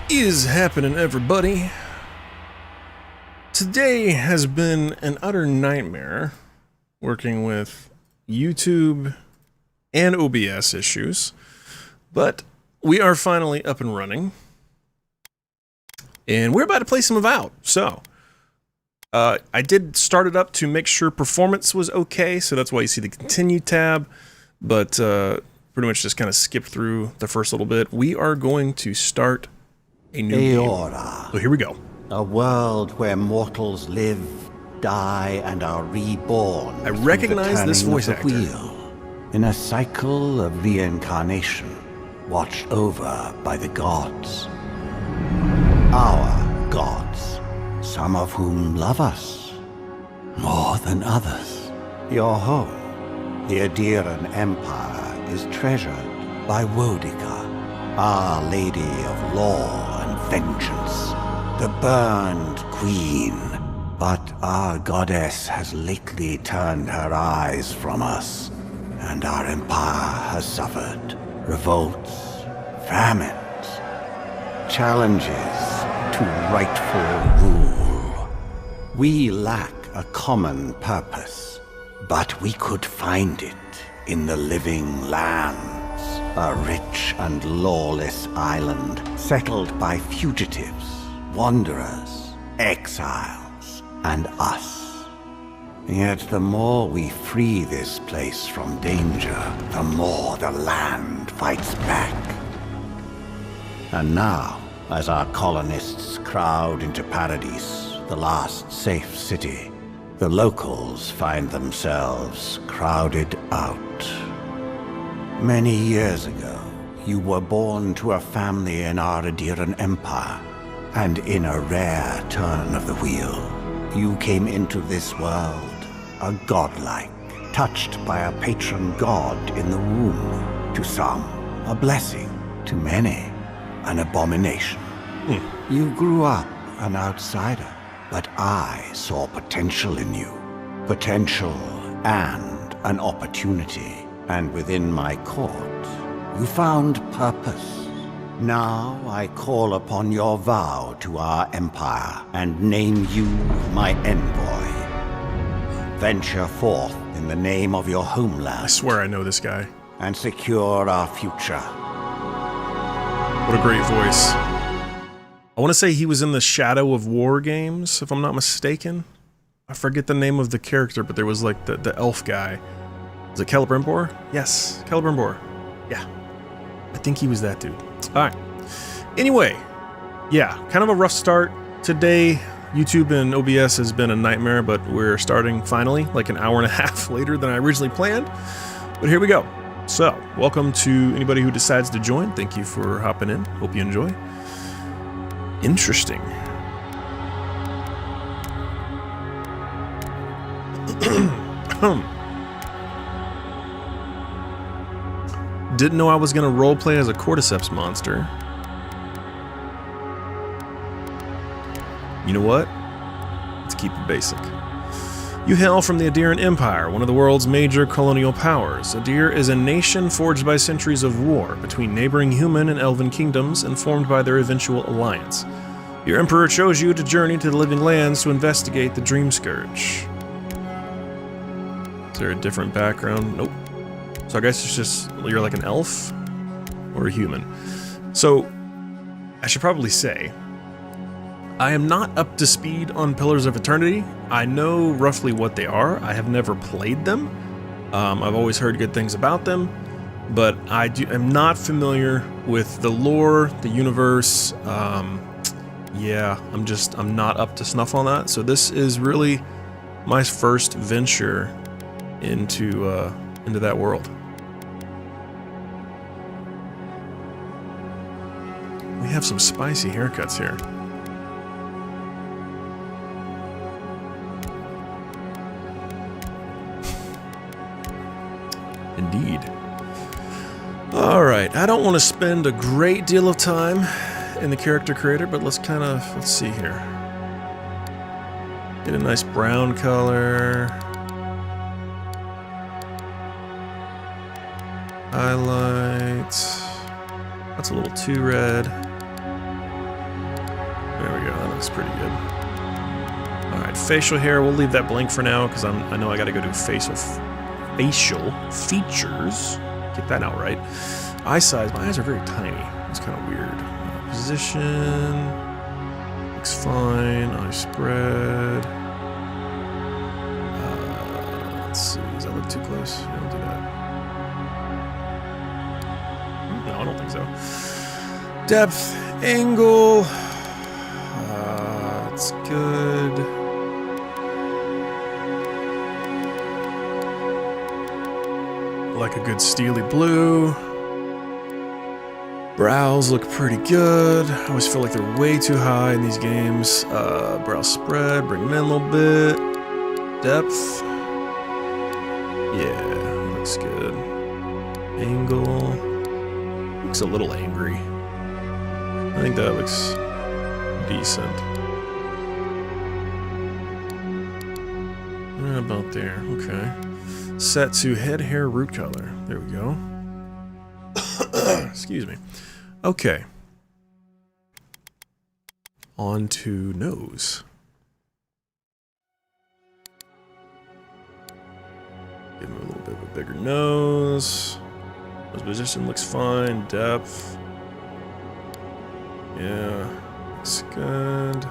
Is happening, everybody? Today has been an utter nightmare working with YouTube and OBS issues, but we are finally up and running, and we're about to play some Avowed. So I did start it up to make sure performance was okay, so that's why you see the continue tab, but pretty much just kind of skip through the first little bit. We are going to start a new Eora, game. So here we go. a world where mortals live, die, and are reborn. I recognize this voice actor. Wheel, in a cycle of reincarnation, watched over by the gods. Our gods, some of whom love us more than others. Your home, the Obsidian Empire, is treasured by Wodica, Our Lady of Law and Vengeance, the burned queen. But our goddess has lately turned her eyes from us, and our empire has suffered revolts, famines, challenges to rightful rule. We lack a common purpose, but we could find it in the living lands. A rich and lawless island settled by fugitives, wanderers, exiles, and us. Yet the more we free this place from danger, the more the land fights back. And now, as our colonists crowd into Paradise, the last safe city, the locals find themselves crowded out. Many years ago, you were born to a family in our Obsidian Empire, and in a rare turn of the wheel, you came into this world, a godlike, touched by a patron god in the womb. To some, a blessing; to many, an abomination. You grew up an outsider, but I saw potential in you. Potential and an opportunity. And within my court, you found purpose. Now I call upon your vow to our empire and name you my envoy. Venture forth in the name of your homeland. I swear I know this guy. And secure our future. What a great voice. I want to say he was in the Shadow of War games, if I'm not mistaken. I forget the name of the character, but there was like the elf guy. Is it Celebrimbor? Yes, Celebrimbor. Yeah. I think he was that dude. Alright. Anyway, yeah, kind of a rough start today. YouTube and OBS has been a nightmare, but we're starting finally, like an hour and a half later than I originally planned. But here we go. So, welcome to anybody who decides to join. Thank you for hopping in. Hope you enjoy. Interesting. Didn't know I was going to roleplay as a cordyceps monster. You know what? Let's keep it basic. You hail from the Obsidian Empire, one of the world's major colonial powers. Adir is a nation forged by centuries of war between neighboring human and elven kingdoms and formed by their eventual alliance. Your emperor chose you to journey to the living lands to investigate the Dream Scourge. Is there a different background? Nope. So I guess it's just, you're like an elf or a human. So I should probably say, I am not up to speed on Pillars of Eternity. I know roughly what they are. I have never played them. I've always heard good things about them, but I'm not familiar with the lore, the universe. Yeah, I'm not up to snuff on that. So this is really my first venture into that world. We have some spicy haircuts here. Indeed. Alright, I don't want to spend a great deal of time in the character creator, but let's see here. Get a nice brown color. Highlights. That's a little too red. looks pretty good. Alright, facial hair, we'll leave that blank for now, because I know I gotta go do facial features. Get that out right. Eye size, my eyes are very tiny. It's kind of weird. Position, looks fine. Eye spread. Let's see, does that look too close? Yeah, don't do that. No, I don't think so. Depth, angle. It's good. Like a good steely blue. Brows look pretty good. I always feel like they're way too high in these games. Brow spread, bring them in a little bit. Depth. Yeah, looks good. Angle. Looks a little angry. I think that looks decent. Right about there, okay. Set to head, hair, root color. There we go. Excuse me. Okay. On to nose. Give him a little bit of a bigger nose. Nose position looks fine. Depth. Yeah, looks good.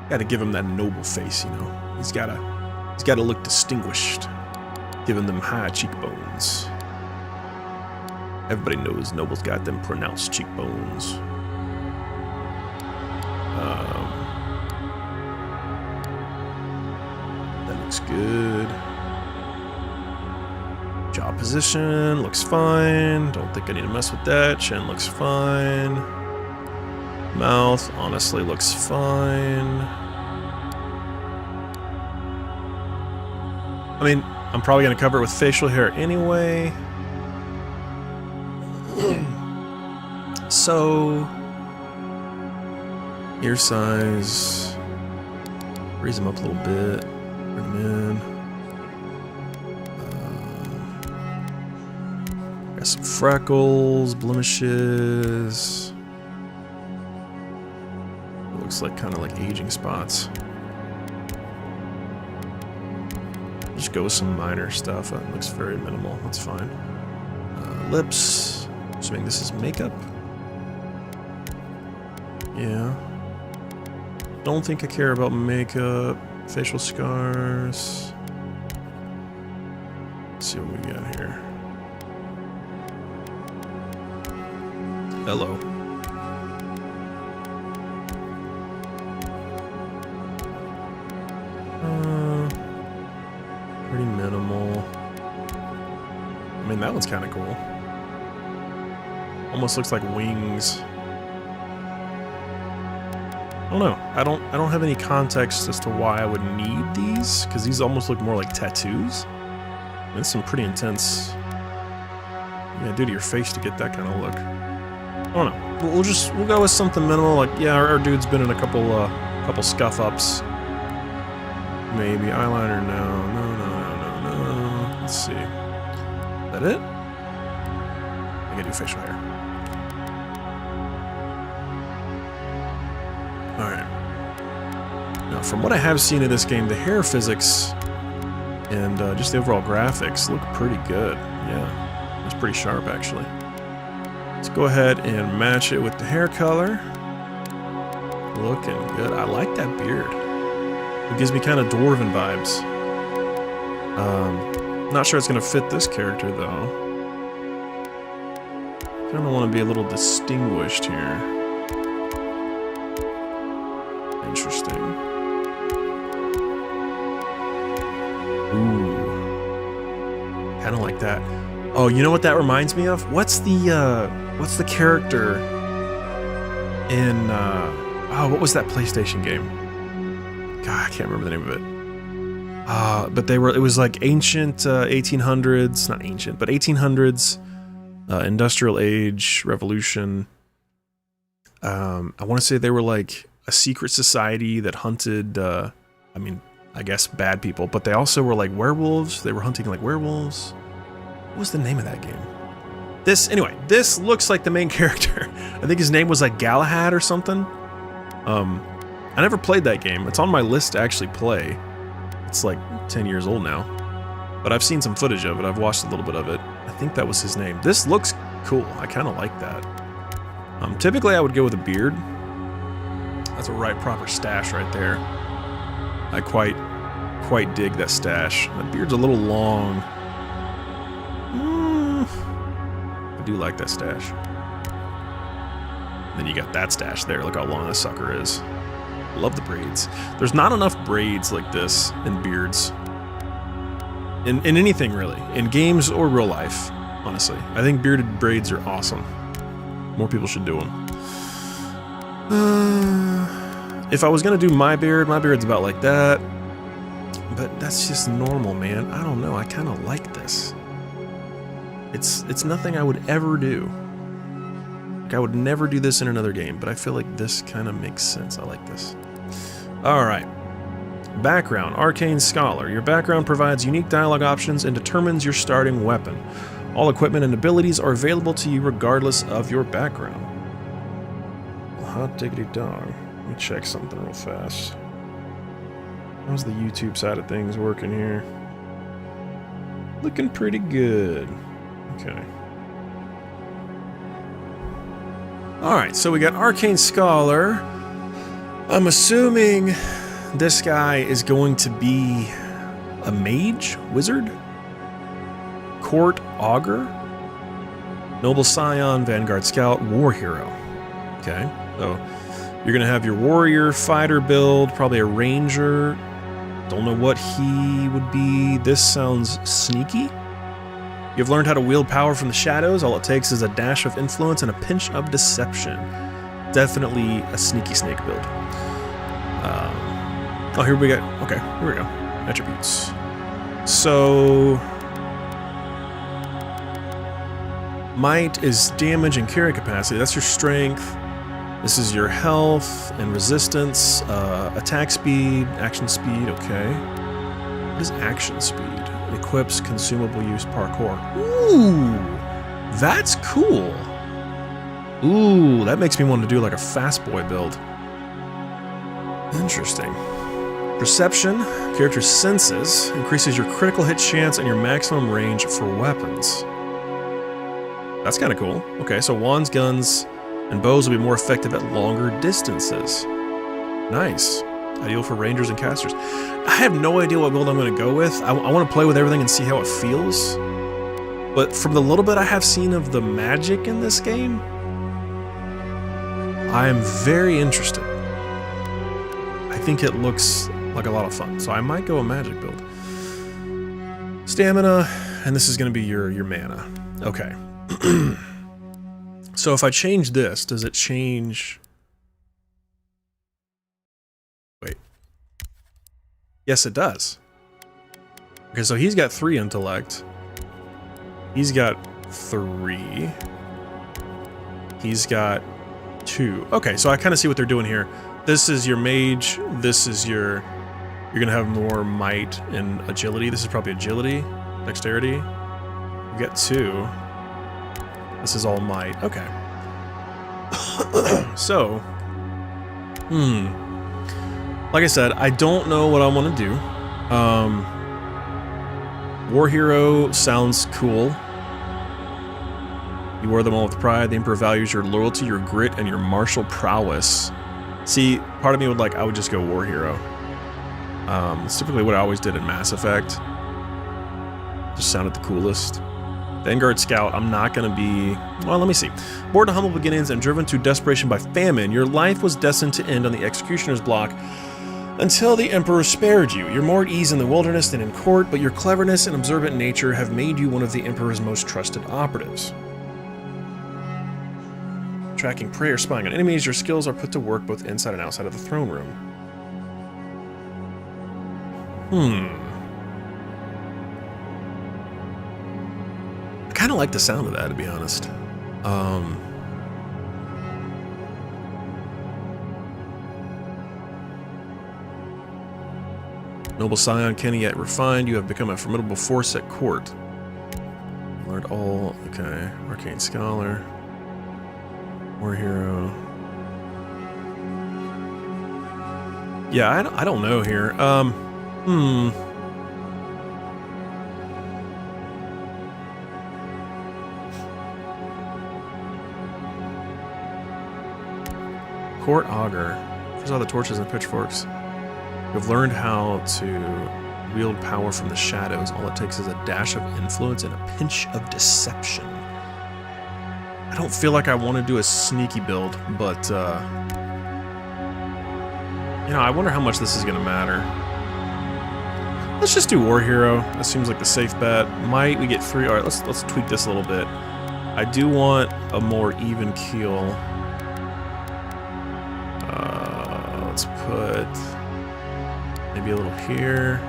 Gotta give him that noble face, you know. He's gotta look distinguished. Giving them high cheekbones. Everybody knows Noble's got them pronounced cheekbones. That looks good. Jaw position looks fine. Don't think I need to mess with that. Chin looks fine. Mouth honestly looks fine. I mean, I'm probably going to cover it with facial hair anyway. So, ear size. Raise them up a little bit. Bring them in. Got some freckles, blemishes. It looks like kind of like aging spots. Just go with some minor stuff. That looks very minimal. That's fine. Lips. Assuming this is makeup. Yeah. Don't think I care about makeup. Facial scars. Let's see what we got here. Hello. Pretty minimal. I mean, that one's kind of cool. Almost looks like wings. I don't know. I don't have any context as to why I would need these, because these almost look more like tattoos. And it's some pretty intense. Yeah, do to your face to get that kind of look. I don't know. We'll go with something minimal. Like, yeah, our dude's been in a couple scuff ups. Maybe eyeliner. No. Let's see. Is that it? I gotta do facial hair. Alright. Now, from what I have seen of this game, the hair physics and just the overall graphics look pretty good. Yeah, it's pretty sharp, actually. Let's go ahead and match it with the hair color. Looking good. I like that beard. It gives me kind of dwarven vibes. Not sure it's going to fit this character, though. Kind of want to be a little distinguished here. Interesting. Ooh. Kind of like that. Oh, you know what that reminds me of? What's the character in, what was that PlayStation game? God, I can't remember the name of it. But it was like ancient 1800s, not ancient, but 1800s, industrial age, revolution. I want to say they were like a secret society that hunted, I guess bad people, but they also were like werewolves. They were hunting like werewolves. What was the name of that game? Anyway, this looks like the main character. I think his name was like Galahad or something. I never played that game. It's on my list to actually play. It's like 10 years old now. But I've seen some footage of it. I've watched a little bit of it. I think that was his name. This looks cool. I kind of like that. Typically, I would go with a beard. That's a right proper stash right there. I quite dig that stash. My beard's a little long. I do like that stash. Then you got that stash there. Look how long this sucker is. Love the braids. There's not enough braids like this in beards. In anything, really. In games or real life, honestly. I think bearded braids are awesome. More people should do them. If I was going to do my beard's about like that. But that's just normal, man. I don't know. I kind of like this. It's nothing I would ever do. Like, I would never do this in another game, but I feel like this kind of makes sense. I like this. Alright. Background. Arcane Scholar. Your background provides unique dialogue options and determines your starting weapon. All equipment and abilities are available to you regardless of your background. Well, hot diggity dog. Let me check something real fast. How's the YouTube side of things working here? Looking pretty good. Okay. Alright, so we got Arcane Scholar. I'm assuming this guy is going to be a mage? Wizard? Court Augur? Noble Scion, Vanguard Scout, War Hero. Okay, so you're going to have your warrior, fighter build, probably a ranger. Don't know what he would be. This sounds sneaky. You've learned how to wield power from the shadows. All it takes is a dash of influence and a pinch of deception. Definitely a sneaky snake build. Oh, here we go. Okay, here we go. Attributes. So... might is damage and carry capacity. That's your strength. This is your health and resistance. Attack speed, action speed, okay. What is action speed? Equips consumable use parkour. Ooh, that's cool. Ooh, that makes me want to do like a fast boy build. Interesting. Perception, character's senses, increases your critical hit chance and your maximum range for weapons. That's kind of cool. Okay, so wands, guns, and bows will be more effective at longer distances. Nice. Ideal for rangers and casters. I have no idea what build I'm going to go with. I want to play with everything and see how it feels. But from the little bit I have seen of the magic in this game, I am very interested. I think it looks like a lot of fun. So I might go a magic build. Stamina, and this is going to be your mana. Okay. So if I change this, does it change... Wait. Yes, it does. Okay, so he's got 3 intellect. He's got 3. He's got 2. Okay, so I kind of see what they're doing here. This is your mage. This is your... You're going to have more might and agility. This is probably agility, dexterity. You get 2. This is all might. Okay. So, like I said, I don't know what I want to do. War Hero sounds cool. You wear them all with pride. The Emperor values your loyalty, your grit, and your martial prowess. See, part of me would I would just go War Hero. It's typically what I always did in Mass Effect. Just sounded the coolest. Vanguard Scout, I'm not going to be... Well, let me see. Born to humble beginnings and driven to desperation by famine, your life was destined to end on the Executioner's block until the Emperor spared you. You're more at ease in the wilderness than in court, but your cleverness and observant nature have made you one of the Emperor's most trusted operatives. Tracking prey or spying on enemies, your skills are put to work both inside and outside of the throne room. I kind of like the sound of that, to be honest. Noble Scion, Kenny yet refined, you have become a formidable force at court. Dishonored, all, okay. Arcane Scholar. War Hero. Yeah, I don't know here. Court Augur. First all the torches and pitchforks. You've learned how to wield power from the shadows. All it takes is a dash of influence and a pinch of deception. I don't feel like I want to do a sneaky build, but you know, I wonder how much this is going to matter. Let's just do War Hero. That seems like the safe bet. Might we get 3? All right, let's tweak this a little bit. I do want a more even keel. Let's put maybe a little here.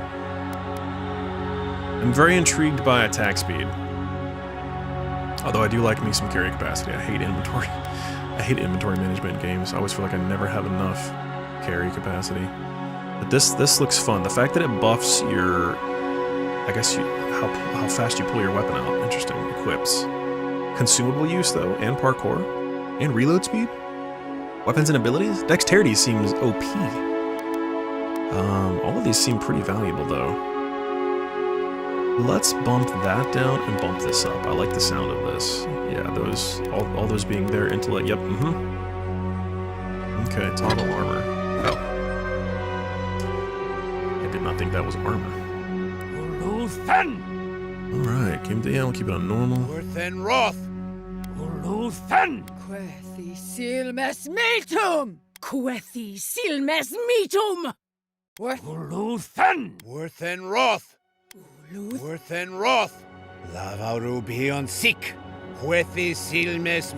I'm very intrigued by attack speed. Although I do like me some carry capacity. I hate inventory. I hate inventory management in games. I always feel like I never have enough carry capacity. But this looks fun. The fact that it buffs your, I guess how fast you pull your weapon out. Interesting. Equips. Consumable use though, and parkour, and reload speed. Weapons and abilities? Dexterity seems OP. All of these seem pretty valuable, though. Let's bump that down and bump this up. I like the sound of this. Yeah, those, all those being there, intellect, yep, Okay, toggle armor. Oh. I did not think that was armor. Alright, we'll keep it on normal. Worthen Roth. Quethi silmes metum! Quethi silmes metum! Worthen Roth. Worthen Roth. Lavaru Bion Sik. Quethi silmes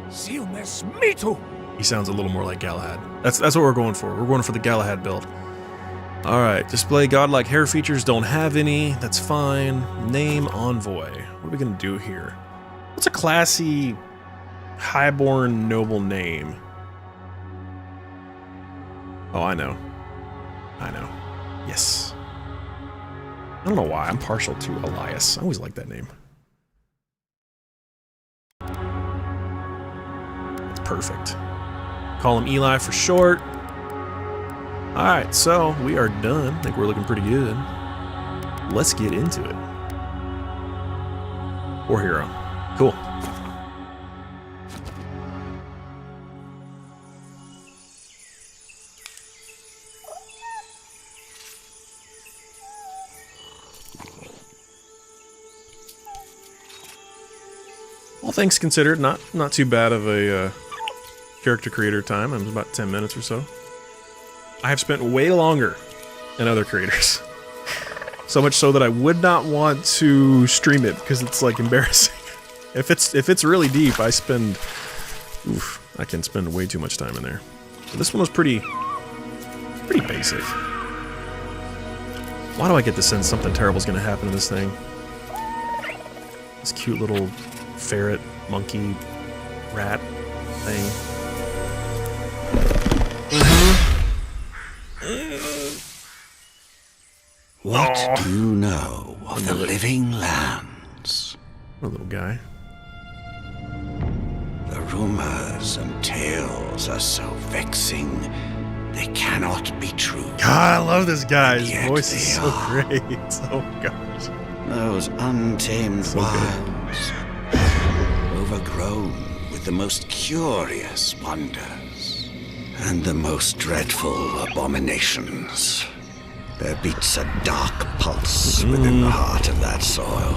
silmes metu. He sounds a little more like Galahad. That's what we're going for. We're going for the Galahad build. Alright, display godlike hair features, don't have any. That's fine. Name Envoy. What are we gonna do here? What's a classy, highborn, noble name? Oh, I know. Yes. I don't know why. I'm partial to Elias. I always like that name. That's perfect. Call him Eli for short. Alright, so we are done. I think we're looking pretty good. Let's get into it. War Hero. Cool. All things considered, not too bad of a character creator time. It was about 10 minutes or so. I have spent way longer than other creators. So much so that I would not want to stream it because it's like embarrassing. If it's really deep, I can spend way too much time in there. But this one was pretty basic. Why do I get the sense something terrible is going to happen to this thing? This cute little ferret, monkey, rat thing. What do you know of the living lands? A little guy. The rumors and tales are so vexing, they cannot be true. God, I love this guy. His Yet voice they is so are. great. Oh gosh. Those untamed So good. wilds, overgrown with the most curious wonders and the most dreadful abominations. There beats a dark pulse within the heart of that soil.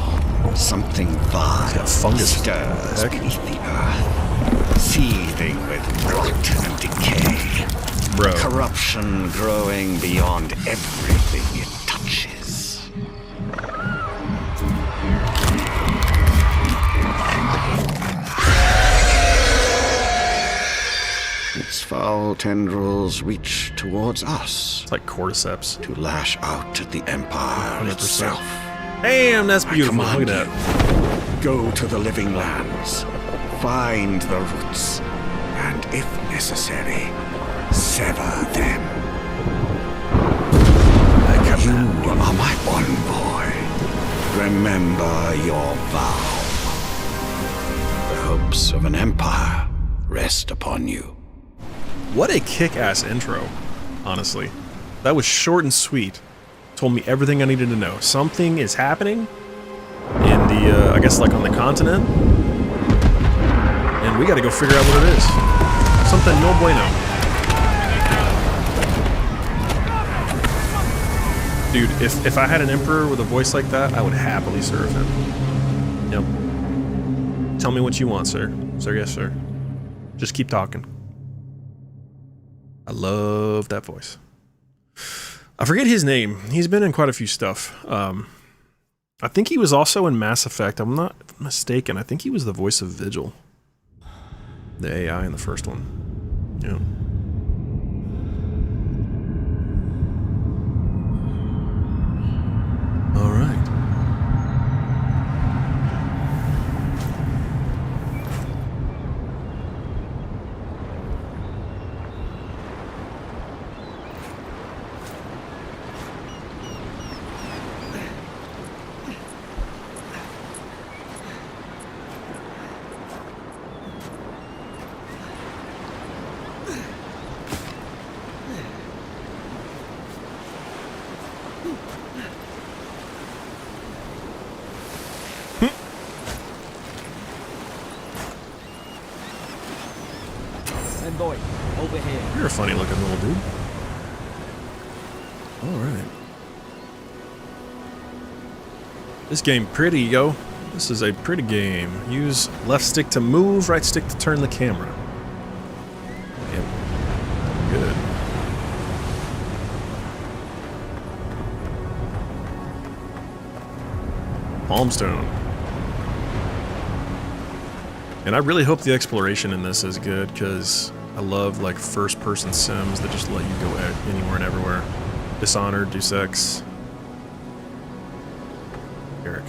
Something vile got fungus. stirs Heck. beneath the earth, seething with rot and decay. Bro. Corruption growing beyond everything it touches. Its foul tendrils reach towards us It's like cordyceps. to lash out at the Empire 100%. itself. Damn, that's beautiful. Look command at that. Go to the living lands, find the roots, and if necessary, sever them. You are my envoy. Remember your vow. The hopes of an empire rest upon you. What a kick-ass intro, honestly. That was short and sweet. Told me everything I needed to know. Something is happening in the, I guess like on the continent. And we gotta go figure out what it is. Something no bueno. Dude, if I had an emperor with a voice like that, I would happily serve him. Yep. Tell me what you want, sir. Sir, yes, sir. Just keep talking. I love that voice. I forget his name. He's been in quite a few stuff. I think he was also in Mass Effect. I'm not mistaken. I think he was the voice of Vigil. The AI in the first one. Yeah. All right. Boy, over here. You're a funny looking little dude. Alright. This game pretty, yo. This is a pretty game. Use left stick to move, right stick to turn the camera. Yep. Good. Palmstone. And I really hope the exploration in this is good, because I love like first-person sims that just let you go anywhere and everywhere. Dishonored, Deus Ex. Eric.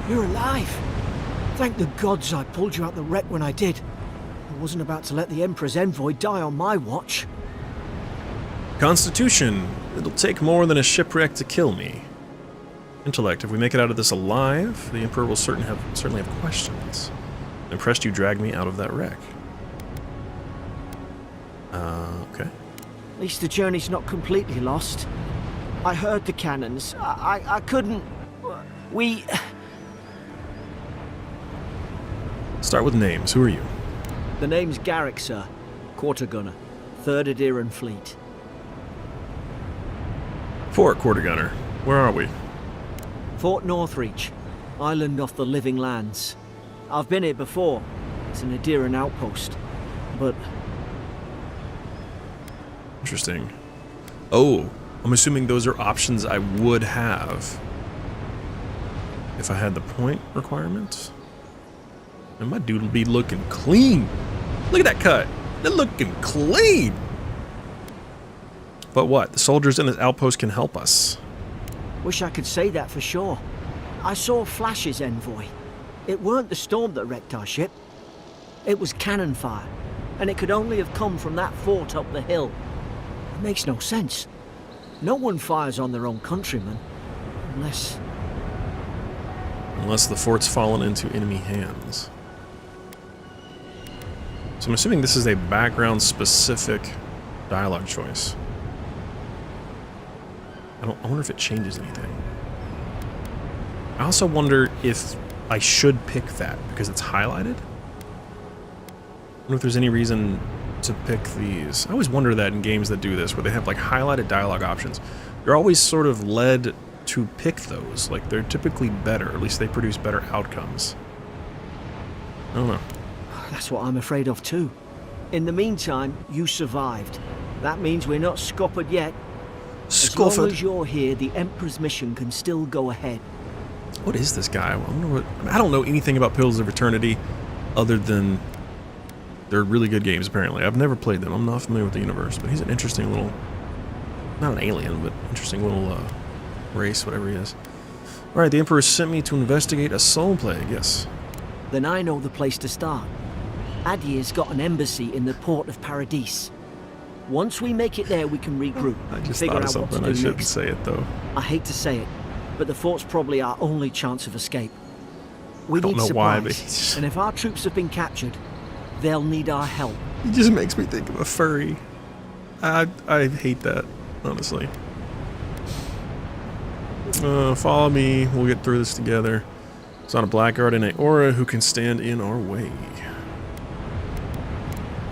You're alive. Thank the gods I pulled you out the wreck when I did. I wasn't about to let the Emperor's envoy die on my watch. Constitution. It'll take more than a shipwreck to kill me. Intellect. If we make it out of this alive, the Emperor will certainly have questions. I'm impressed you dragged me out of that wreck. Okay. At least the journey's not completely lost. I heard the cannons. I couldn't... We... Start with names. Who are you? The name's Garrick, sir. Quarter gunner. 3rd Adiran Fleet. Fort Quarter Gunner. Where are we? Fort Northreach. Island off the Living Lands. I've been here before. It's an Adiran outpost. But... Interesting. Oh, I'm assuming those are options I would have if I had the point requirements. And my dude will be looking clean. Look at that cut. They're looking clean. But what? The soldiers in this outpost can help us. Wish I could say that for sure. I saw Flash's envoy. It weren't the storm that wrecked our ship. It was cannon fire, and it could only have come from that fort up the hill. It makes no sense. No one fires on their own countrymen, unless the fort's fallen into enemy hands. So I'm assuming this is a background-specific dialogue choice. I wonder if it changes anything. I also wonder if I should pick that because it's highlighted. I wonder if there's any reason to pick these. I always wonder that in games that do this, where they have like highlighted dialogue options. You're always sort of led to pick those. Like they're typically better, or at least they produce better outcomes. I don't know. That's what I'm afraid of too. In the meantime, you survived. That means we're not scuppered yet. As long as you're here, the Emperor's mission can still go ahead. What is this guy? I don't know anything about Pillars of Eternity other than they're really good games, apparently. I've never played them. I'm not familiar with the universe, but he's an interesting little... Not an alien, but interesting little race, whatever he is. Alright, the Emperor sent me to investigate a soul plague, yes. Then I know the place to start. Adir's got an embassy in the port of Paradis. Once we make it there, we can regroup. I just thought of something. I shouldn't say it, though. I hate to say it, but the fort's probably our only chance of escape. We don't need know supplies, why, but and if our troops have been captured, they'll need our help. He just makes me think of a furry. I hate that, honestly. Follow me. We'll get through this together. It's on a blackguard and Eora who can stand in our way.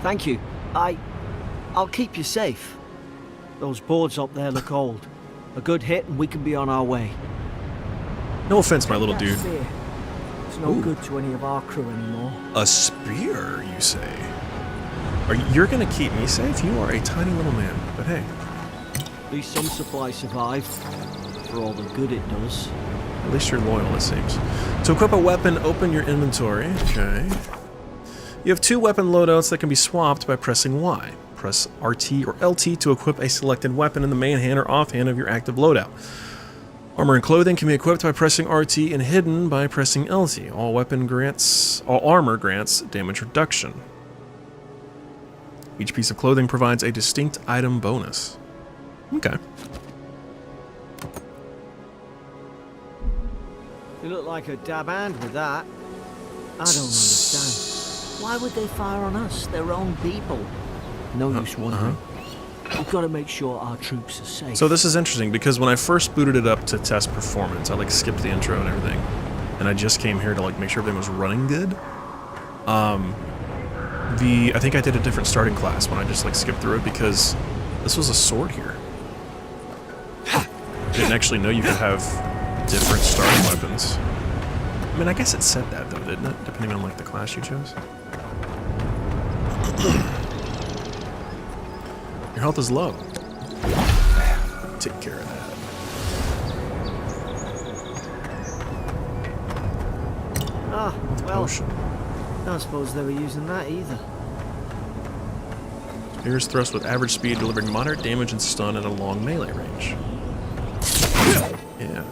Thank you. I'll keep you safe. Those boards up there look old. A good hit and we can be on our way. No offense, my little That dude. spear, it's no good to any of our crew anymore. A spear, you say? You're gonna keep me safe? You are a tiny little man, but hey. At least some supplies survive, for all the good it does. At least you're loyal, it seems. To equip a weapon, open your inventory. Okay. You have 2 weapon loadouts that can be swapped by pressing Y. Press RT or LT to equip a selected weapon in the main hand or offhand of your active loadout. Armor and clothing can be equipped by pressing RT and hidden by pressing LT. All armor grants damage reduction. Each piece of clothing provides a distinct item bonus. Okay. You look like a dab hand with that. I don't understand. Why would they fire on us, their own people? No use wondering. We've got to make sure our troops are safe. So this is interesting because when I first booted it up to test performance, I like skipped the intro and everything, and I just came here to like make sure everything was running good. I think I did a different starting class when I just like skipped through it because this was a sword here. I didn't actually know you could have different starting weapons. I mean, I guess it said that though, didn't it? Depending on like the class you chose. Your health is low. Take care of that. Ah, well, Potion. I don't suppose they were using that either. Spears thrust with average speed, delivering moderate damage and stun at a long melee range. Yeah.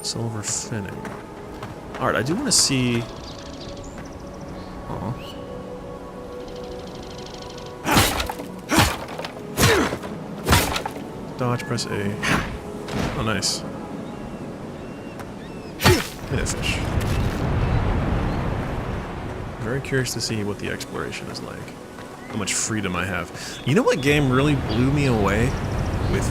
Silver finning. Alright, I do want to see... Aw. Dodge, press A. Oh, nice. Hit a fish. Very curious to see what the exploration is like. How much freedom I have. You know what game really blew me away with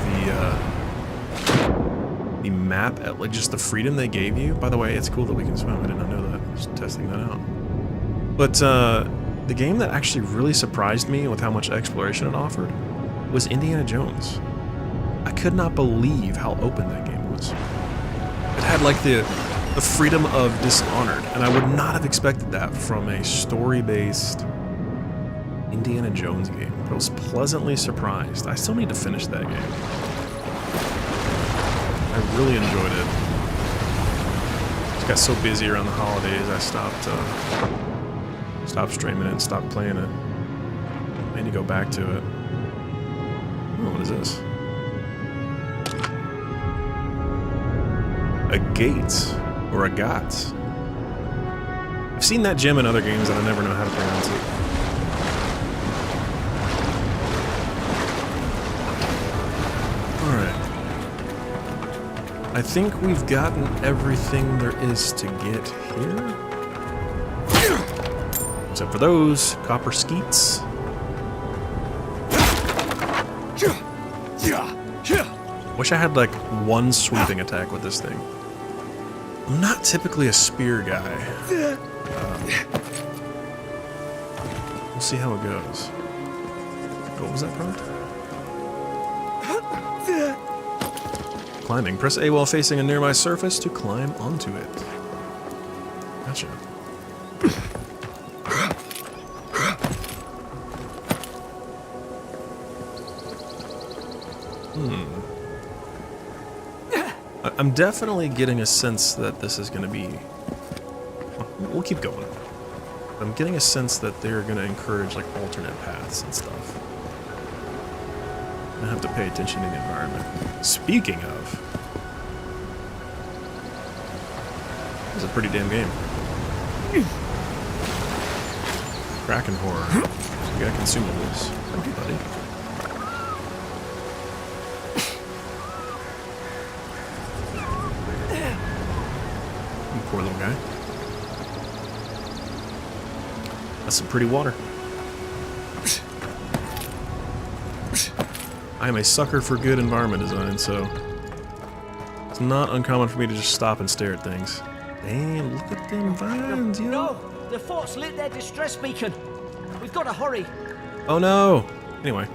the map, at like just the freedom they gave you? By the way, it's cool that we can swim. I did not know that. Just testing that out. But the game that actually really surprised me with how much exploration it offered was Indiana Jones. I could not believe how open that game was. It had like the freedom of Dishonored, and I would not have expected that from a story-based Indiana Jones game. I was pleasantly surprised. I still need to finish that game. I really enjoyed it. Just got so busy around the holidays, I stopped streaming it and stopped playing it. I need to go back to it. Oh, what is this? A gate, or a got. I've seen that gem in other games and I never know how to pronounce it. Alright. I think we've gotten everything there is to get here. Except for those copper skeets. Wish I had like one sweeping attack with this thing. I'm not typically a spear guy. We'll see how it goes. What was that part? Climbing. Press A while facing a nearby surface to climb onto it. Gotcha. I'm definitely getting a sense that this is going to be... We'll keep going. I'm getting a sense that they're going to encourage like alternate paths and stuff. I have to pay attention to the environment. Speaking of... This is a pretty damn game. Kraken horror. We got consumables. Thank you, buddy. Poor little guy. That's some pretty water. I am a sucker for good environment design, so it's not uncommon for me to just stop and stare at things. Damn, look at them vines, yo. No! The fort's lit their distress beacon! We've got to hurry! Oh no! Anyway.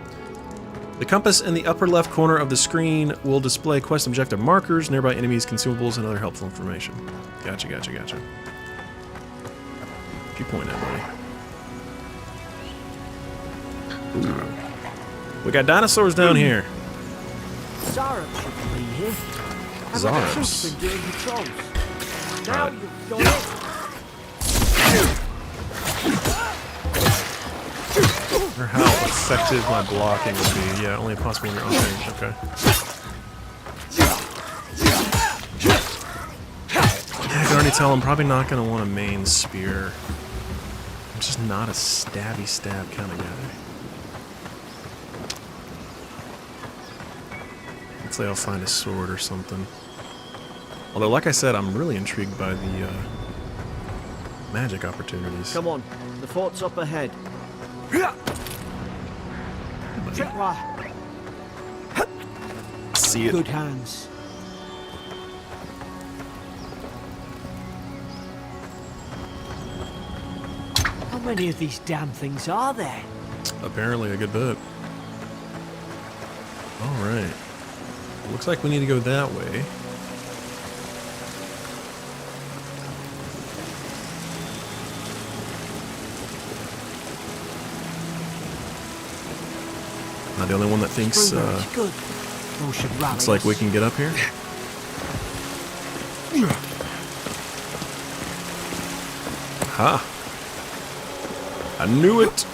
The compass in the upper left corner of the screen will display quest objective markers, nearby enemies, consumables, and other helpful information. Gotcha. What you point at, buddy? Ooh. We got dinosaurs down here. Zara should be here. Zara's. Been doing patrols. Now you've done it. I wonder how effective my blocking would be. Yeah, only possible when you're on range. Okay. Yeah, I can already tell I'm probably not going to want a main spear. I'm just not a stabby stab kind of guy. Hopefully I'll find a sword or something. Although, like I said, I'm really intrigued by the magic opportunities. Come on, the fort's up ahead. Tripwire. See it. Good hands. How many of these damn things are there? Apparently a good bit. Alright. Looks like we need to go that way. Not the only one that thinks Good. No should rally looks like we us. can get up here. Ha! I knew it!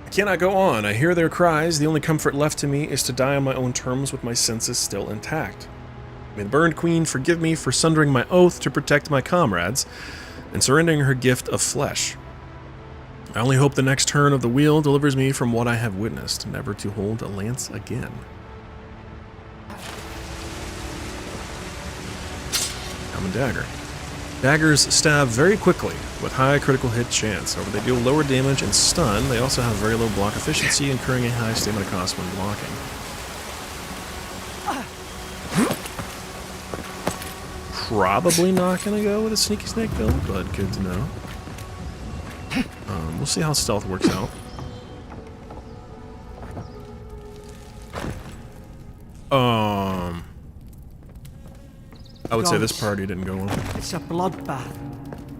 I cannot go on. I hear their cries. The only comfort left to me is to die on my own terms with my senses still intact. May the Burned Queen forgive me for sundering my oath to protect my comrades and surrendering her gift of flesh. I only hope the next turn of the wheel delivers me from what I have witnessed, never to hold a lance again. Common dagger. Daggers stab very quickly, with high critical hit chance. However, they deal lower damage and stun. They also have very low block efficiency, incurring a high stamina cost when blocking. Probably not going to go with a sneaky snake build, but good to know. We'll see how stealth works out. I would say this party didn't go well. It's a bloodbath.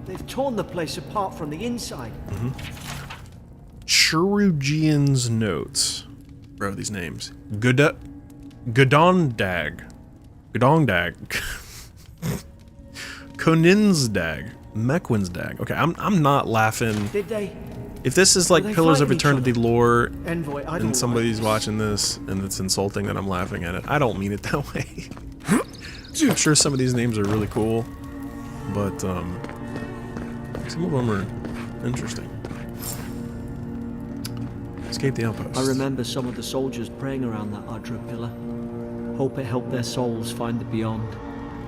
They've torn the place apart from the inside. Cherugian's notes. Bro, these names. Godondag. Koninsdag. Mekwinsdag. Okay, I'm not laughing. Did they? If this is like Were they Pillars of fighting each Eternity other? lore Envoy, I and don't somebody's like watching this and it's insulting that I'm laughing at it, I don't mean it that way. I'm sure some of these names are really cool, but some of them are interesting. Escape the outpost. I remember some of the soldiers praying around that Adra pillar. Hope it helped their souls find the beyond.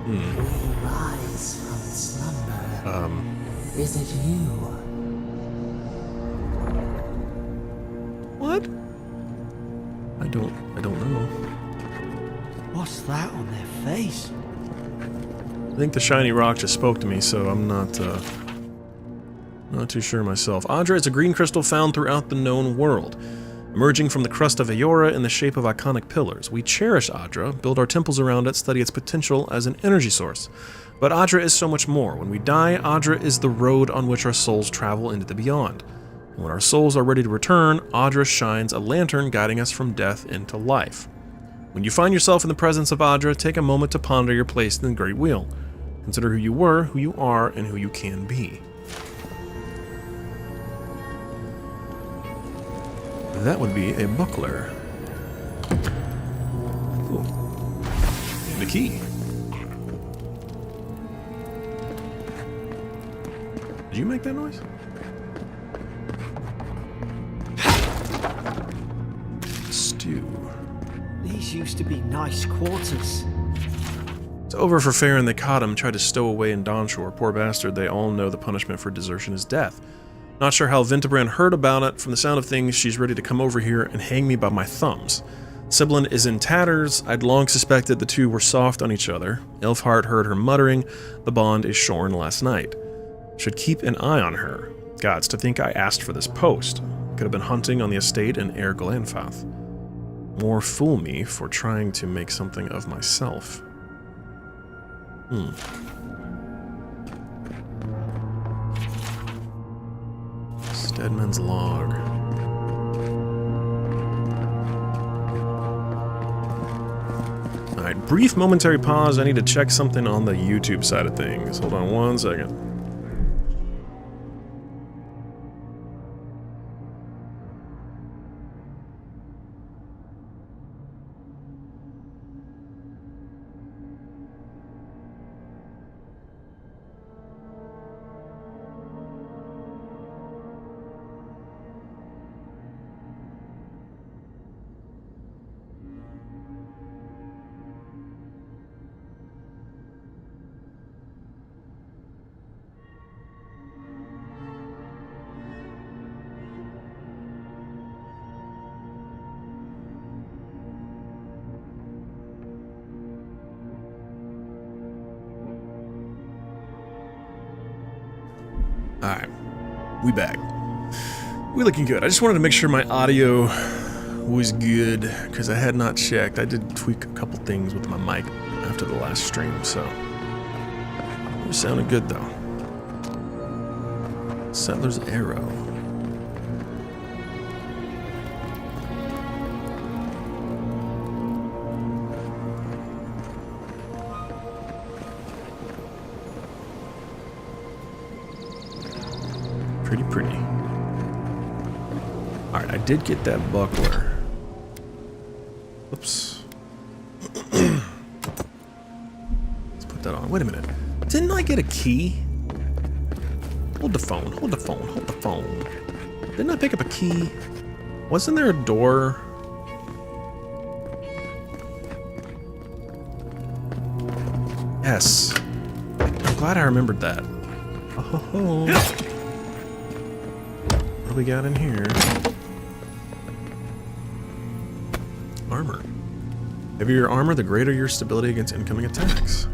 Rise from slumber. Is it you? What? I don't know. What's that on their face? I think the shiny rock just spoke to me, so I'm not too sure myself. Adra is a green crystal found throughout the known world, emerging from the crust of Eora in the shape of iconic pillars. We cherish Adra, build our temples around it, study its potential as an energy source. But Adra is so much more. When we die, Adra is the road on which our souls travel into the beyond. And when our souls are ready to return, Adra shines a lantern guiding us from death into life. When you find yourself in the presence of Adra, take a moment to ponder your place in the Great Wheel. Consider who you were, who you are, and who you can be. That would be a buckler. Ooh. And a key. Did you make that noise? These used to be nice quarters. It's over for Farron. They caught him, tried to stow away in Dawnshore. Poor bastard, they all know the punishment for desertion is death. Not sure how Vintebrand heard about it. From the sound of things, she's ready to come over here and hang me by my thumbs. Sibyllin is in tatters. I'd long suspected the two were soft on each other. Elfhart heard her muttering. The bond is shorn last night. Should keep an eye on her. Gods, to think I asked for this post. Could have been hunting on the estate in Air Glanfath. More fool me for trying to make something of myself. Stedman's log. Alright, brief momentary pause. I need to check something on the YouTube side of things. Hold on one second. Alright, we back. We looking good. I just wanted to make sure my audio was good, because I had not checked. I did tweak a couple things with my mic after the last stream, so it sounded good though. Settler's Arrow. Pretty. Alright, I did get that buckler. Oops. Let's put that on. Wait a minute. Didn't I get a key? Hold the phone. Didn't I pick up a key? Wasn't there a door? Yes. I'm glad I remembered that. Oh. What do we got in here? Armor. The heavier your armor, the greater your stability against incoming attacks.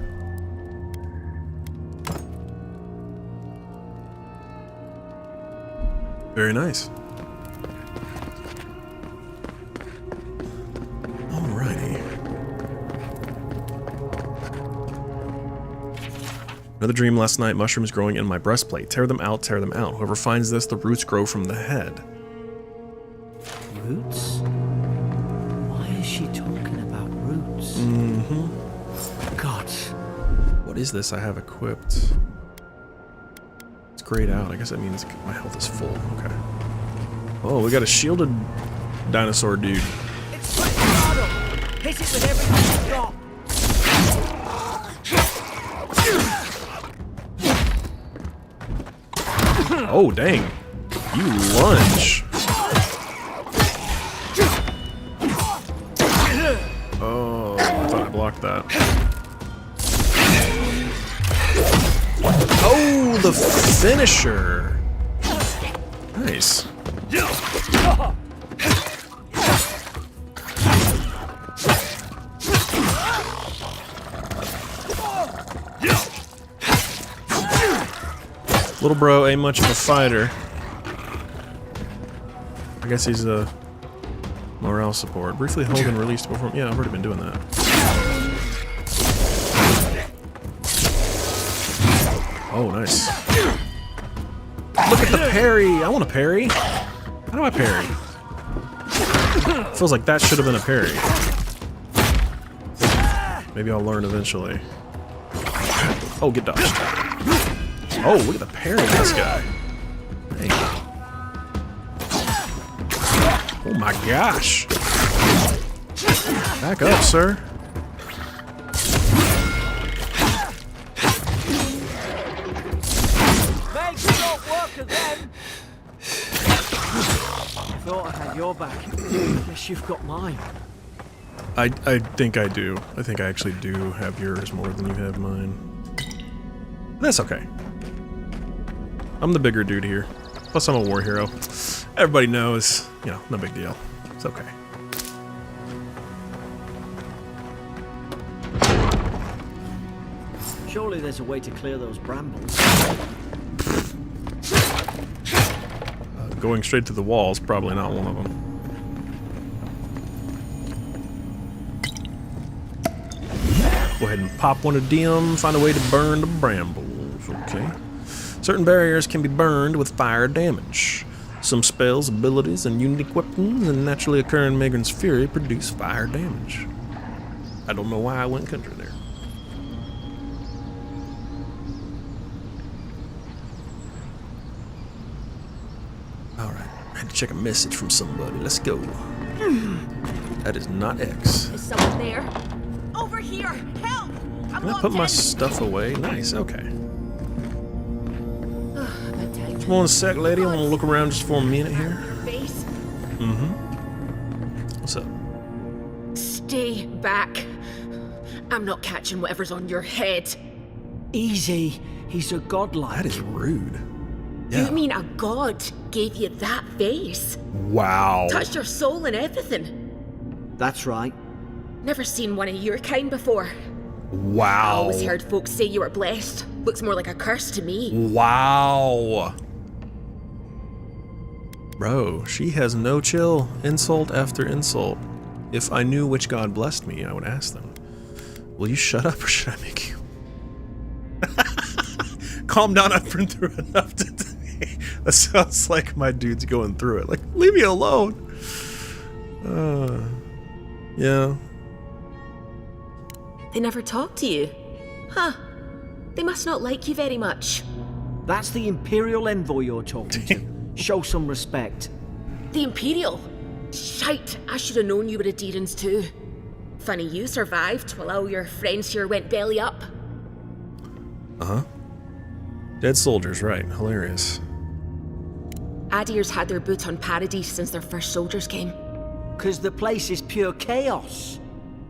Very nice. Alrighty. Another dream last night, mushrooms growing in my breastplate. Tear them out, tear them out. Whoever finds this, the roots grow from the head. Roots? Why is she talking about roots? God. What is this I have equipped? It's grayed out. I guess that means my health is full. Okay. Oh, we got a shielded dinosaur dude. It's Ricardo! Hit it with everything you've got! Oh, dang. You lunge. Oh, I thought I blocked that. Oh, the finisher. Nice. Little bro ain't much of a fighter. I guess he's a morale support. Briefly hold and release to perform. Yeah, I've already been doing that. Oh, nice. Look at the parry! I want a parry. How do I parry? Feels like that should have been a parry. Maybe I'll learn eventually. Oh, get dodged. Oh, look at the parry on this guy. Hey. Oh my gosh. Back up, sir. Make short work of them! Thought I had your back. Guess you've got mine. I think I do. I think I actually do have yours more than you have mine. That's okay. I'm the bigger dude here. Plus I'm a war hero. Everybody knows, you know, no big deal. It's okay. Surely there's a way to clear those brambles. Going straight to the wall is probably not one of them. Go ahead and pop one of them, find a way to burn the brambles, okay? Certain barriers can be burned with fire damage. Some spells, abilities, and unique weapons and naturally occurring Megan's Fury produce fire damage. I don't know why I went country there. Alright, I had to check a message from somebody. Let's go. That is not X. Is someone there? Over here! Help! I'm Can I put my stuff away? Nice, okay. Come Come on a sec, lady. I want to look around just for a minute here. Face. What's up? Stay back. I'm not catching whatever's on your head. Easy. He's a godlike. That is rude. You mean a god gave you that face? Wow. Touched your soul and everything? That's right. Never seen one of your kind before. I Wow. always heard folks say you were blessed. Looks more like a curse to me. Wow. Bro, she has no chill. Insult after insult. If I knew which god blessed me, I would ask them. Will you shut up or should I make you? Calm down, I've been through enough today. That sounds like my dude's going through it. Like, leave me alone. Yeah. They never talk to you. Huh. They must not like you very much. That's the Imperial envoy you're talking to. Show some respect. The Imperial? Shite, I should have known you were Adherents too. Funny you survived while all your friends here went belly up. Uh-huh. Dead soldiers, right. Hilarious. Adairs had their boot on Paradise since their first soldiers came. 'Cause the place is pure chaos.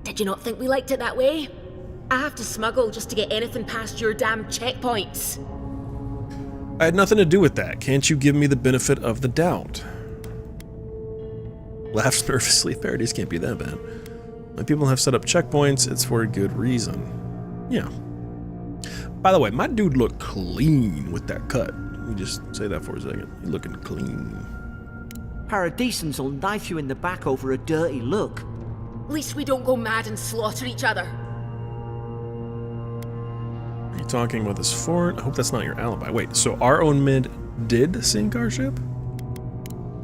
Did you not think we liked it that way? I have to smuggle just to get anything past your damn checkpoints. I had nothing to do with that. Can't you give me the benefit of the doubt? Laughs nervously. Paradise can't be that bad. When people have set up checkpoints, it's for a good reason. Yeah. By the way, my dude looked clean with that cut. Let me just say that for a second. He's looking clean. Paradisans will knife you in the back over a dirty look. At least we don't go mad and slaughter each other. Are you talking about this fort? I hope that's not your alibi. Wait, so our own mid did sink our ship?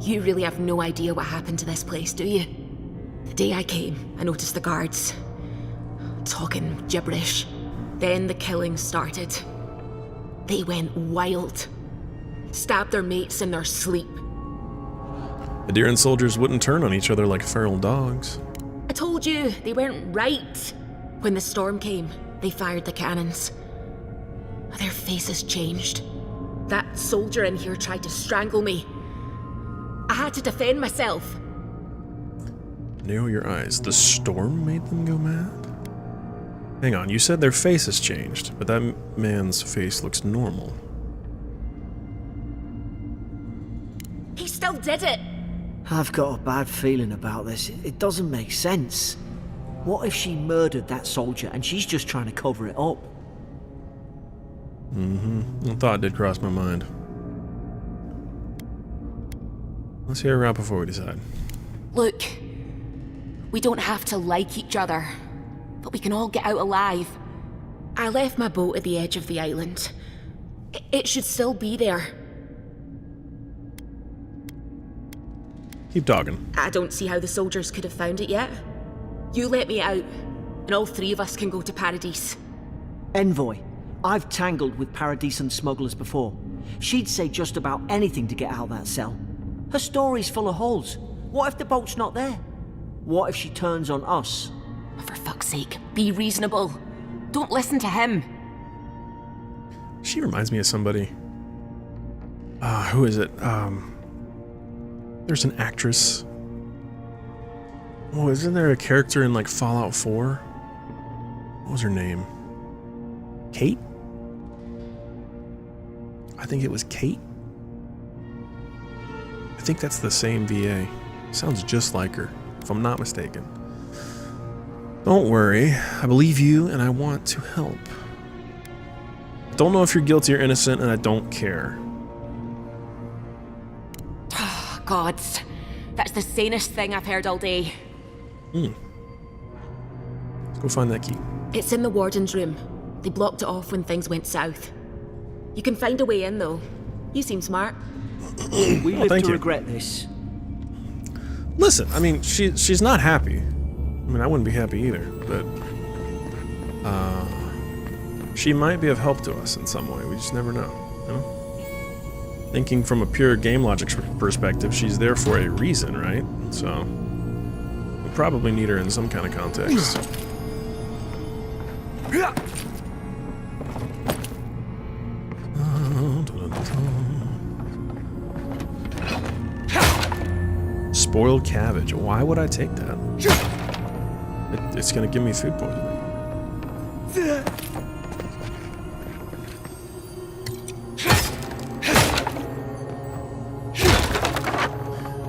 You really have no idea what happened to this place, do you? The day I came, I noticed the guards talking gibberish. Then the killing started. They went wild. Stabbed their mates in their sleep. Adherent soldiers wouldn't turn on each other like feral dogs. I told you, they weren't right. When the storm came, they fired the cannons. Their faces changed. That soldier in here tried to strangle me. I had to defend myself. Narrow your eyes. The storm made them go mad? Hang on, you said their faces changed, but that man's face looks normal. He still did it. I've got a bad feeling about this. It doesn't make sense. What if she murdered that soldier and she's just trying to cover it up? A thought did cross my mind. Let's hear her out before we decide. Look, we don't have to like each other, but we can all get out alive. I left my boat at the edge of the island. It should still be there. Keep talking. I don't see how the soldiers could have found it yet. You let me out, and all three of us can go to Paradise. Envoy, I've tangled with Paradisan smugglers before. She'd say just about anything to get out of that cell. Her story's full of holes. What if the boat's not there? What if she turns on us? For fuck's sake, be reasonable. Don't listen to him. She reminds me of somebody. Who is it? There's an actress. Oh, isn't there a character in like Fallout 4? What was her name? Kate? I think it was Kate. I think that's the same VA. Sounds just like her, if I'm not mistaken. Don't worry, I believe you and I want to help. Don't know if you're guilty or innocent, and I don't care. Oh, gods. That's the sanest thing I've heard all day. Let's go find that key. It's in the warden's room. They blocked it off when things went south. You can find a way in, though. You seem smart. We live thank to you. regret this. Listen, I mean, she's not happy. I mean, I wouldn't be happy either, but she might be of help to us in some way. We just never know, you know? Thinking from a pure game logic perspective, she's there for a reason, right? So we probably need her in some kind of context. Spoiled cabbage. Why would I take that? It's gonna give me food poisoning.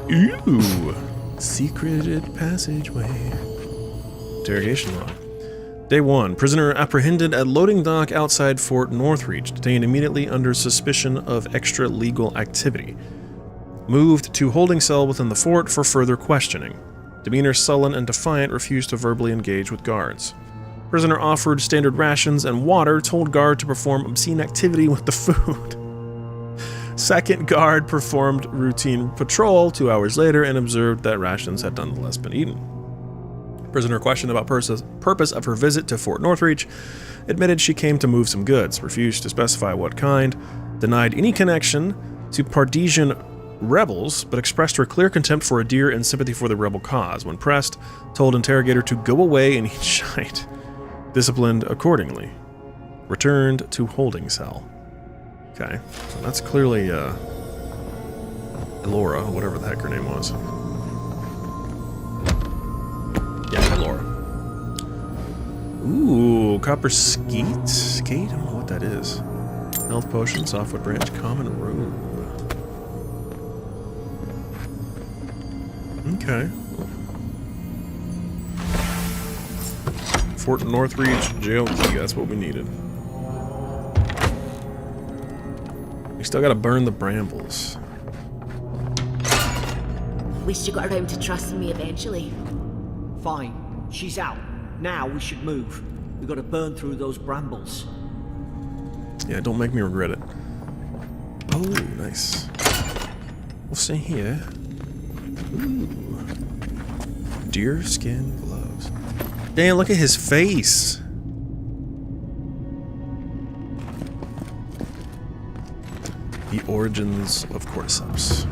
Ooh! Secreted passageway. Interrogation log. Day 1. Prisoner apprehended at loading dock outside Fort Northreach, detained immediately under suspicion of extra-legal activity. Moved to holding cell within the fort for further questioning. Demeanor sullen and defiant, refused to verbally engage with guards. Prisoner offered standard rations and water, told guard to perform obscene activity with the food. Second guard performed routine patrol 2 hours later and observed that rations had nonetheless been eaten. Prisoner questioned about purpose of her visit to Fort Northreach, admitted she came to move some goods, refused to specify what kind, denied any connection to Pardesian rebels, but expressed her clear contempt for Adir and sympathy for the rebel cause. When pressed, told interrogator to go away and eat shite. Disciplined accordingly. Returned to holding cell. Okay, so that's clearly Eora, whatever the heck her name was. Yeah, Eora. Ooh, copper skeet? Skate? I don't know what that is. Health potion, softwood branch, common robe. Okay. Fort Northreach jail key, that's what we needed. We still gotta burn the brambles. At least you got around to trusting me eventually. Fine. She's out. Now we should move. We gotta burn through those brambles. Yeah, don't make me regret it. Oh, nice. We'll see here. Ooh. Deer skin gloves. Damn, look at his face. The origins of cordyceps.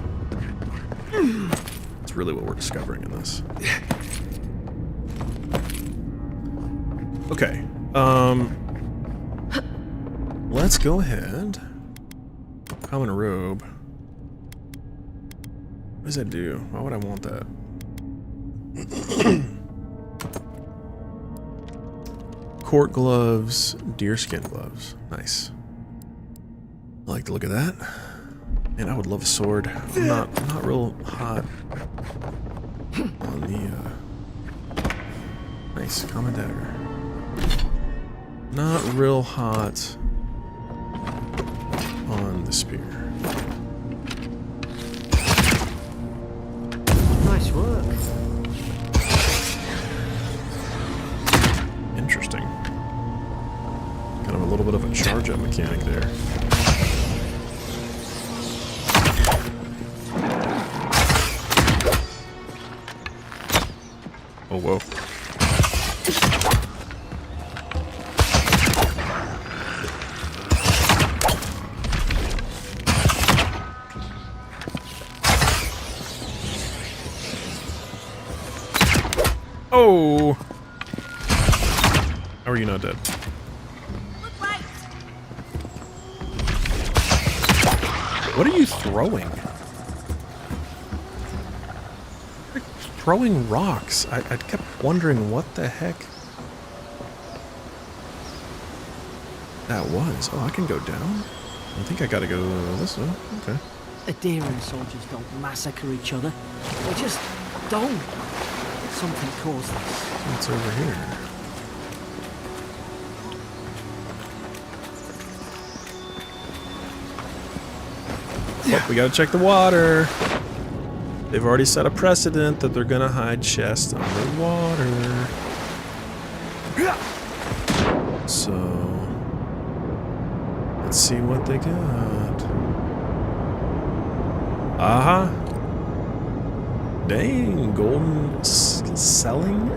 That's really what we're discovering in this. Okay. Let's go ahead. Common robe. What does that do? Why would I want that? Court gloves, deerskin gloves. Nice. I like the look of that. Man, I would love a sword. I'm not real hot on the nice common dagger. Not real hot on the spear. Nice work. Interesting. Kind of a little bit of a charge up mechanic there. Oh, whoa. Oh! How are you not dead? What are you throwing? throwing rocks. I kept wondering what the heck that was. Oh, I can go down? I think I gotta go this way. Okay. Adherent soldiers don't massacre each other. They just don't. Something caused this. What's over here? Oh, we gotta check the water. They've already set a precedent that they're gonna hide chests underwater. So let's see what they got. Aha! Dang, golden shelling?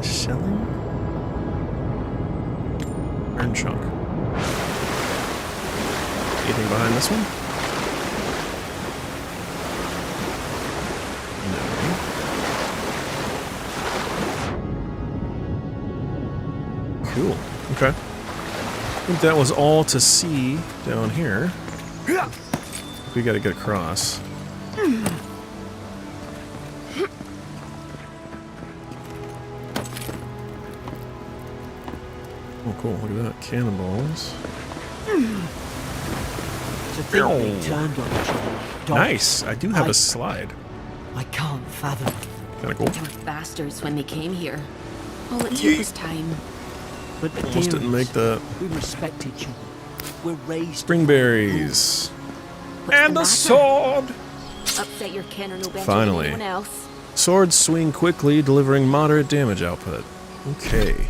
Iron chunk. Anything behind this one? No. Cool. Okay. I think that was all to see down here. We gotta get across. Oh, cool. Look at that. Cannonballs. To think they turned on each other. Nice. I do have a slide. I can't fathom. Kind of cool. They were bastards when they came here. All it took was time. But Almost didn't make that. we respect each other. We're raised. Springberries. What's And the a matter? sword! Upset your kin or no better Finally. than anyone else. Swords swing quickly, delivering moderate damage output. Okay.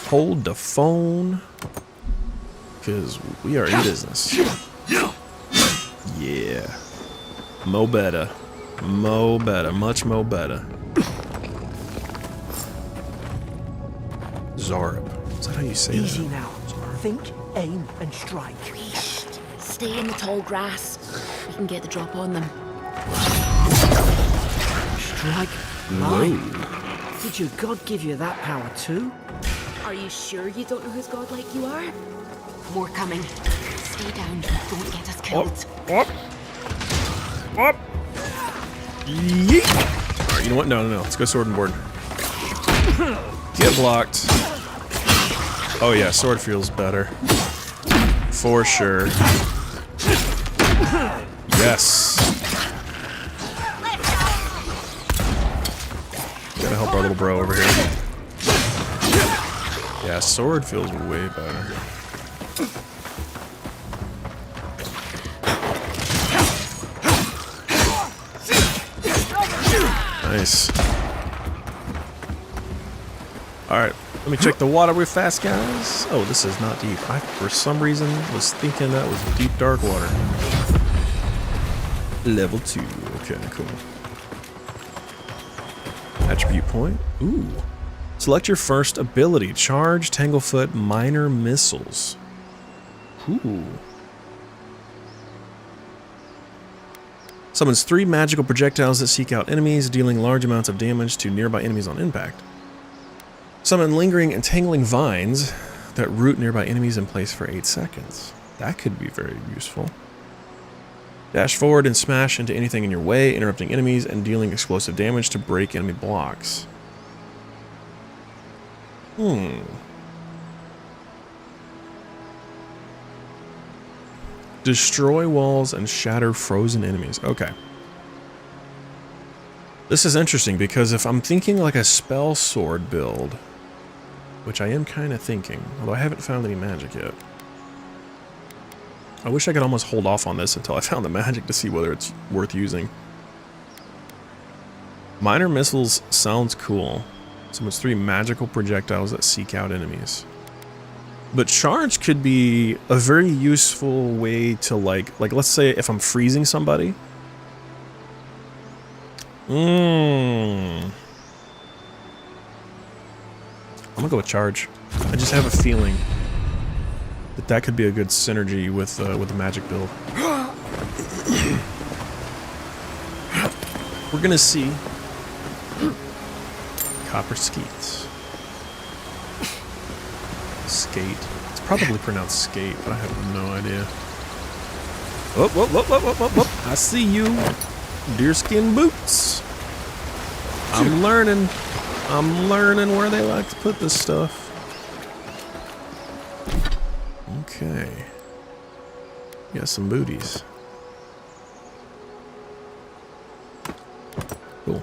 Hold the phone. Because we are in business. Yeah. Mo better. Mo better. Much mo better. Zarb. Is that how you say Easy that? now. Think, aim, and strike. Stay in the tall grass. We can get the drop on them. Strike. Whoa. Did your god give you that power too? Are you sure you don't know who's godlike you are? More coming. Stay down. Don't get us killed. Up. Up. Yeet. Alright, you know what? No. Let's go sword and board. Get blocked. Oh yeah, sword feels better. For sure. Yes. Gotta help our little bro over here. Yeah, sword feels way better. Nice. Alright, let me check the water real fast, guys. Oh, this is not deep. I, for some reason, was thinking that was deep, dark water. Level 2. Okay, cool. Attribute point. Ooh. Select your first ability. Charge, Tanglefoot, Minor Missiles. Ooh. Summons 3 magical projectiles that seek out enemies, dealing large amounts of damage to nearby enemies on impact. Summon lingering and tangling vines that root nearby enemies in place for 8 seconds. That could be very useful. Dash forward and smash into anything in your way, interrupting enemies and dealing explosive damage to break enemy blocks. Destroy walls and shatter frozen enemies. Okay. This is interesting because if I'm thinking like a spell sword build, which I am kind of thinking, although I haven't found any magic yet. I wish I could almost hold off on this until I found the magic to see whether it's worth using. Minor Missiles sounds cool. Summons 3 magical projectiles that seek out enemies. But charge could be a very useful way to like let's say if I'm freezing somebody. I'm gonna go with charge. I just have a feeling that that could be a good synergy with the magic build. We're gonna see. Copper skeets. Skate. It's probably pronounced skate, but I have no idea. Whoop, whoop, whoop, whoop, whoop, whoop, whoop. I see you. Deerskin boots. I'm learning. I'm learning where they like to put this stuff. Okay. Got some booties. Cool.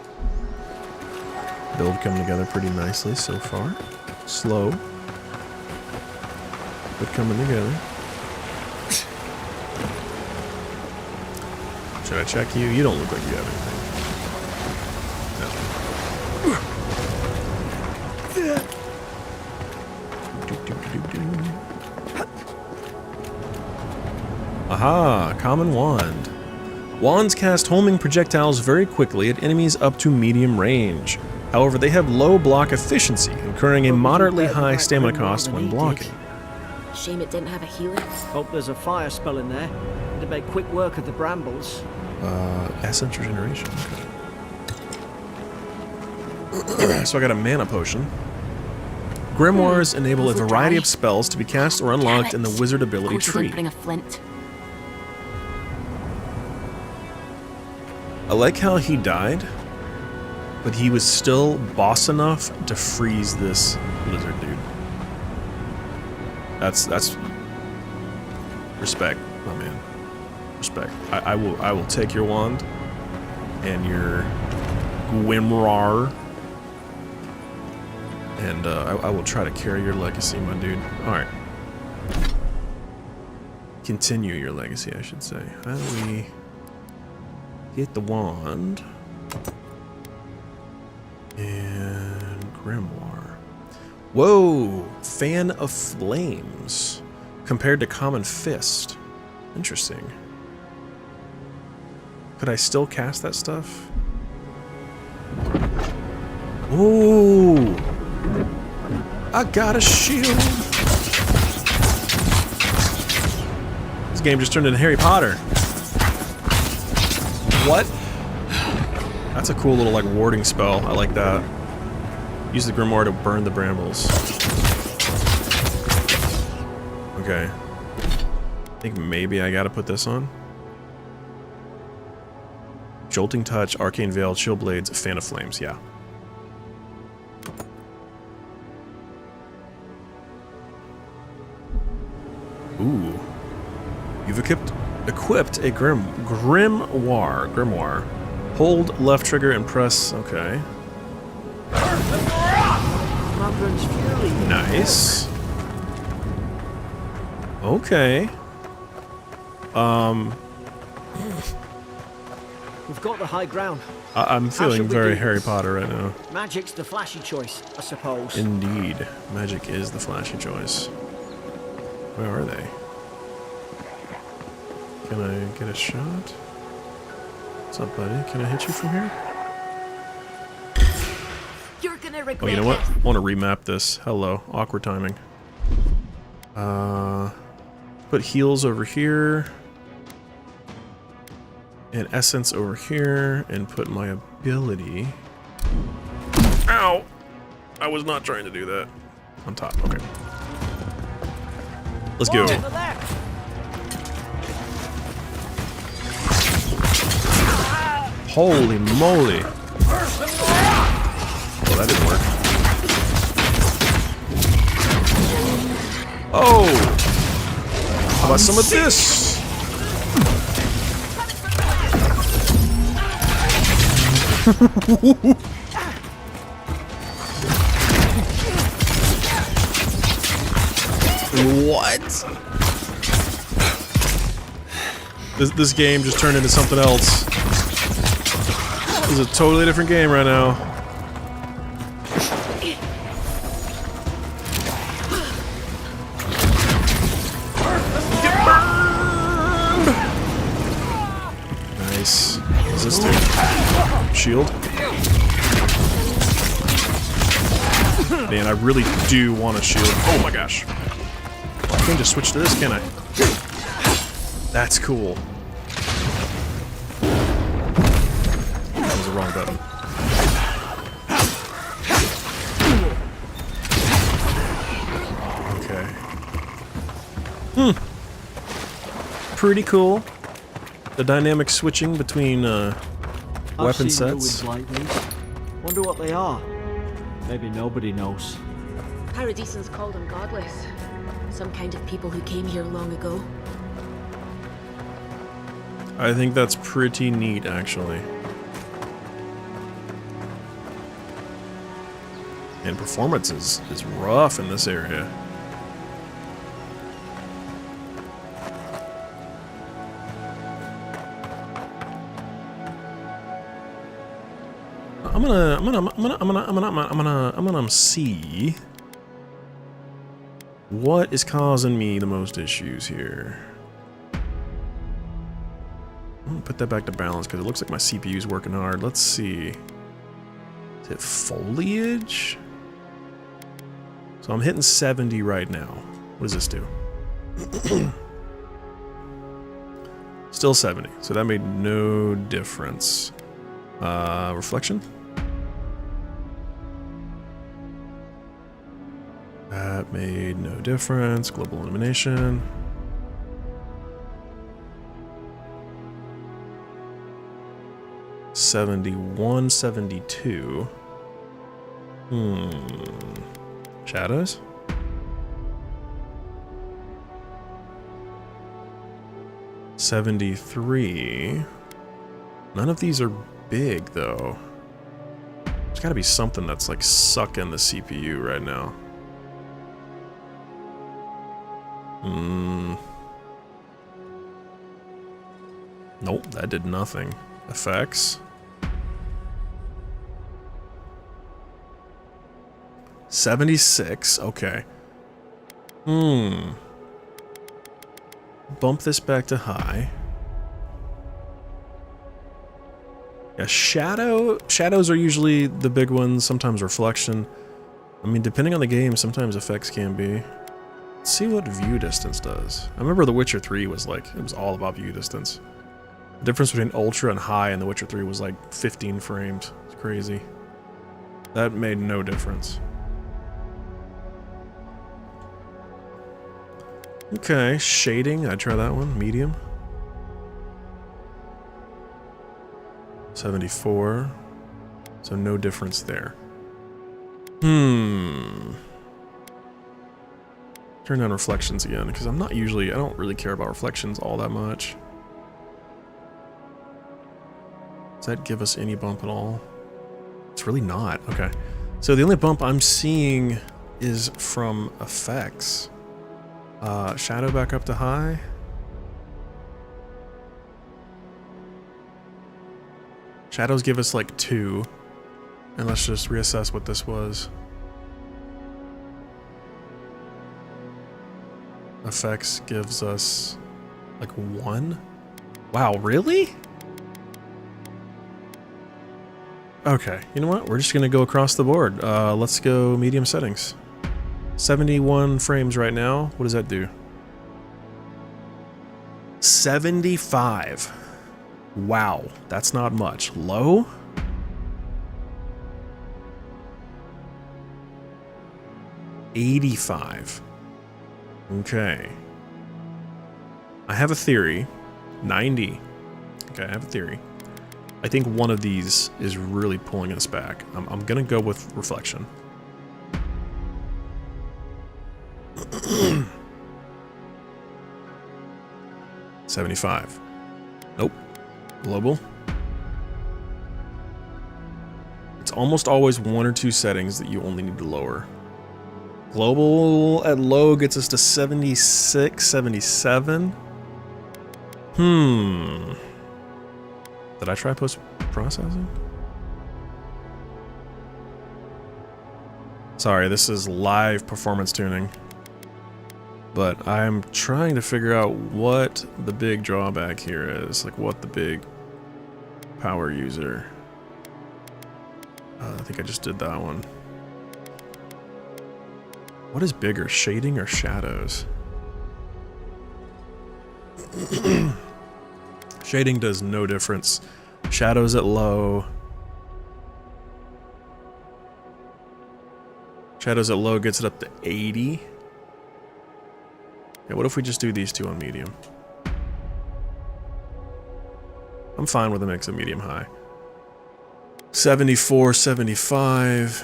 Build coming together pretty nicely so far. Slow, but coming together. Should I check you? You don't look like you have anything. Aha, common wand. Wands cast homing projectiles very quickly at enemies up to medium range. However, they have low block efficiency, incurring a moderately high stamina cost when blocking. Shame it didn't have a healer. Hope there's a fire spell in there. It'd make quick work of the brambles. Essence regeneration. Okay. So I got a mana potion. Grimoires enable a variety of spells to be cast or unlocked in the wizard ability tree. Bring a flint. I like how he died, but he was still boss enough to freeze this lizard dude. That's respect, my man. Respect. I will take your wand and your Gwimrar, and I will try to carry your legacy, my dude. All right. Continue your legacy, I should say. How do we get the wand and grimoire? Whoa! Fan of Flames compared to Common Fist. Interesting. Could I still cast that stuff? Ooh! I got a shield! This game just turned into Harry Potter. What? That's a cool little, like, warding spell. I like that. Use the grimoire to burn the brambles. Okay. I think maybe I gotta put this on. Jolting Touch, Arcane Veil, Chill Blades, Fan of Flames, yeah. Ooh. You've equipped a grimoire. Hold left trigger and press, okay. Nice. Okay. We've got the high ground. I'm feeling very Harry Potter right now. Magic's the flashy choice, I suppose. Indeed. Magic is the flashy choice. Where are they? Can I get a shot? What's up, buddy? Can I hit you from here? You're gonna regret Oh, you know what? I want to remap this. Hello. Awkward timing. Put heals over here. And essence over here. And put my ability... Ow! I was not trying to do that. On top. Okay. Let's go. Holy moly. Oh, that didn't work. Oh! How about some of this? What? This game just turned into something else. This is a totally different game right now. Get burned! Nice. What's this do? Shield? Man, I really do want a shield. Oh my gosh. I can just switch to this, can I? That's cool. That was the wrong button. Okay. Pretty cool. The dynamic switching between weapon sets. Wonder what they are. Maybe nobody knows. Paradisans called them godless. Some kind of people who came here long ago. I think that's pretty neat, actually. And performance is rough in this area. I'm gonna see what is causing me the most issues here. I'm gonna put that back to balance because it looks like my CPU is working hard. Let's see. Is it foliage? So I'm hitting 70 right now. What does this do? Still 70. So that made no difference. Reflection? That made no difference. Global illumination. $71, $72. Shadows? $73. None of these are big, though. There's gotta be something that's like sucking the CPU right now. Nope, that did nothing. Effects. 76, okay. Bump this back to high. Yeah, shadows are usually the big ones, sometimes reflection. I mean, depending on the game, sometimes effects can be. Let's see what view distance does. I remember The Witcher 3 was like, it was all about view distance. The difference between ultra and high in The Witcher 3 was like 15 frames. It's crazy. That made no difference. Okay, shading, I'd try that one, medium. 74. So no difference there. Turn on reflections again, because I don't really care about reflections all that much. Does that give us any bump at all? It's really not. Okay. So the only bump I'm seeing is from effects. Shadow back up to high. Shadows give us like 2. And let's just reassess what this was. Effects gives us like 1. Wow, really? Okay, you know what? We're just gonna go across the board. Let's go medium settings. 71 frames right now. What does that do? 75. Wow, that's not much. Low? $85. Okay. I have a theory. 90. Okay, I have a theory. I think one of these is really pulling us back. I'm gonna go with reflection. $75. Nope. Global. It's almost always 1 or 2 settings that you only need to lower. Global at low gets us to 76, 77. Did I try post-processing? Sorry, this is live performance tuning. But I'm trying to figure out what the big drawback here is. Like, what the big power user. I think I just did that one. What is bigger, shading or shadows? Shading does no difference. Shadows at low. Shadows at low gets it up to 80. Yeah, what if we just do these two on medium? I'm fine with a mix of medium high. 74, 75.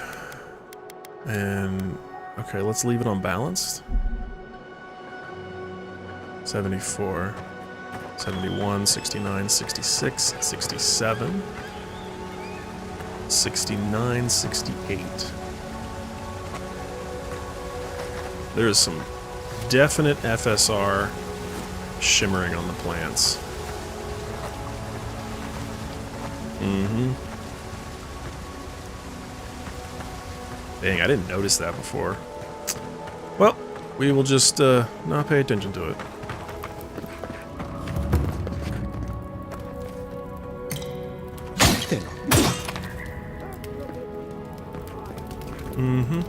And okay, let's leave it on balanced. 74, 71, 69, 66, 67, 69, 68. There is some definite FSR shimmering on the plants. Mm-hmm. Dang, I didn't notice that before. Well, we will just not pay attention to it. Mm-hmm.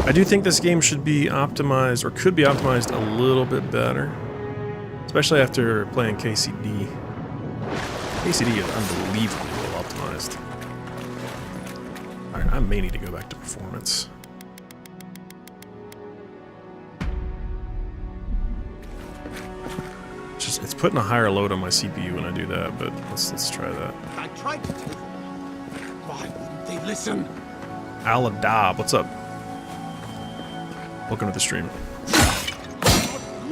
I do think this game should be optimized, or could be optimized a little bit better. Especially after playing KCD. KCD is unbelievably well optimized. Alright, I may need to go back to performance. It's putting a higher load on my CPU when I do that, but let's try that. I tried to tell them. Why wouldn't they listen? Aladab, what's up? Welcome to the stream.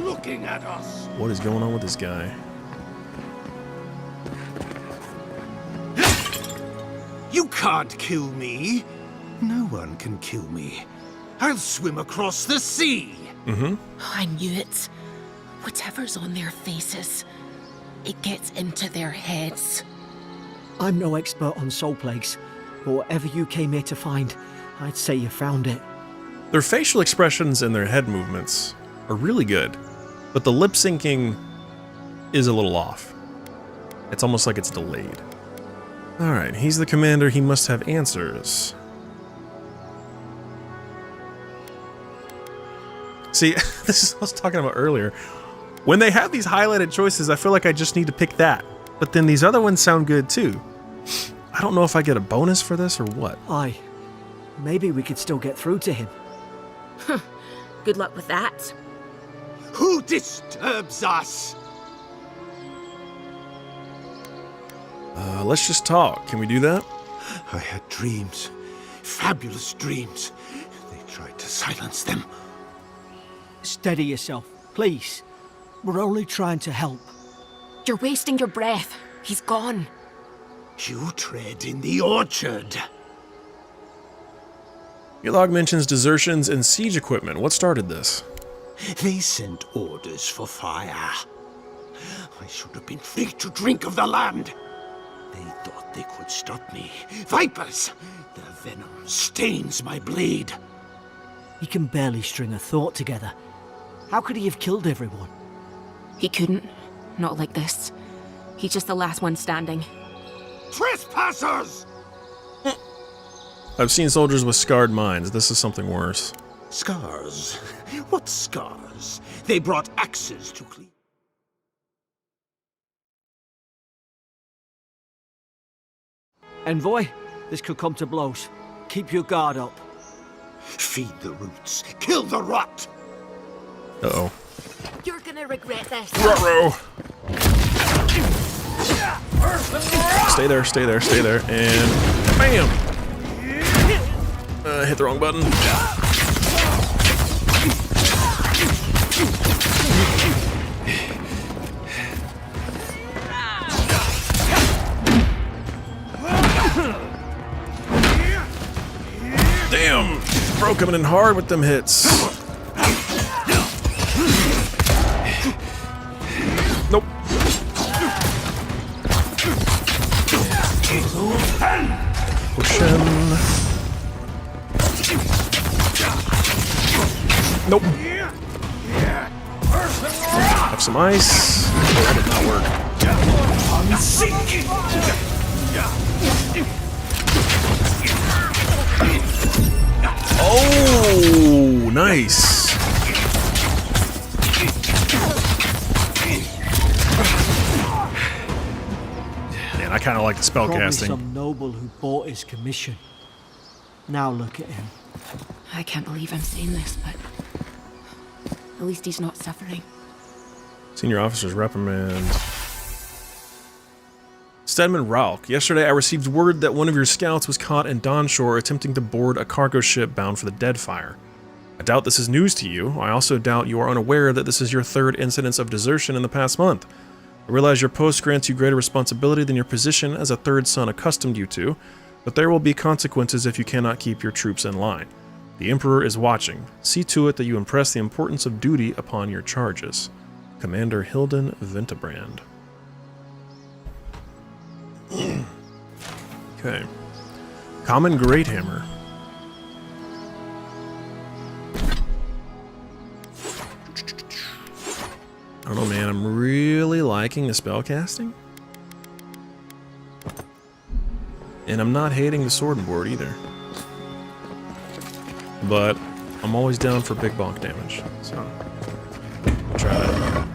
Looking at us. What is going on with this guy? You can't kill me. No one can kill me. I'll swim across the sea. Mm-hmm. I knew it. Whatever's on their faces, it gets into their heads. I'm no expert on soul plagues, but whatever you came here to find, I'd say you found it. Their facial expressions and their head movements are really good, but the lip syncing is a little off. It's almost like it's delayed. Alright, he's the commander, he must have answers. See, this is what I was talking about earlier. When they have these highlighted choices, I feel like I just need to pick that. But then these other ones sound good too. I don't know if I get a bonus for this or what. Aye. Maybe we could still get through to him. Good luck with that. Who disturbs us? Let's just talk. Can we do that? I had dreams. Fabulous dreams. They tried to silence them. Steady yourself, please. We're only trying to help. You're wasting your breath. He's gone. You tread in the orchard. Your log mentions desertions and siege equipment. What started this? They sent orders for fire. I should have been free to drink of the land. They thought they could stop me. Vipers! Their venom stains my blade. He can barely string a thought together. How could he have killed everyone? He couldn't. Not like this. He's just the last one standing. Trespassers! I've seen soldiers with scarred minds. This is something worse. Scars? What scars? They brought axes to clean. Envoy, this could come to blows. Keep your guard up. Feed the roots. Kill the rot! Uh-oh. You're gonna regret this. Ruh-roh! Stay there, stay there, stay there, and bam! Hit the wrong button. Damn! Bro coming in hard with them hits. Nope. Potion. Nope. Have some ice. Oh, that did not work. Oh, nice. Man, I kind of like the spell Probably casting. some noble who bought his commission. Now look at him. I can't believe I'm saying this, but at least he's not suffering. Senior officers reprimand. Stedman Ralk, yesterday I received word that one of your scouts was caught in Dawnshore attempting to board a cargo ship bound for the Deadfire. I doubt this is news to you. I also doubt you are unaware that this is your third incidence of desertion in the past month. I realize your post grants you greater responsibility than your position as a third son accustomed you to, but there will be consequences if you cannot keep your troops in line. The Emperor is watching. See to it that you impress the importance of duty upon your charges. Commander Hilden Vintebrand. Okay. Common Greathammer. I don't know, man. I'm really liking the spellcasting. And I'm not hating the sword and board either. But I'm always down for big bonk damage, so I'll try that.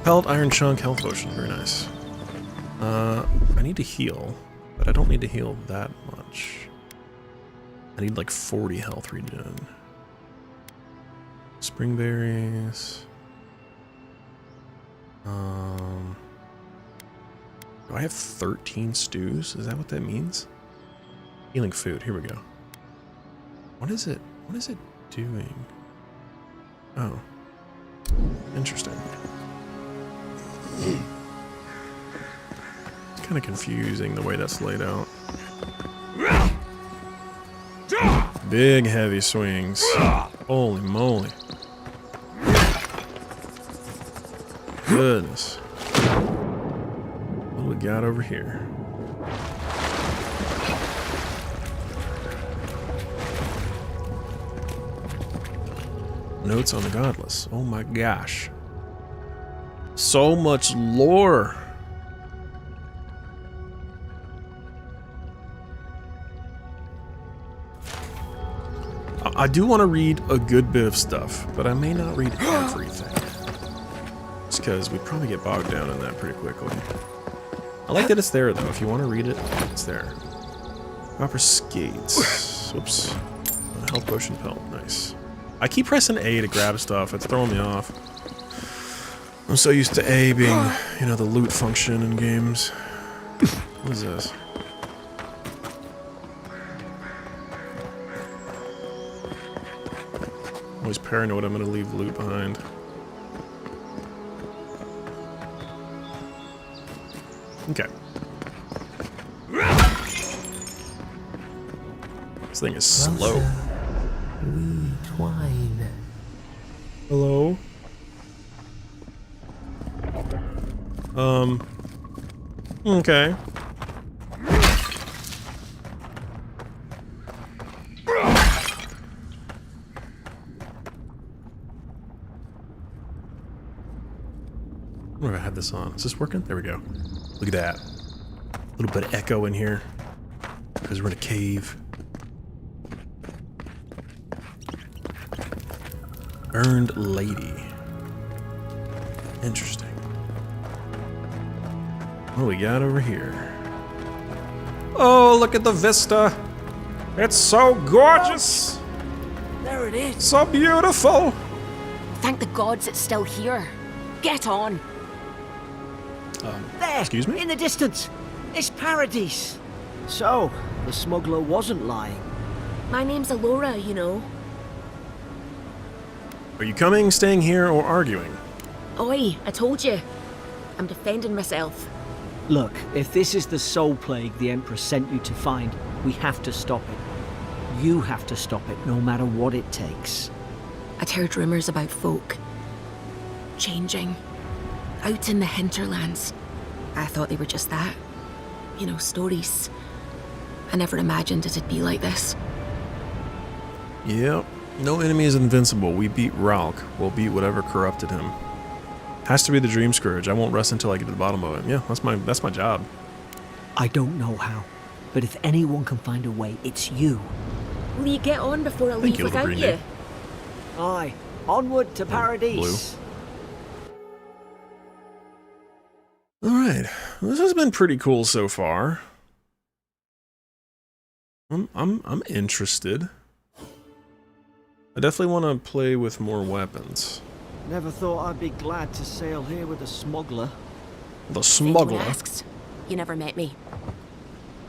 Pelt, Iron Chunk, Health Potion, very nice. I need to heal, but I don't need to heal that much. I need like 40 health regen. Spring berries. Do I have 13 stews? Is that what that means? Healing food, here we go. What is it? What is it doing? Oh. Interesting. It's kind of confusing the way that's laid out. Big heavy swings. Holy moly. Goodness. What do we got over here? Notes on the Godless. Oh my gosh. So much lore. I do want to read a good bit of stuff, but I may not read everything. Just because we'd probably get bogged down in that pretty quickly. I like that it's there, though. If you want to read it, it's there. Copper skates. Oops. Health potion pelt. Nice. I keep pressing A to grab stuff. It's throwing me off. I'm so used to A being, you know, the loot function in games. What is this? Always paranoid I'm gonna leave loot behind. Okay. This thing is slow. We twine. Hello? Okay. What have I had this on? Is this working? There we go. Look at that. A little bit of echo in here. Because we're in a cave. Burned Lady. Interesting. What do we got over here? Oh, look at the vista. It's so gorgeous. There it is. So beautiful. Thank the gods it's still here. Get on. There! Excuse me? In the distance! It's Paradise! So, the smuggler wasn't lying. My name's Eora, you know. Are you coming, staying here, or arguing? Oi, I told you. I'm defending myself. Look, if this is the soul plague the Emperor sent you to find, we have to stop it. You have to stop it, no matter what it takes. I'd heard rumors about folk changing out in the hinterlands. I thought they were just that. You know, stories. I never imagined it'd be like this. Yep. No enemy is invincible. We beat Ralk. We'll beat whatever corrupted him. Has to be the Dream Scourge. I won't rest until I get to the bottom of it. Yeah, that's my job. I don't know how, but if anyone can find a way, it's you. Will you get on before I leave you, little without green you? dude. Aye, onward to Paradise. Alright. This has been pretty cool so far. I'm interested. I definitely want to play with more weapons. Never thought I'd be glad to sail here with a smuggler. The If anyone smuggler. asks, you never met me.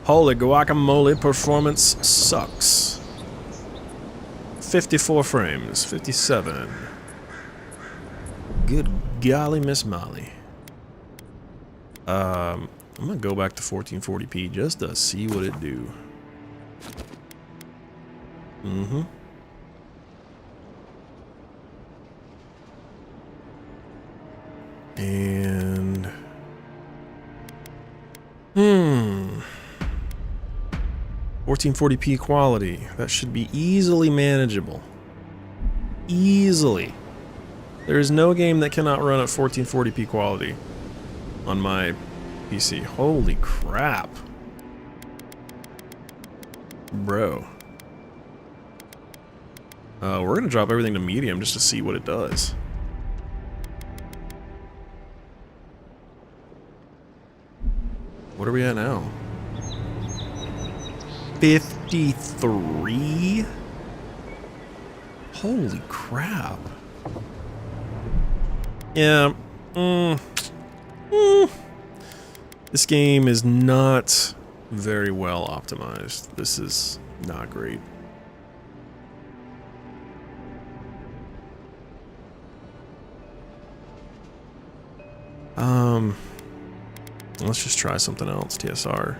Holy guacamole, performance sucks. 54 frames, 57. Good golly, Miss Molly. I'm gonna go back to 1440p just to see what it do. And 1440p quality. That should be easily manageable. Easily. There is no game that cannot run at 1440p quality on my PC. Holy crap. Bro. We're gonna drop everything to medium just to see what it does. What are we at now? 53? Holy crap. Yeah. This game is not very well optimized. This is not great. Let's just try something else, TSR.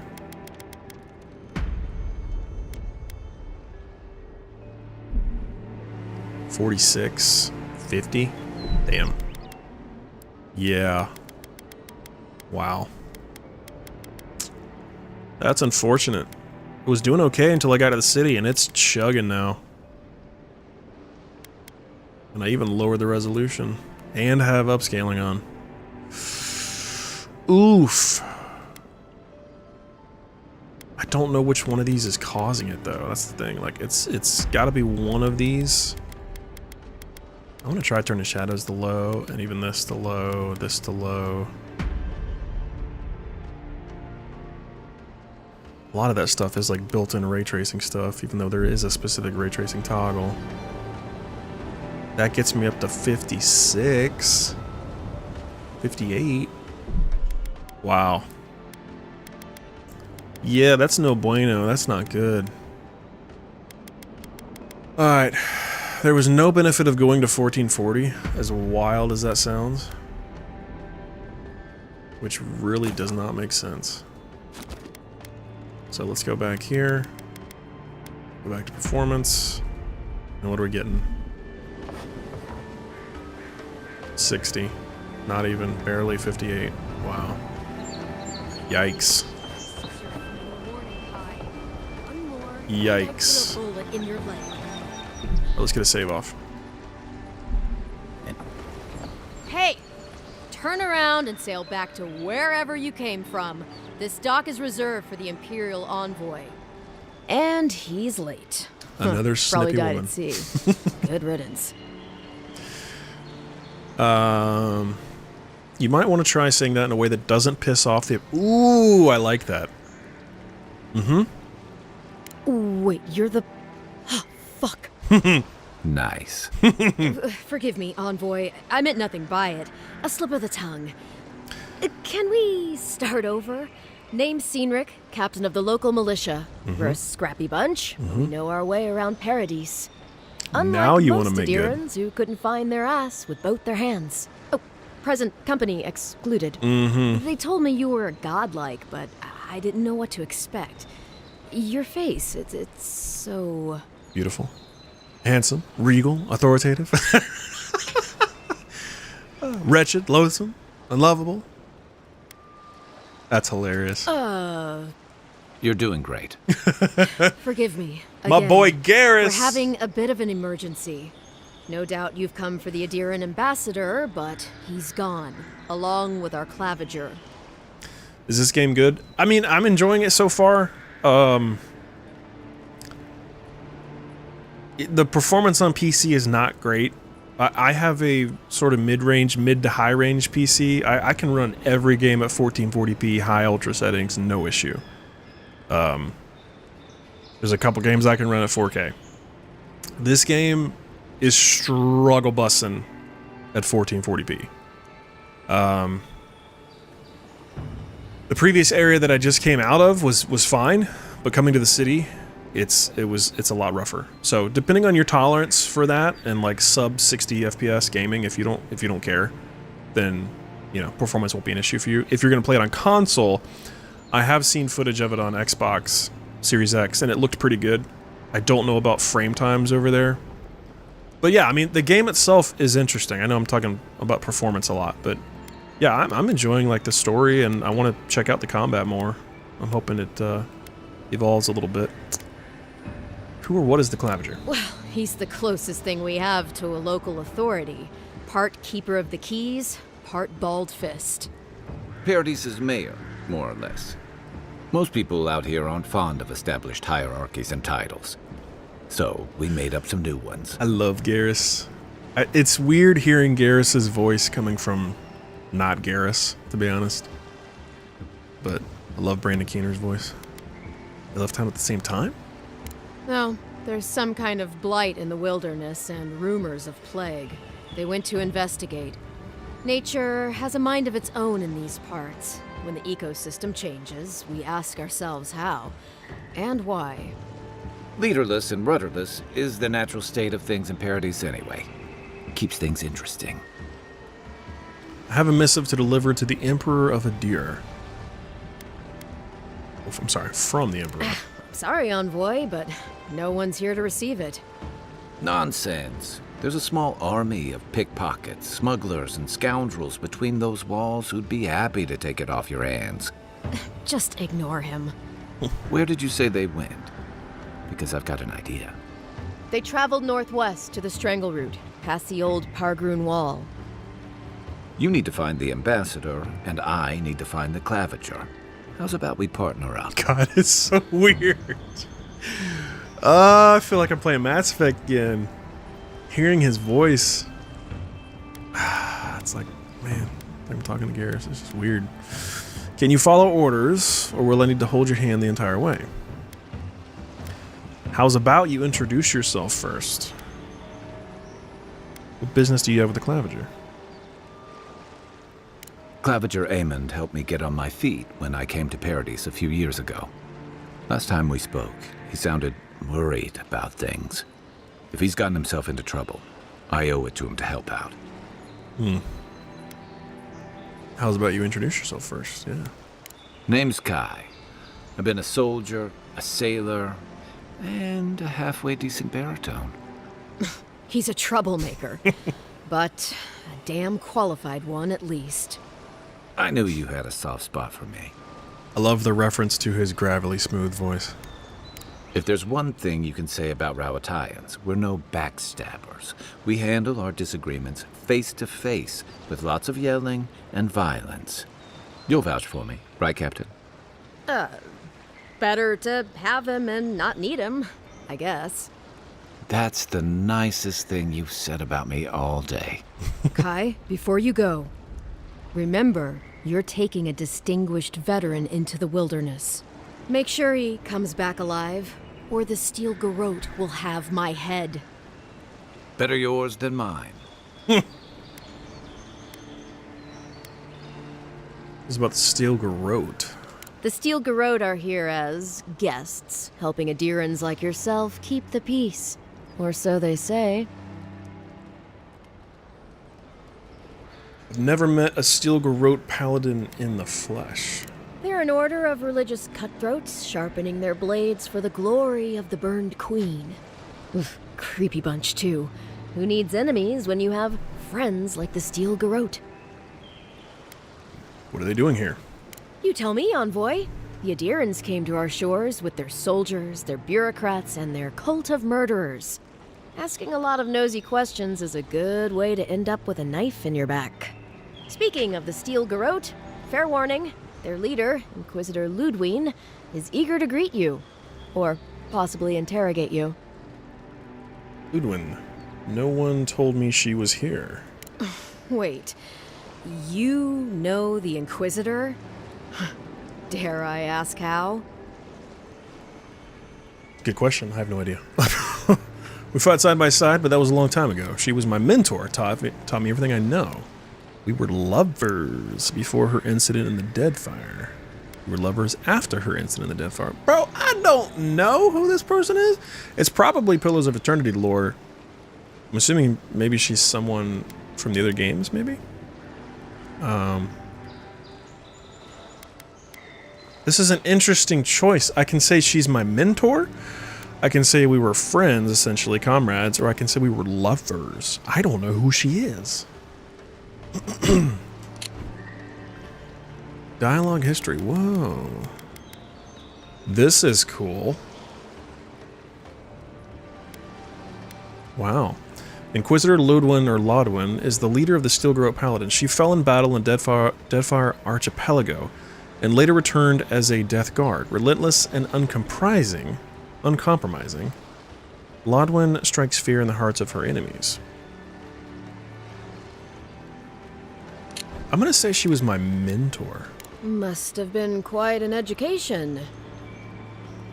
$46, $50. Damn. Yeah. Wow. That's unfortunate. It was doing okay until I got to the city, and it's chugging now. And I even lowered the resolution. And have upscaling on. Oof. I don't know which one of these is causing it, though. That's the thing. Like, it's got to be one of these. I want to try turning shadows to low, and even this to low, this to low. A lot of that stuff is like built-in ray tracing stuff, even though there is a specific ray tracing toggle. That gets me up to 56. 58. Wow. Yeah, that's no bueno. That's not good. Alright. There was no benefit of going to 1440, as wild as that sounds. Which really does not make sense. So let's go back here. Go back to performance. And what are we getting? 60. Not even. Barely 58. Wow. Yikes. Yikes. Let's get a save off. Hey! Turn around and sail back to wherever you came from. This dock is reserved for the Imperial Envoy. And he's late. Another Probably snippy died woman. at sea. Good riddance. You might want to try saying that in a way that doesn't piss off the... Ooh, I like that. Wait, you're the... Fuck. Nice. Forgive me, Envoy. I meant nothing by it. A slip of the tongue. Can we start over? Name's Cynric, captain of the local militia. We're a scrappy bunch. We know our way around Paradise. Unlike Now you want most to make good. Adirans who couldn't find their ass with both their hands. Oh, present company excluded. They told me you were godlike, but I didn't know what to expect. Your face, it's so... Beautiful. Handsome. Regal. Authoritative. Wretched. Loathsome. Unlovable. That's hilarious. You're doing great. Forgive me. My Again, boy Garrus. We're having a bit of an emergency. No doubt you've come for the Adiran ambassador, but he's gone, along with our claviger. Is this game good? I mean, I'm enjoying it so far. The performance on PC is not great. I have a sort of mid-range, mid to high-range PC. I can run every game at 1440p, high ultra settings, no issue. There's a couple games I can run at 4K. This game is struggle bussing at 1440p. The previous area that I just came out of was fine, but coming to the city, it's a lot rougher. So depending on your tolerance for that and like sub 60 FPS gaming, if you don't care, then performance won't be an issue for you. If you're gonna play it on console, I have seen footage of it on Xbox Series X, and it looked pretty good. I don't know about frame times over there. But yeah, I mean, the game itself is interesting. I know I'm talking about performance a lot, but yeah, I'm enjoying like the story, and I want to check out the combat more. I'm hoping it evolves a little bit. Who or what is the Clavager? Well, he's the closest thing we have to a local authority. Part keeper of the keys, part bald fist. Paradis' mayor, more or less. Most people out here aren't fond of established hierarchies and titles. So, we made up some new ones. I love Garrus. It's weird hearing Garrus's voice coming from not Garrus, to be honest. But I love Brandon Keener's voice. They left town at the same time? No, there's some kind of blight in the wilderness and rumors of plague. They went to investigate. Nature has a mind of its own in these parts. When the ecosystem changes, we ask ourselves how and why. Leaderless and rudderless is the natural state of things in Paradis anyway. Keeps things interesting. I have a missive to deliver to the Emperor of Adir. Oh, I'm sorry, from the Emperor. Sorry, Envoy, but no one's here to receive it. Nonsense. There's a small army of pickpockets, smugglers, and scoundrels between those walls who'd be happy to take it off your hands. Just ignore him. Where did you say they went? Because I've got an idea. They traveled northwest to the Strangle Route, past the old Pargroon Wall. You need to find the ambassador, and I need to find the Clavager. How's about we partner up? God, it's so weird. I feel like I'm playing Mass Effect again. Hearing his voice, it's like, man, I'm talking to Garrus. It's just weird. Can you follow orders, or will I need to hold your hand the entire way? How's about you introduce yourself first? What business do you have with the Clavager? Clavager Amond helped me get on my feet when I came to Paradis a few years ago. Last time we spoke, he sounded worried about things. If he's gotten himself into trouble, I owe it to him to help out. How's about you introduce yourself first? Yeah. Name's Kai. I've been a soldier, a sailor, and a halfway decent baritone. He's a troublemaker, but a damn qualified one at least. I knew you had a soft spot for me. I love the reference to his gravelly smooth voice. If there's one thing you can say about Rawatayans, we're no backstabbers. We handle our disagreements face to face, with lots of yelling and violence. You'll vouch for me, right, Captain? Better to have him and not need him, I guess. That's the nicest thing you've said about me all day. Kai, before you go, remember, you're taking a distinguished veteran into the wilderness. Make sure he comes back alive, or the Steel Garrote will have my head. Better yours than mine. It's about the Steel Garrote. The Steel Garrote are here as guests, helping Adirans like yourself keep the peace. Or so they say. I've never met a Steel Garrote paladin in the flesh. They're an order of religious cutthroats, sharpening their blades for the glory of the burned queen. Oof, creepy bunch, too. Who needs enemies when you have friends like the Steel Garrote? What are they doing here? You tell me, Envoy. The Adirans came to our shores with their soldiers, their bureaucrats, and their cult of murderers. Asking a lot of nosy questions is a good way to end up with a knife in your back. Speaking of the Steel Garrote, fair warning, their leader, Inquisitor Ludwine, is eager to greet you. Or possibly interrogate you. Ludwine. No one told me she was here. Wait, you know the Inquisitor? Dare I ask how? Good question. I have no idea. We fought side by side, but that was a long time ago. She was my mentor, taught me everything I know. We were lovers before her incident in the Deadfire. We were lovers after her incident in the Deadfire. Bro, I don't know who this person is. It's probably Pillars of Eternity lore. I'm assuming maybe she's someone from the other games, maybe? This is an interesting choice. I can say she's my mentor. I can say we were friends, essentially comrades, or I can say we were lovers. I don't know who she is. Dialogue history. Whoa. This is cool. Wow. Inquisitor Lodwin is the leader of the Steelgrove Paladins. She fell in battle in Deadfire Archipelago and later returned as a Death Guard. Relentless and uncompromising, Lodwin strikes fear in the hearts of her enemies. I'm gonna say she was my mentor. Must have been quite an education.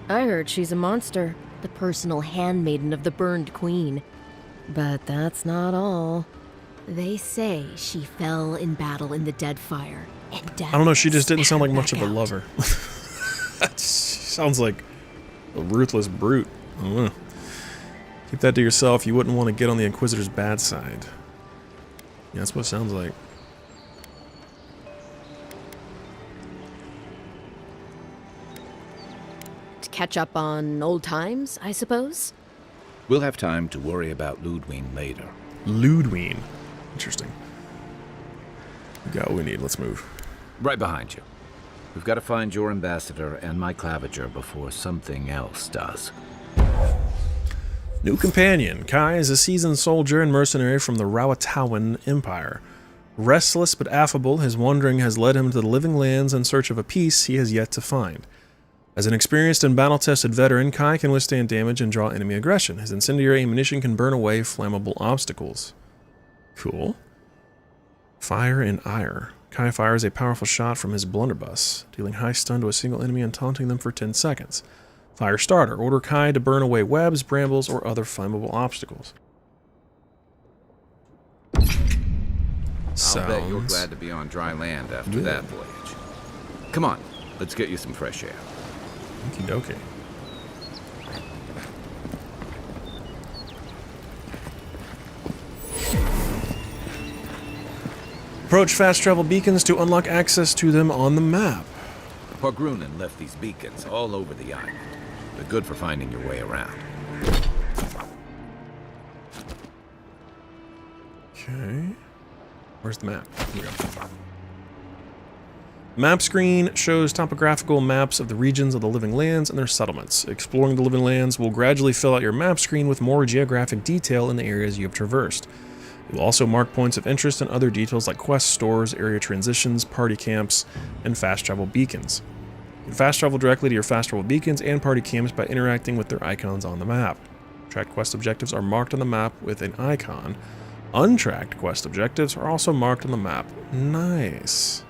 I heard she's a monster, the personal handmaiden of the Burned Queen. But that's not all. They say she fell in battle in the Deadfire. And I don't know, she just didn't sound like much of a lover. That sounds like a ruthless brute. I don't know. Keep that to yourself. You wouldn't want to get on the Inquisitor's bad side. Yeah, that's what it sounds like. To catch up on old times, I suppose? We'll have time to worry about Ludwine later. Ludwine. Interesting. We got what we need. Let's move. Right behind you. We've got to find your ambassador and my claviger before something else does. New companion. Kai is a seasoned soldier and mercenary from the Rawatawan Empire. Restless but affable, his wandering has led him to the Living Lands in search of a peace he has yet to find. As an experienced and battle-tested veteran, Kai can withstand damage and draw enemy aggression. His incendiary ammunition can burn away flammable obstacles. Cool. Fire and Ire. Kai fires a powerful shot from his blunderbuss, dealing high stun to a single enemy and taunting them for 10 seconds. Fire Starter. Order Kai to burn away webs, brambles, or other flammable obstacles. I'll bet you're glad to be on dry land after that voyage. Come on, let's get you some fresh air. Okie dokie. Approach fast travel beacons to unlock access to them on the map. Pargrunen left these beacons all over the island. They're good for finding your way around. Okay. Where's the map? Here we go. Map screen shows topographical maps of the regions of the Living Lands and their settlements. Exploring the Living Lands will gradually fill out your map screen with more geographic detail in the areas you have traversed. It will also mark points of interest and other details like quests, stores, area transitions, party camps, and fast travel beacons. You can fast travel directly to your fast travel beacons and party camps by interacting with their icons on the map. Tracked quest objectives are marked on the map with an icon. Untracked quest objectives are also marked on the map. Nice.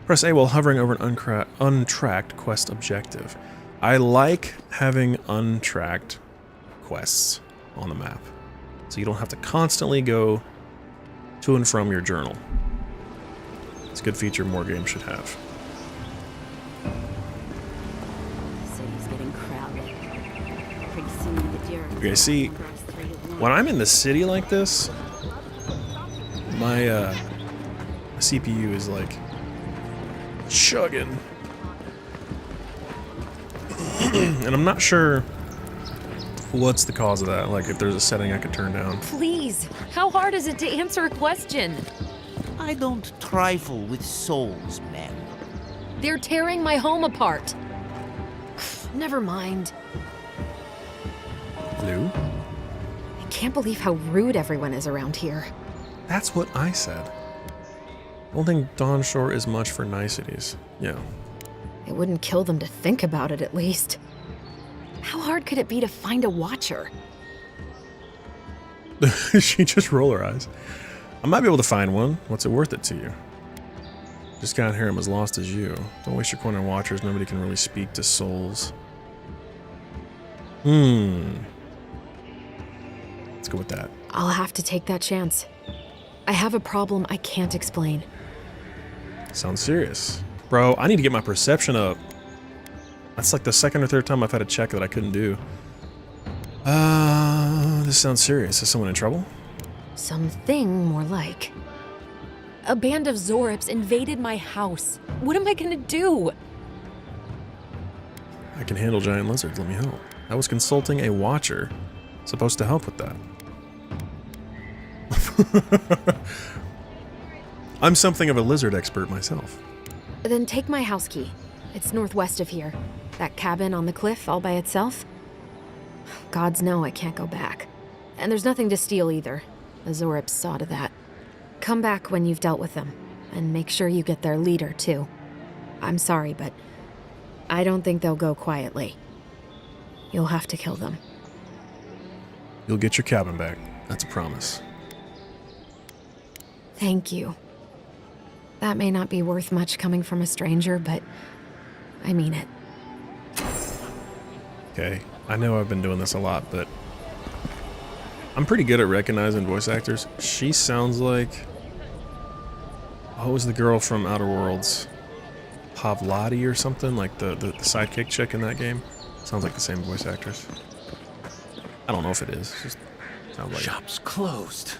Press A while hovering over an untracked quest objective. I like having untracked quests on the map, so you don't have to constantly go to and from your journal. It's a good feature more games should have. City's getting crowded. Pretty soon the deer. Okay, see, when I'm in the city like this, my CPU is like chugging. And I'm not sure what's the cause of that, like if there's a setting I could turn down. Please, how hard is it to answer a question? I don't trifle with souls, men. They're tearing my home apart. Never mind. Blue? I can't believe how rude everyone is around here. That's what I said. I don't think Dawnshore is much for niceties. Yeah. It wouldn't kill them to think about it, at least. How hard could it be to find a watcher? She just roll her eyes. I might be able to find one. What's it worth it to you? Just can't hear him as lost as you. Don't waste your coin on watchers. Nobody can really speak to souls. Let's go with that. I'll have to take that chance. I have a problem I can't explain. Sounds serious. Bro, I need to get my perception up. That's like the second or third time I've had a check that I couldn't do. This sounds serious. Is someone in trouble? Something more like. A band of Zorips invaded my house. What am I gonna do? I can handle giant lizards. Let me help. I was consulting a watcher. Supposed to help with that. I'm something of a lizard expert myself. Then take my house key. It's northwest of here. That cabin on the cliff all by itself. Gods know I can't go back. And there's nothing to steal either. The Zorips saw to that. Come back when you've dealt with them. And make sure you get their leader, too. I'm sorry, but I don't think they'll go quietly. You'll have to kill them. You'll get your cabin back. That's a promise. Thank you. That may not be worth much coming from a stranger, but I mean it. Okay, I know I've been doing this a lot, but I'm pretty good at recognizing voice actors. She sounds like... what was the girl from Outer Worlds? Pavlati or something? Like the sidekick chick in that game? Sounds like the same voice actress. I don't know if it is. It just sounds like Shop's closed.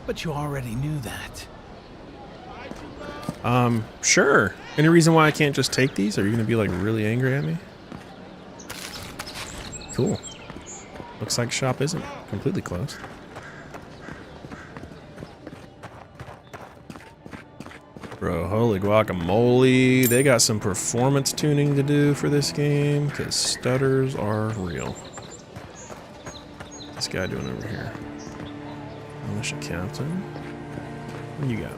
But you already knew that. Sure. Any reason why I can't just take these? Are you gonna be like really angry at me? Cool. Looks like shop isn't completely closed. Bro, holy guacamole. They got some performance tuning to do for this game, because stutters are real. What's this guy doing over here? Militia captain. What do you got?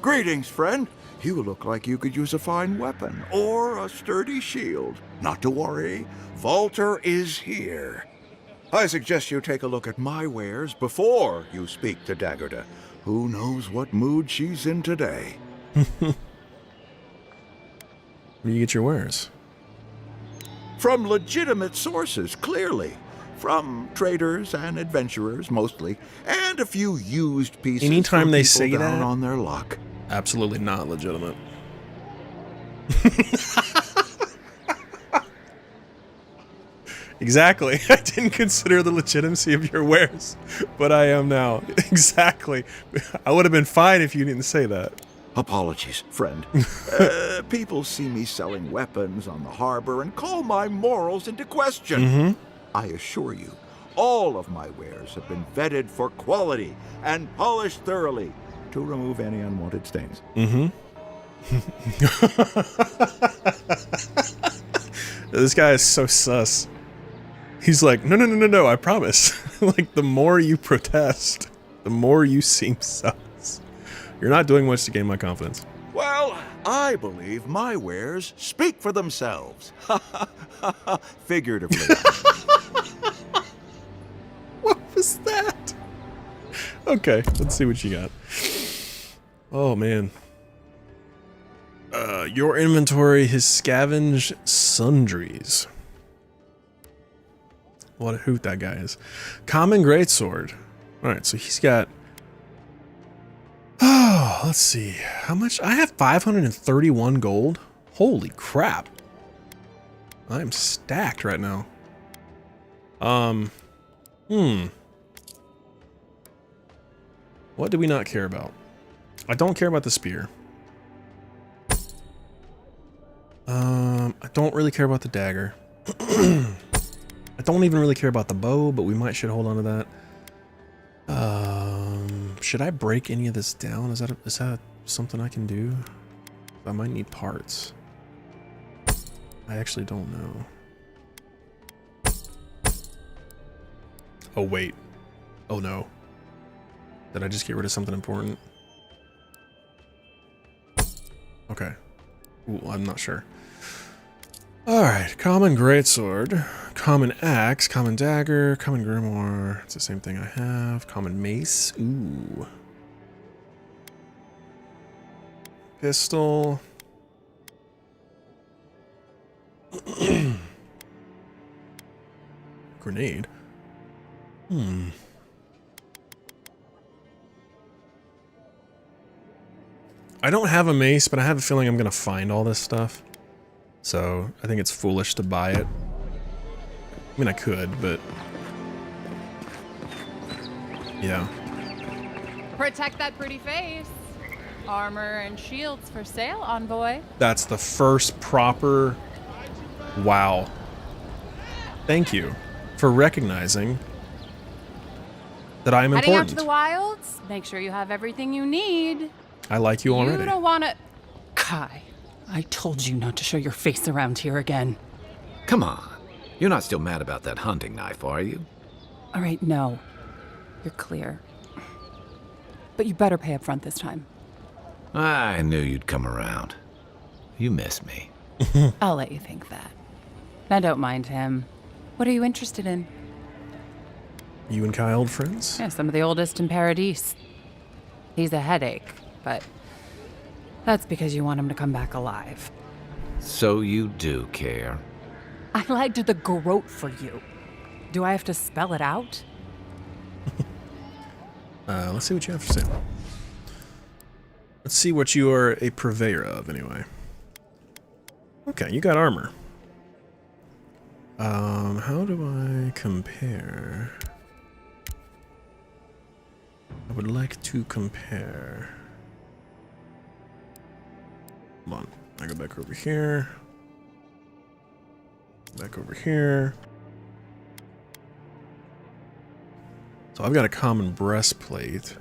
Greetings, friend. You look like you could use a fine weapon or a sturdy shield. Not to worry, Walter is here. I suggest you take a look at my wares before you speak to Daggerda. Who knows what mood she's in today? Where do you get your wares? From legitimate sources, clearly. From traders and adventurers, mostly, and a few used pieces. Anytime from they people say down that, on their luck. Absolutely not legitimate. Exactly. I didn't consider the legitimacy of your wares, but I am now. Exactly. I would have been fine if you didn't say that. Apologies, friend. People see me selling weapons on the harbor and call my morals into question. I assure you, all of my wares have been vetted for quality and polished thoroughly to remove any unwanted stains. This guy is so sus. He's like, no, I promise. Like, the more you protest, the more you seem sus. You're not doing much to gain my confidence. Well, I believe my wares speak for themselves. Figuratively. What was that? Okay, let's see what you got. Oh, man. Your inventory has scavenged sundries. What a hoot that guy is. Common greatsword. Alright, so he's got... oh, let's see. How much? I have 531 gold. Holy crap. I am stacked right now. What do we not care about? I don't care about the spear. I don't really care about the dagger. I don't even really care about the bow, but we should hold on to that. Should I break any of this down? Is that something I can do? I might need parts. I actually don't know. Oh, wait. Oh, no. Did I just get rid of something important? Okay. Ooh, I'm not sure. Alright, common greatsword, common axe, common dagger, common grimoire. It's the same thing I have. Common mace. Ooh. Pistol. grenade. I don't have a mace, but I have a feeling I'm gonna find all this stuff. So I think it's foolish to buy it. I mean, I could, but yeah. Protect that pretty face. Armor and shields for sale, Envoy. That's the first proper. Wow. Thank you for recognizing that I am Heading important. out to the wilds. Make sure you have everything you need. I like you already. You don't want to. Kai, I told you not to show your face around here again. Come on. You're not still mad about that hunting knife, are you? All right, no. You're clear. But you better pay up front this time. I knew you'd come around. You miss me. I'll let you think that. Now don't mind him. What are you interested in? You and Kai old friends? Yeah, some of the oldest in Paradise. He's a headache, but that's because you want him to come back alive. So you do care. I lied to the Garrote for you. Do I have to spell it out? Let's see what you have to say. Let's see what you are a purveyor of, anyway. Okay, you got armor. How do I compare? I would like to compare. Hold on. I go back over here. Back over here. So I've got a common breastplate.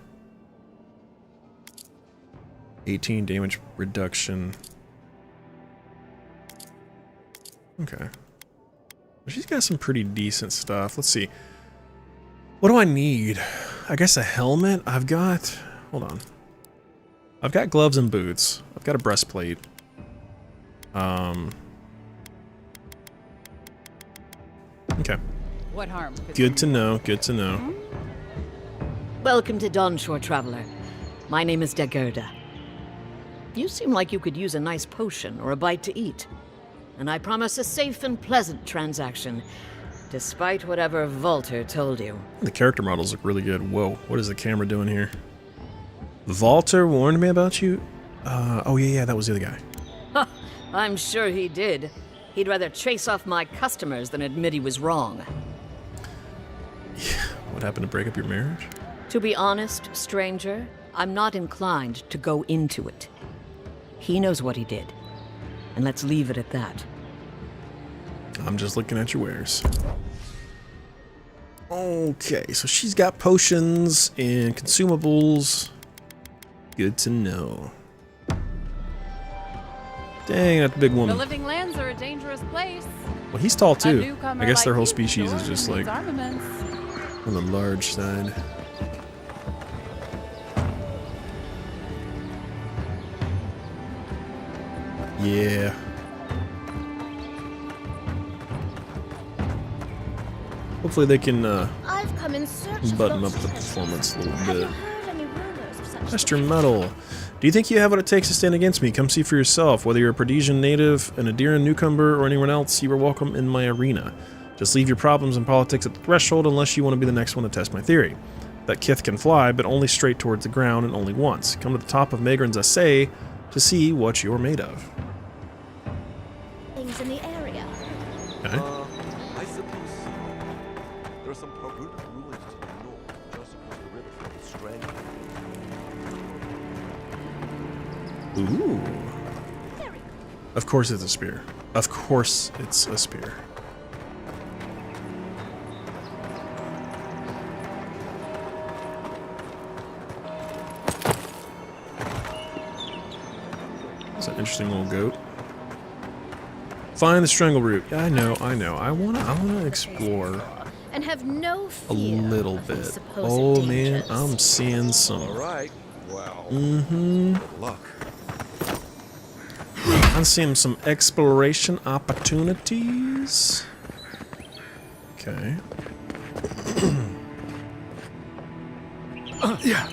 18 damage reduction. Okay. She's got some pretty decent stuff. Let's see. What do I need? I guess a helmet? I've got... Hold on. I've got gloves and boots. I've got a breastplate. Okay. What harm? Good to know. Good to know. Welcome to Dawnshore, Traveler. My name is Dagerda. You seem like you could use a nice potion or a bite to eat. And I promise a safe and pleasant transaction, despite whatever Volter told you. The character models look really good. Whoa, what is the camera doing here? Volter warned me about you? Oh yeah, that was the other guy. Ha! I'm sure he did. He'd rather chase off my customers than admit he was wrong. What happened to break up your marriage? To be honest, stranger, I'm not inclined to go into it. He knows what he did. And let's leave it at that. I'm just looking at your wares. Okay, so she's got potions and consumables. Good to know. Dang, that's a big The woman. living lands are a dangerous place. Well, he's tall A too. newcomer I guess their like whole you species is sure just needs like armaments. on the large side. Yeah. Hopefully they can I've come in search of button up lost the treasures. performance a little Have you bit. heard any rumors of such Master Metal. Do you think you have what it takes to stand against me? Come see for yourself. Whether you're a Perdesian native, an Adiran newcomer, or anyone else, you are welcome in my arena. Just leave your problems and politics at the threshold unless you want to be the next one to test my theory. That Kith can fly, but only straight towards the ground and only once. Come to the top of Magran's Assay to see what you're made of. things in the area? Okay. I suppose there are some Parut ruins to the north, just across the river from the Strand. Ooh. Of course it's a spear. Of course it's a spear. That's an interesting little goat. Find the strangle root. Yeah, I know. I wanna explore And have no a fear little of bit. supposed Oh man, dangers. I'm seeing some. All right. Well, Good luck. I'm seeing some exploration opportunities. Okay. Yeah.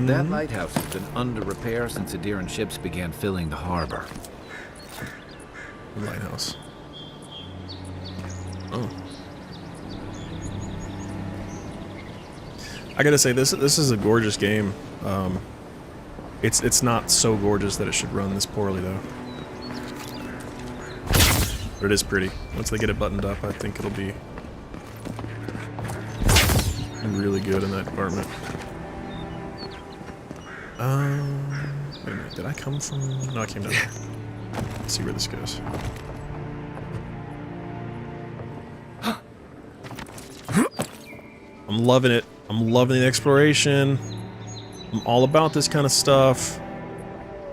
That lighthouse has been under repair since Adiran ships began filling the harbor. Lighthouse. Oh. I gotta say, this is a gorgeous game. It's not so gorgeous that it should run this poorly, though. But it is pretty. Once they get it buttoned up, I think it'll be really good in that department. Wait a minute, did I come from... No, I came down here. Let's see where this goes. I'm loving it. I'm loving the exploration. I'm all about this kind of stuff.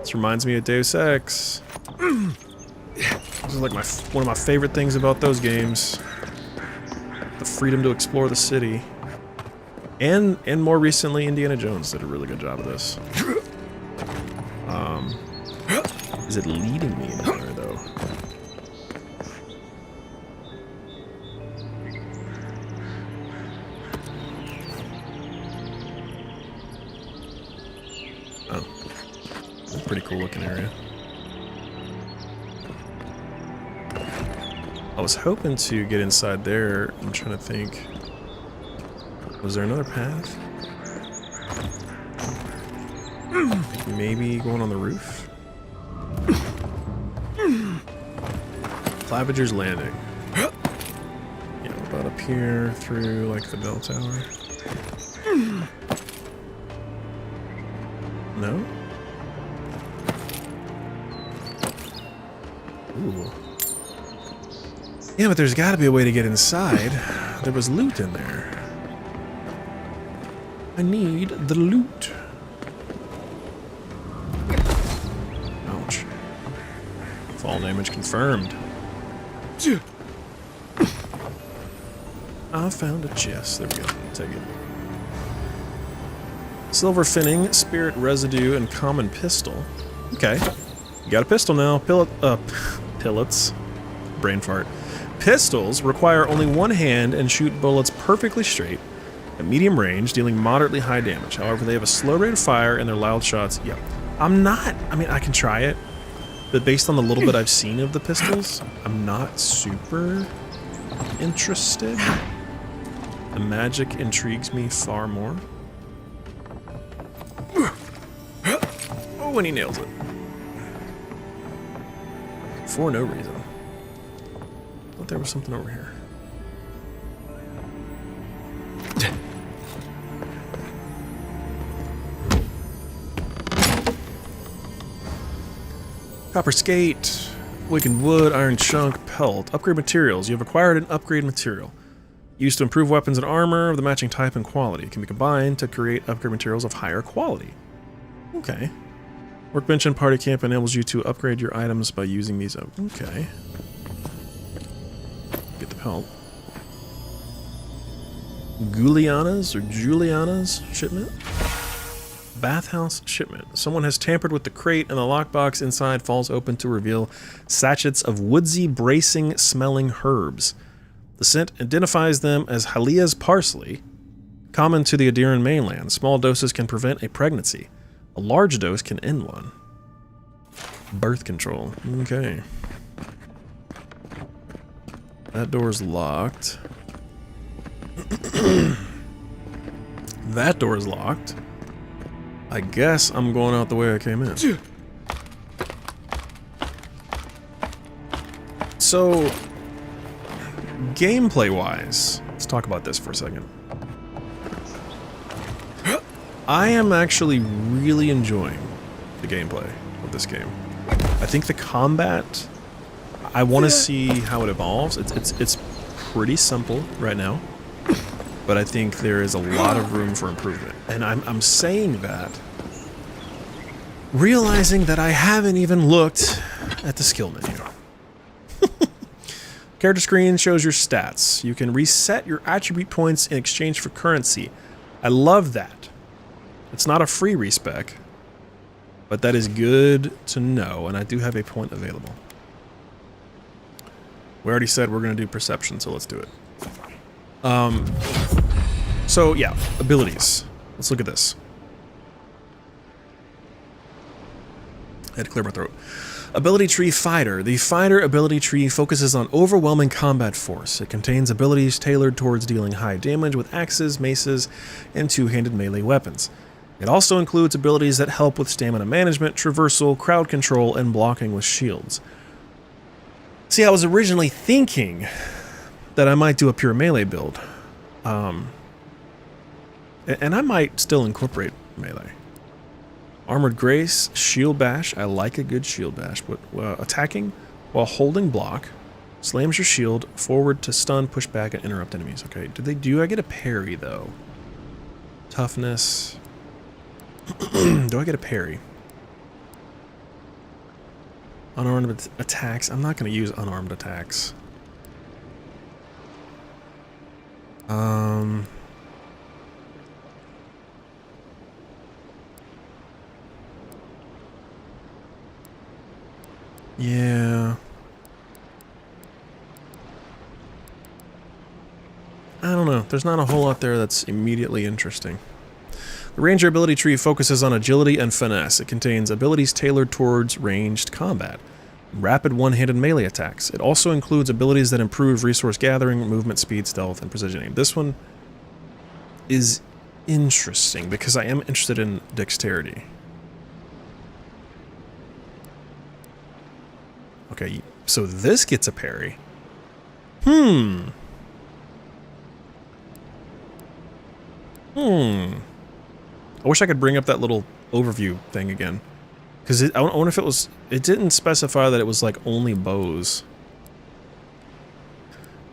This reminds me of Deus Ex. This is like one of my favorite things about those games. The freedom to explore the city. And more recently, Indiana Jones did a really good job of this. Is it leading me anywhere, though? Oh. That's a pretty cool looking area. I was hoping to get inside there. I'm trying to think. Was there another path? Maybe going on the roof? Claviger's Landing. Yeah, about up here through like the bell tower. No? Ooh. Yeah, but there's gotta be a way to get inside. There was loot in there. I need the loot. Ouch. Fall damage confirmed. I found a chest. There we go. Take it. Silver finning, spirit residue, and common pistol. Okay. You got a pistol now. Pillets. Brain fart. Pistols require only one hand and shoot bullets perfectly straight at medium range, dealing moderately high damage. However, they have a slow rate of fire and their loud shots. Yep. I mean, I can try it, but based on the little bit I've seen of the pistols, I'm not super interested. The magic intrigues me far more. Oh, and he nails it. For no reason. I thought there was something over here. Copper skate, wicked wood, iron chunk, pelt. Upgrade materials. You have acquired an upgrade material. Used to improve weapons and armor of the matching type and quality. It can be combined to create upgrade materials of higher quality. Okay. Workbench and party camp enables you to upgrade your items by using these. Okay. Get the pelt. Juliana's shipment? Bathhouse shipment. Someone has tampered with the crate and the lockbox inside falls open to reveal sachets of woodsy, bracing smelling herbs. The scent identifies them as Halia's parsley, common to the Adirran mainland. Small doses can prevent a pregnancy. A large dose can end one. Birth control. Okay. That door's locked. That door's locked. I guess I'm going out the way I came in. So, gameplay-wise, let's talk about this for a second. I am actually really enjoying the gameplay of this game. I think the combat, I want to see how it evolves. It's pretty simple right now, but I think there is a lot of room for improvement. And I'm saying that, realizing that I haven't even looked at the skill menu. Character screen shows your stats. You can reset your attribute points in exchange for currency. I love that. It's not a free respec, but that is good to know, and I do have a point available. We already said we're going to do perception, so let's do it. So yeah, abilities. Let's look at this. I had to clear my throat. Ability Tree Fighter. The Fighter ability tree focuses on overwhelming combat force. It contains abilities tailored towards dealing high damage with axes, maces, and two-handed melee weapons. It also includes abilities that help with stamina management, traversal, crowd control, and blocking with shields. See, I was originally thinking that I might do a pure melee build. And I might still incorporate melee. Armored Grace, Shield Bash. I like a good Shield Bash, but attacking while holding block, slams your shield forward to stun, push back, and interrupt enemies. Okay, do I get a parry though? Toughness. Do I get a parry? Unarmed attacks. I'm not going to use unarmed attacks. Yeah. I don't know. There's not a whole lot there that's immediately interesting. The Ranger ability tree focuses on agility and finesse. It contains abilities tailored towards ranged combat, rapid one-handed melee attacks. It also includes abilities that improve resource gathering, movement speed, stealth, and precision aim. This one is interesting because I am interested in dexterity. Okay, so this gets a parry. I wish I could bring up that little overview thing again. Because I wonder if it was... It didn't specify that it was like only bows.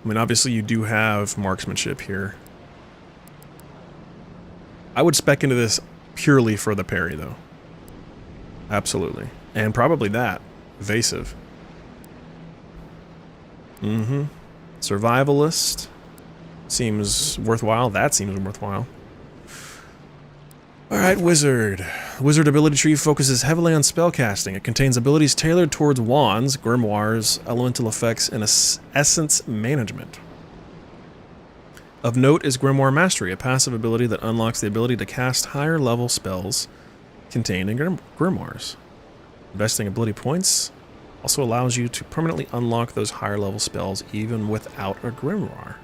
I mean, obviously you do have marksmanship here. I would spec into this purely for the parry, though. Absolutely. And probably that. Evasive. Survivalist. Seems worthwhile. That seems worthwhile. Alright, Wizard. Wizard ability tree focuses heavily on spellcasting. It contains abilities tailored towards wands, grimoires, elemental effects, and essence management. Of note is Grimoire Mastery, a passive ability that unlocks the ability to cast higher level spells contained in grimoires. Investing ability points also allows you to permanently unlock those higher level spells even without a grimoire.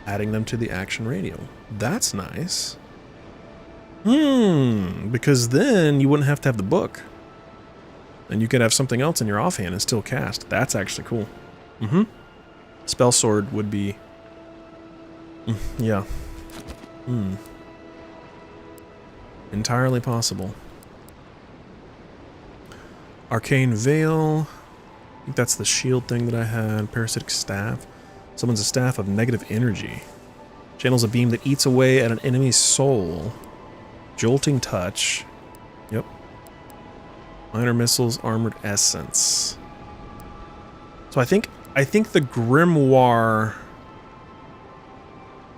Adding them to the action radio. That's nice. Because then you wouldn't have to have the book. And you could have something else in your offhand and still cast. That's actually cool. Spell sword would be... yeah. Entirely possible. Arcane Veil. I think that's the shield thing that I had. Parasitic Staff. Summons a staff of negative energy. Channels a beam that eats away at an enemy's soul. Jolting Touch. Yep. Minor Missiles, Armored Essence. So I think the Grimoire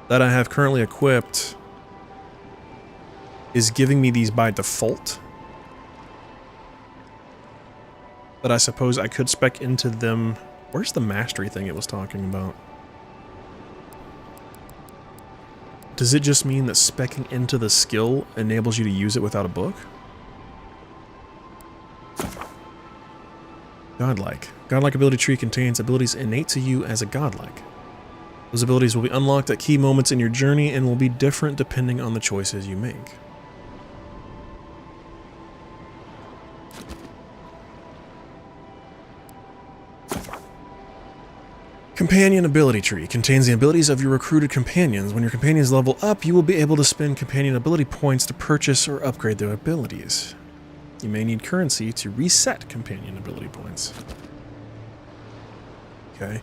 that I have currently equipped is giving me these by default. But I suppose I could spec into them. Where's the mastery thing it was talking about? Does it just mean that speccing into the skill enables you to use it without a book? Godlike. Godlike ability tree contains abilities innate to you as a godlike. Those abilities will be unlocked at key moments in your journey and will be different depending on the choices you make. Companion ability tree contains the abilities of your recruited companions. When your companions level up, you will be able to spend companion ability points to purchase or upgrade their abilities. You may need currency to reset companion ability points. Okay,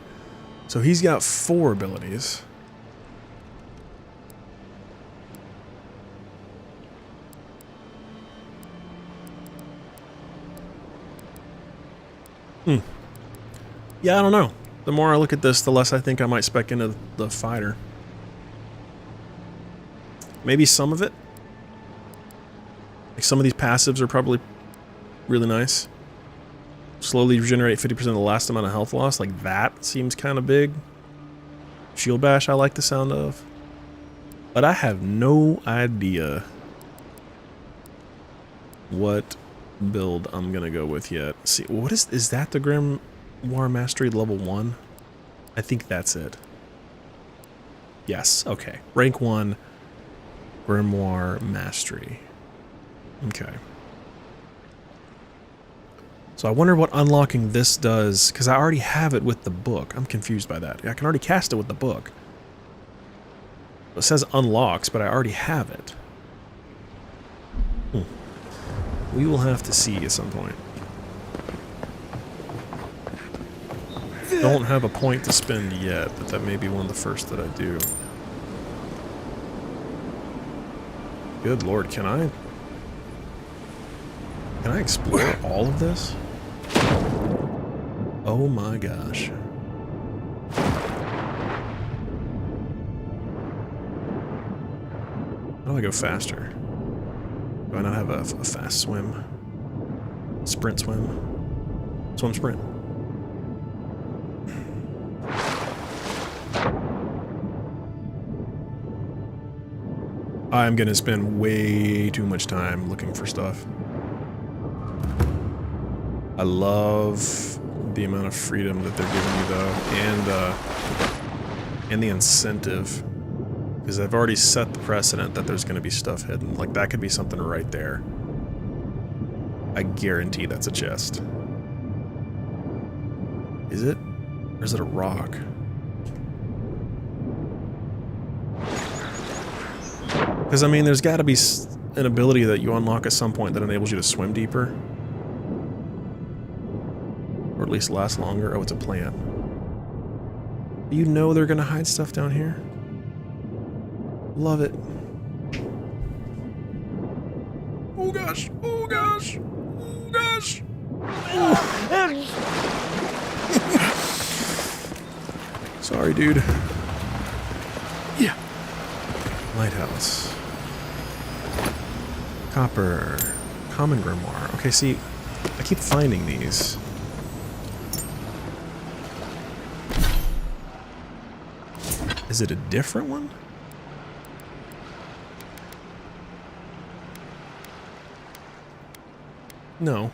so he's got 4 abilities. Yeah, I don't know. The more I look at this, the less I think I might spec into the fighter. Maybe some of it. Like some of these passives are probably really nice. Slowly regenerate 50% of the last amount of health loss. Like that seems kind of big. Shield Bash I like the sound of. But I have no idea what build I'm gonna go with yet. See, what is that the Grimoire Mastery level 1? I think that's it. Yes, okay. Rank 1 Grimoire Mastery. Okay. So I wonder what unlocking this does, because I already have it with the book. I'm confused by that. I can already cast it with the book. It says unlocks, but I already have it. We will have to see at some point. Don't have a point to spend yet, but that may be one of the first that I do. Good lord, can I explore all of this? Oh my gosh. How do I go faster? Do I not have a fast swim? Sprint swim? Swim sprint? I'm gonna spend way too much time looking for stuff. I love the amount of freedom that they're giving you though, and the incentive. Because I've already set the precedent that there's gonna be stuff hidden. Like that could be something right there. I guarantee that's a chest. Is it? Or is it a rock? Because, I mean, there's got to be an ability that you unlock at some point that enables you to swim deeper. Or at least last longer. Oh, it's a plant. You know they're going to hide stuff down here. Love it. Oh gosh. Oh gosh. Oh gosh. Sorry, dude. Yeah. Lighthouse. Copper. Common Grimoire. Okay, see, I keep finding these. Is it a different one? No.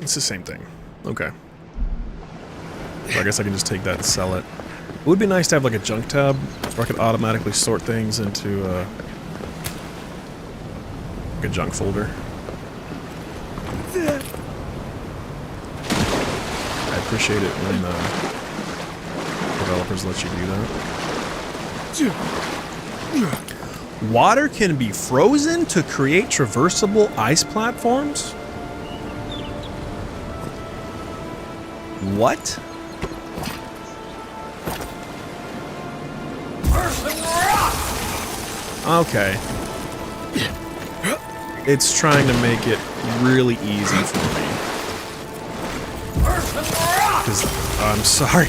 It's the same thing. Okay. So I guess I can just take that and sell it. It would be nice to have like a junk tab where I could automatically sort things into like a junk folder. I appreciate it when developers let you do that. Water can be frozen to create traversable ice platforms? What? Okay. It's trying to make it really easy for me. Because, I'm sorry. I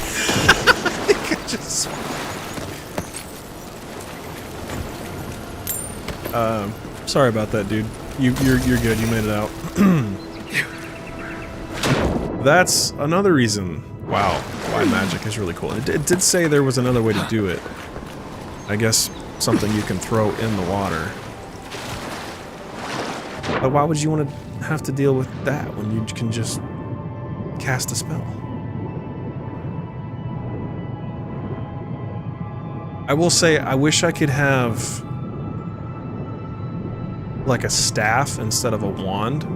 think I just... sorry about that, dude. You're good. You made it out. That's another reason. Wow. Why magic is really cool. It did say there was another way to do it. I guess something you can throw in the water. But why would you want to have to deal with that when you can just cast a spell? I will say, I wish I could have like a staff instead of a wand.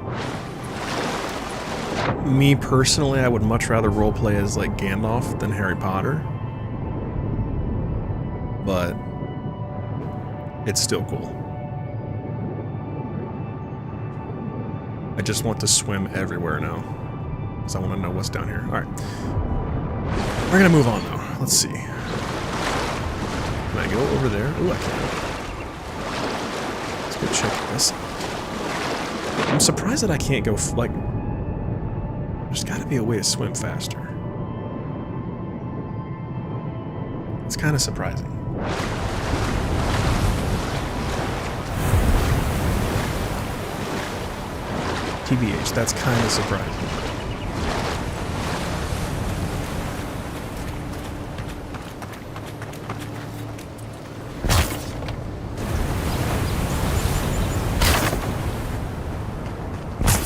Me personally, I would much rather roleplay as like Gandalf than Harry Potter. But it's still cool. I just want to swim everywhere now. Because I want to know what's down here. Alright. We're gonna move on though. Let's see. Can I go over there? Ooh, I can. Let's go check this out. I'm surprised that I can't go, like... There's gotta be a way to swim faster. It's kind of surprising. TBH, that's kind of surprising.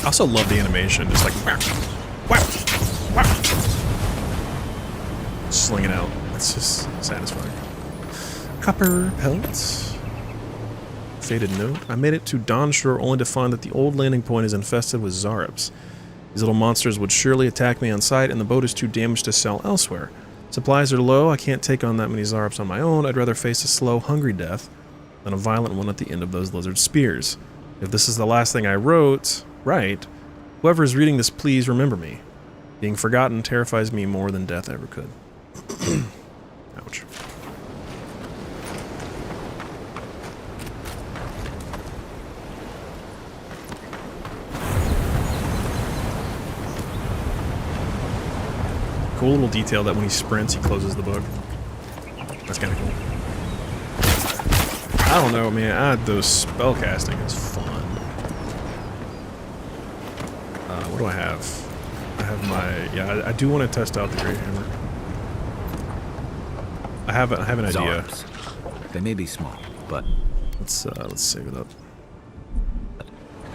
also love the animation, just like wow, wow, wow. Sling it out. It's just satisfying. Copper pelts. Faded note. I made it to Dawnshore only to find that the old landing point is infested with Zaryps. These little monsters would surely attack me on sight, and the boat is too damaged to sell elsewhere. Supplies are low. I can't take on that many Zaryps on my own. I'd rather face a slow, hungry death than a violent one at the end of those lizard spears. If this is the last thing I wrote, whoever is reading this, please remember me. Being forgotten terrifies me more than death ever could. Ouch. Cool little detail that when he sprints, he closes the book. That's kind of cool. I don't know, man. Those spellcasting is fun. What do I have? I have my... Yeah, I do want to test out the Great Hammer. I have an idea. Zaryps. They may be small, but... Let's save it up.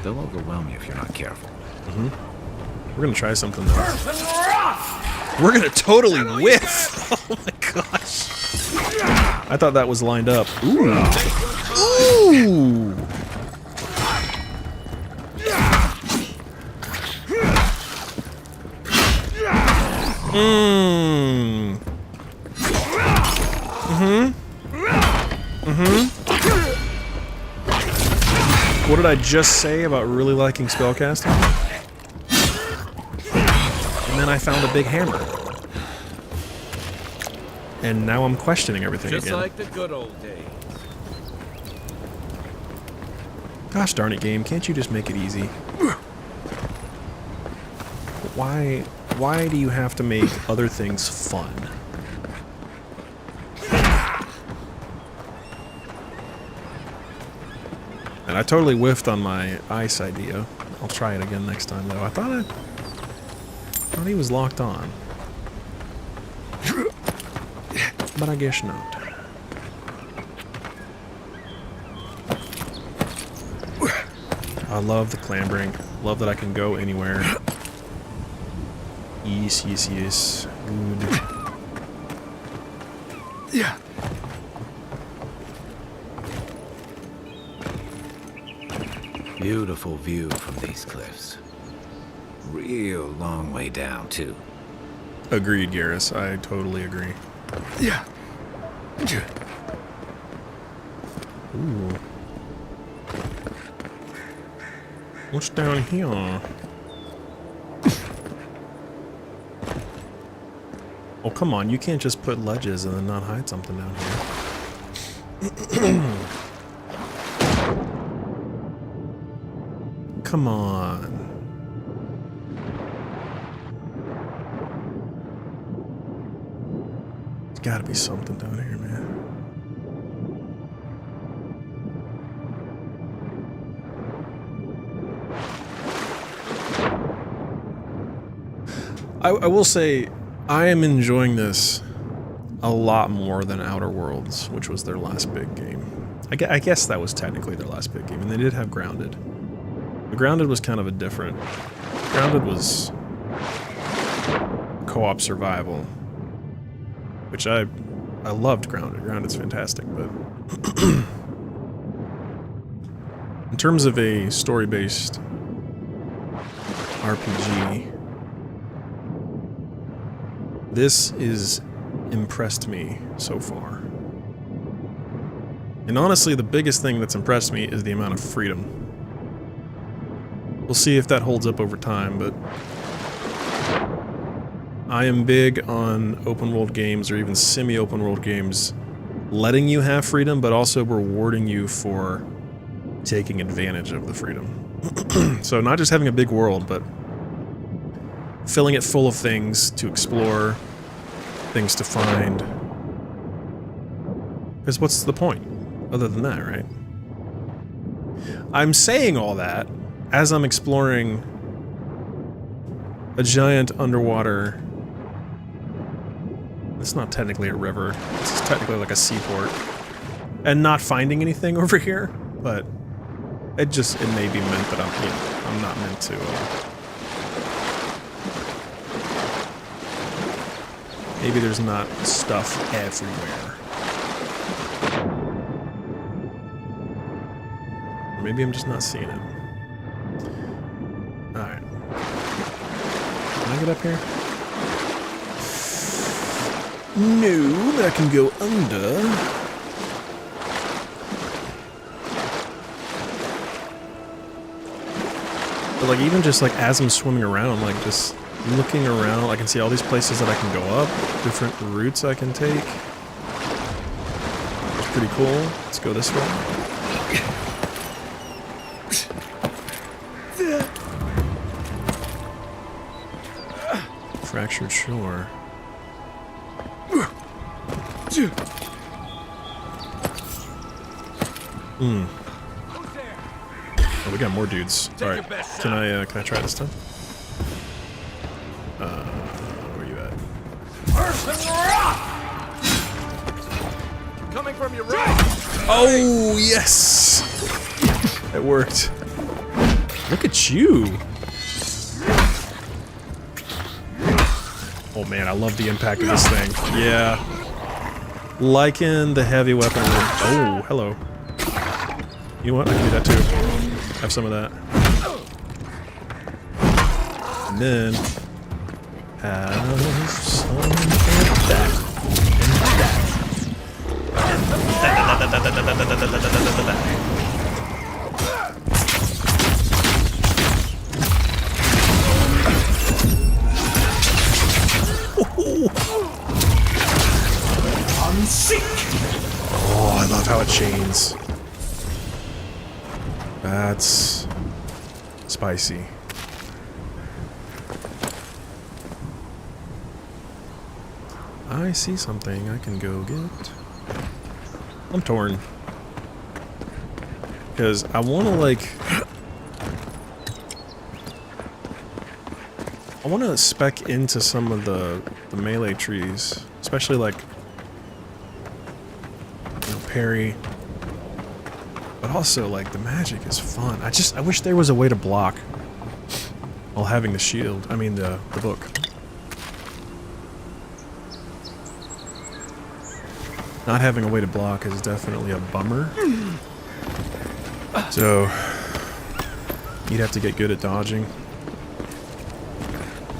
They'll overwhelm you if you're not careful. Mm-hmm. We're gonna try something, though. We're gonna totally whiff! Oh my gosh. I thought that was lined up. Ooh! Ooh! Mmm. Mm-hmm. Mm-hmm. What did I just say about really liking spellcasting? And then I found a big hammer. And now I'm questioning everything Just again. like the good old days. Gosh darn it, game, can't you just make it easy? Why do you have to make other things fun? And I totally whiffed on my ice idea. I'll try it again next time, though. I thought he was locked on. But I guess not. I love the clambering. Love that I can go anywhere. Yes, yes, yes. Good. Yeah. Beautiful view from these cliffs. Real long way down, too. Agreed, Garrus. I totally agree. Yeah. Ooh. What's down here? Oh, come on. You can't just put ledges and then not hide something down here. Come on. There's gotta be something down here, man. I will say, I am enjoying this a lot more than Outer Worlds, which was their last big game. I guess that was technically their last big game, and they did have Grounded. But Grounded was kind of a different... Grounded was co-op survival, which I loved Grounded. Grounded's fantastic, but... in terms of a story-based RPG... This is impressed me so far. And honestly, the biggest thing that's impressed me is the amount of freedom. We'll see if that holds up over time, but I am big on open world games, or even semi-open world games, letting you have freedom, but also rewarding you for taking advantage of the freedom. So not just having a big world, but filling it full of things to explore, things to find. Because what's the point other than that, right? I'm saying all that as I'm exploring a giant underwater... It's not technically a river. It's technically like a seaport. And not finding anything over here, but it may be meant that I'm I'm not meant to. Maybe there's not stuff everywhere. Or maybe I'm just not seeing it. Alright. Can I get up here? No, but I can go under. But like even just like as I'm swimming around, like just looking around, I can see all these places that I can go up, different routes I can take. It's pretty cool. Let's go this way. Fractured shore. Hmm. Oh, we got more dudes. All right, can I try this time? Where you at? Coming from your right. Oh yes, it worked. Look at you. Oh man, I love the impact of this thing. Yeah. Liken the heavy weapon. Oh, hello. You know what? I can do that too. Have some of that. And then have some of that. Oh, I love how it chains. That's spicy. I see something I can go get. I'm torn. Because I want to like... I want to spec into some of the melee trees. Especially like... You know, parry. But also, like, the magic is fun. I wish there was a way to block while having the shield. I mean, the book. Not having a way to block is definitely a bummer. So, you'd have to get good at dodging.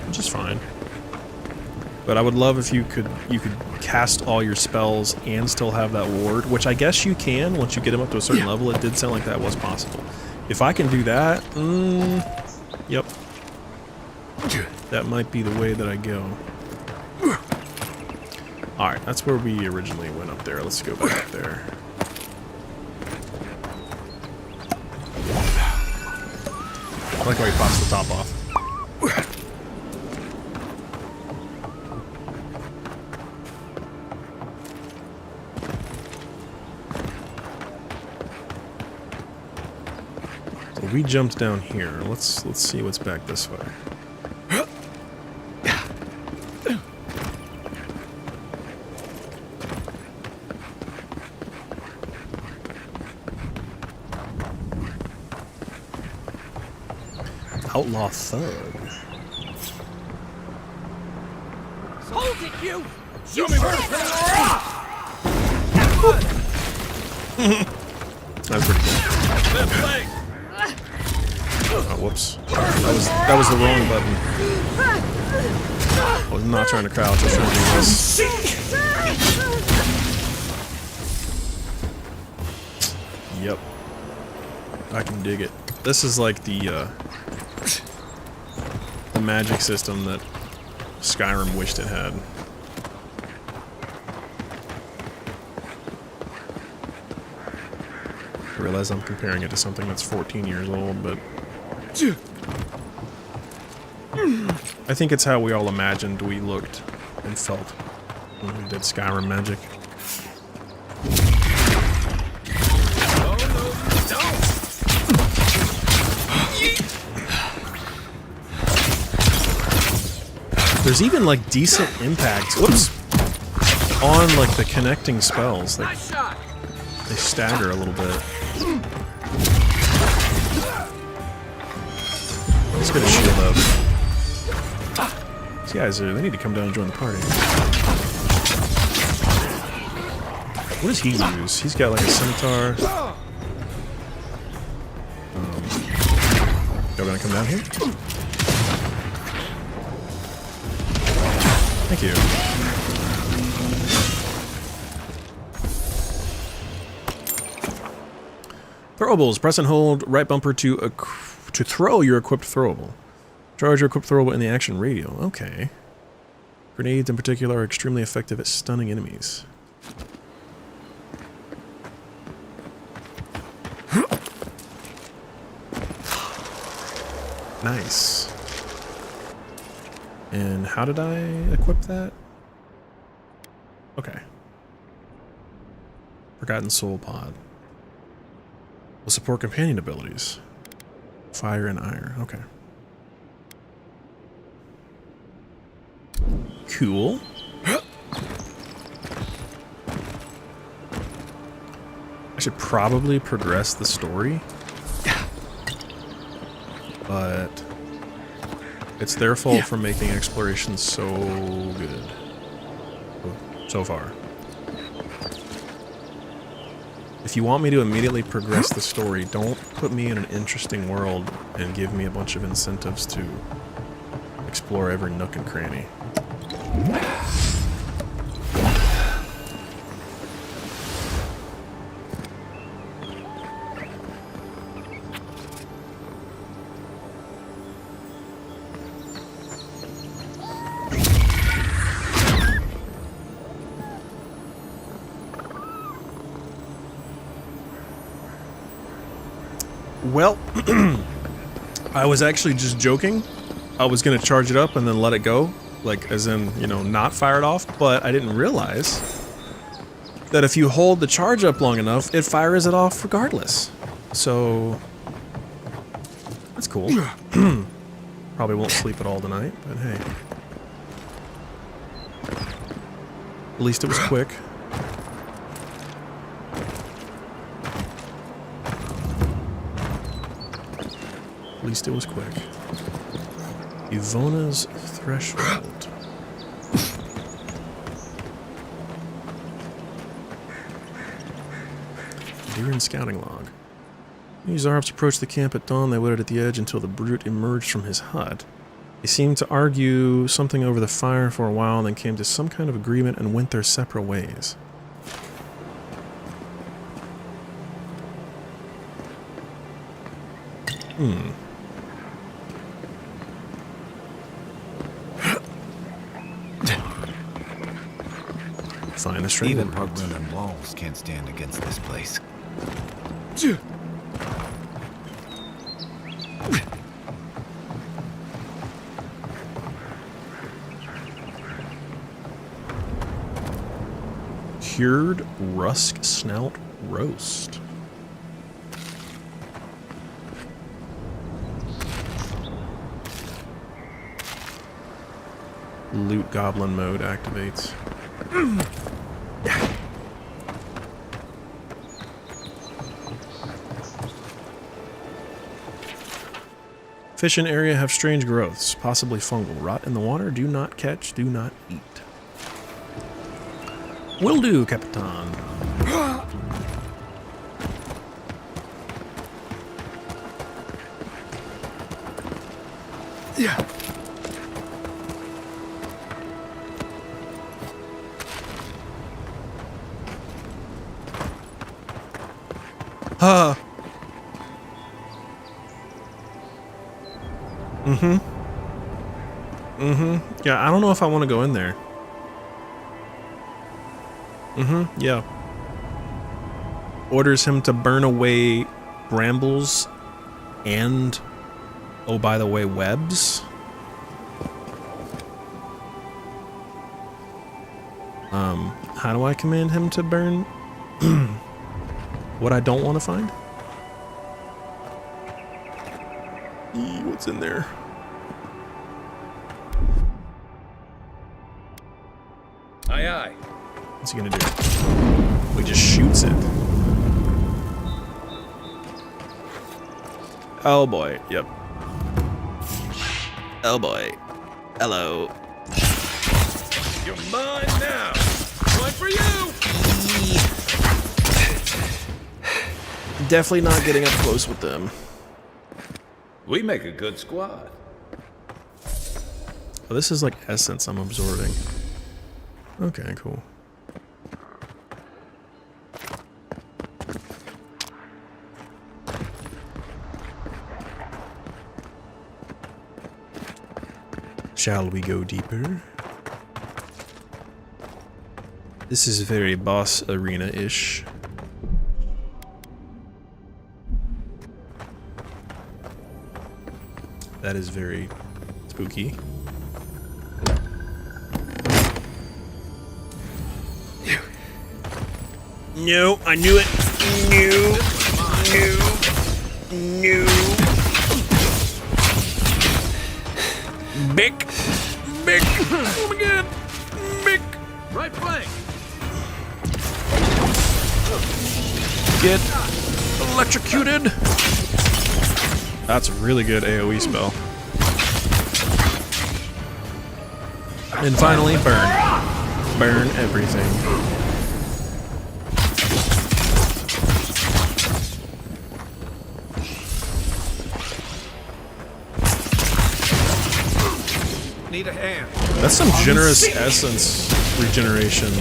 Which is fine. But I would love if you could cast all your spells and still have that ward, which I guess you can once you get them up to a certain level. It did sound like that was possible. If I can do that, yep. That might be the way that I go. Alright, that's where we originally went up there. Let's go back up there. I like how he pops the top off. We jumped down here. Let's see what's back this way. Outlaw thug. Hold it, you! Show me where to put That's pretty good. Oh, whoops. That was the wrong button. I was not trying to crouch, I was trying to do this. Yep. I can dig it. This is like the magic system that Skyrim wished it had. I realize I'm comparing it to something that's 14 years old, but I think it's how we all imagined we looked and felt when we did Skyrim magic. There's even like decent impact, whoops, on like the connecting spells. Like, they stagger a little bit. Let's get a shield up. These guys they need to come down and join the party. What does he use? He's got like a scimitar. Y'all gonna come down here? Thank you. Throwables. Press and hold right bumper to throw your equipped throwable. Charge your equipped throwable in the action radio. Okay. Grenades in particular are extremely effective at stunning enemies. Nice. And how did I equip that? Okay. Forgotten Soul Pod. Will support companion abilities. Fire and ire. Okay. Cool. I should probably progress the story. But it's their fault for making exploration so good. So far. If you want me to immediately progress the story, don't put me in an interesting world and give me a bunch of incentives to explore every nook and cranny. Well, I was actually just joking. I was going to charge it up and then let it go. Like, as in, you know, not fire it off. But I didn't realize that if you hold the charge up long enough, it fires it off regardless. So, that's cool. Probably won't sleep at all tonight, but hey. At least it was quick. At least it was quick. Ivona's Threshold. Deer scouting log. These Arabs approached the camp at dawn. They waited at the edge until the brute emerged from his hut. They seemed to argue something over the fire for a while, and then came to some kind of agreement and went their separate ways. Find the string. Even Pugman and walls can't stand against this place. Cured rusk snout roast. Loot goblin mode activates. Fish in area have strange growths, possibly fungal. Rot in the water, do not catch, do not eat. Will do, Capitan. Yeah. Yeah, I don't know if I want to go in there. Yeah. Orders him to burn away brambles and, oh, by the way, webs. How do I command him to burn what I don't want to find? What's in there? Aye, aye. What's he gonna do? He just shoots it. Oh boy, yep. Oh boy. Hello. You're mine now. One for you. Definitely not getting up close with them. We make a good squad. Oh, this is like essence I'm absorbing. Okay, cool. Shall we go deeper? This is very boss arena-ish. That is very spooky. No, I knew it. No, no, no. Bick, Bick. Oh my god, Bick. Right flank. Get electrocuted. That's a really good AoE spell. And finally, burn. Burn everything. Need a hand. That's some generous essence regeneration.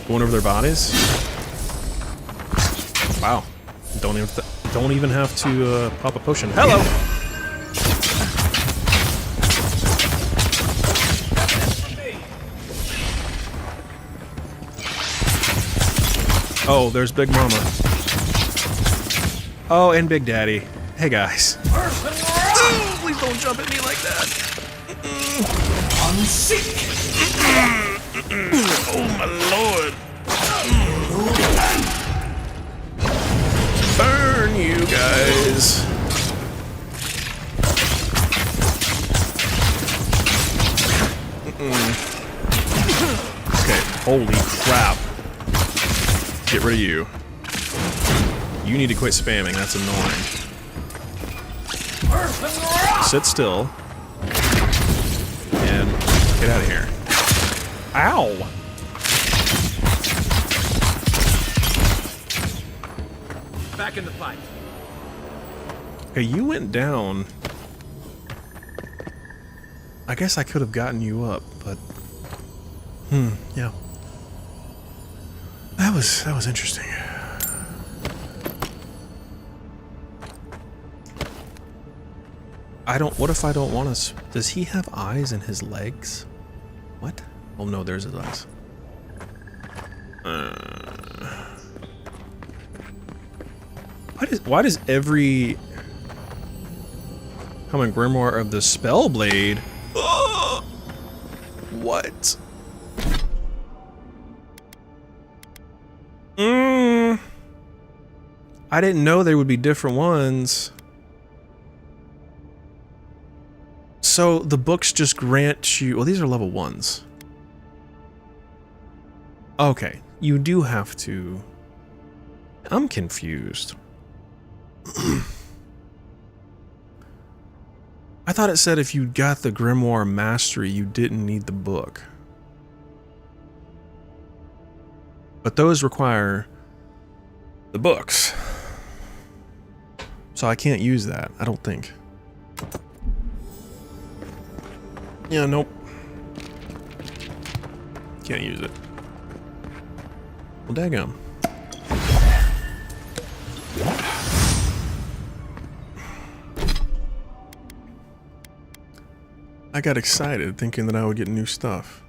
Going over their bodies. Wow. Don't even have to pop a potion. Hello. Oh, there's Big Mama. Oh, and Big Daddy. Hey guys. Oh, please don't jump at me like that. Oh my lord. Burn you guys. Okay, holy crap. Get rid of you. You need to quit spamming, that's annoying. Sit still. And get out of here. Ow! Back in the fight. Okay, you went down. I guess I could have gotten you up, but yeah. That was interesting. What if I don't want to? Does he have eyes in his legs? What? Oh no, there's his eyes. Why does every common grimoire of the Spellblade? What? I didn't know there would be different ones. So the books just grant you. Well, these are level 1s. Okay, you do have to. I'm confused. I thought it said if you got the Grimoire Mastery, you didn't need the book. But those require the books. So I can't use that, I don't think. Yeah, nope. Can't use it. Well, daggum. I got excited thinking that I would get new stuff.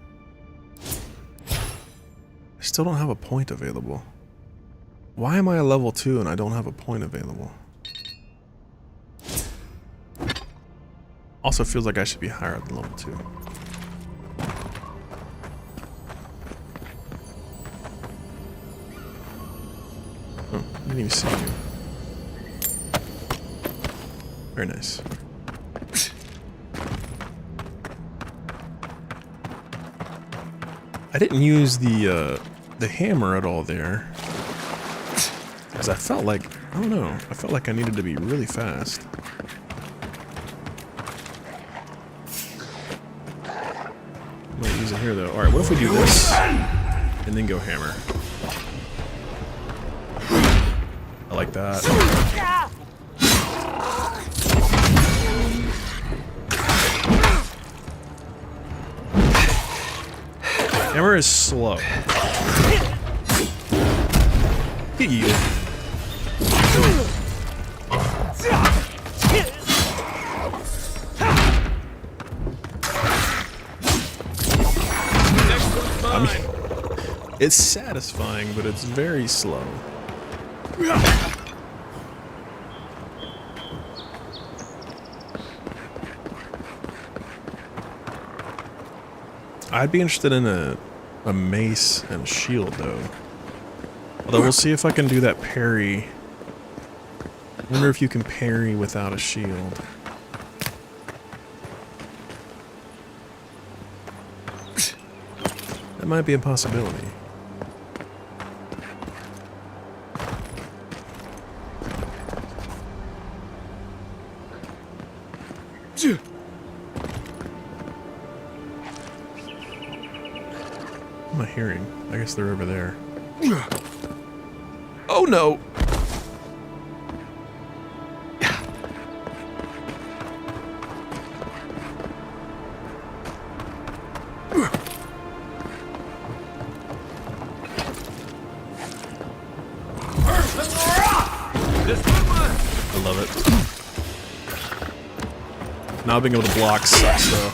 I still don't have a point available. Why am I a level 2 and I don't have a point available? Also feels like I should be higher than level 2. Oh, I didn't even see you. Very nice. I didn't use the hammer at all there. Because I felt like, I don't know, I felt like I needed to be really fast. use it here, though. Alright, what if we do this? And then go hammer. I like that. Hammer is slow. Heal. I mean, it's satisfying, but it's very slow. I'd be interested in a mace and a shield, though. Although we'll see if I can do that parry. I wonder if you can parry without a shield. That might be a possibility. What am I hearing? I guess they're over there. Oh no! I love it. Not being able to block sucks though.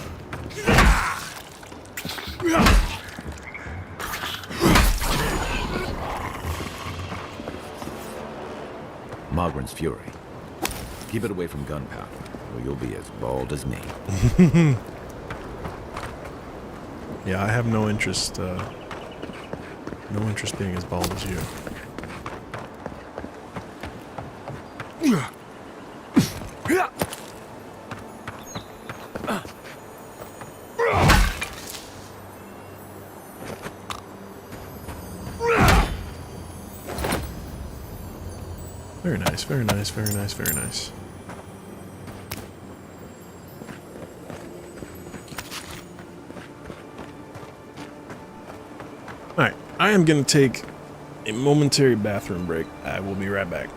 Mogren's fury. Keep it away from gunpowder, or you'll be as bald as me. Yeah, I have no interest being as bald as you. Very nice, very nice, very nice, very nice. Alright, I am going to take a momentary bathroom break. I will be right back.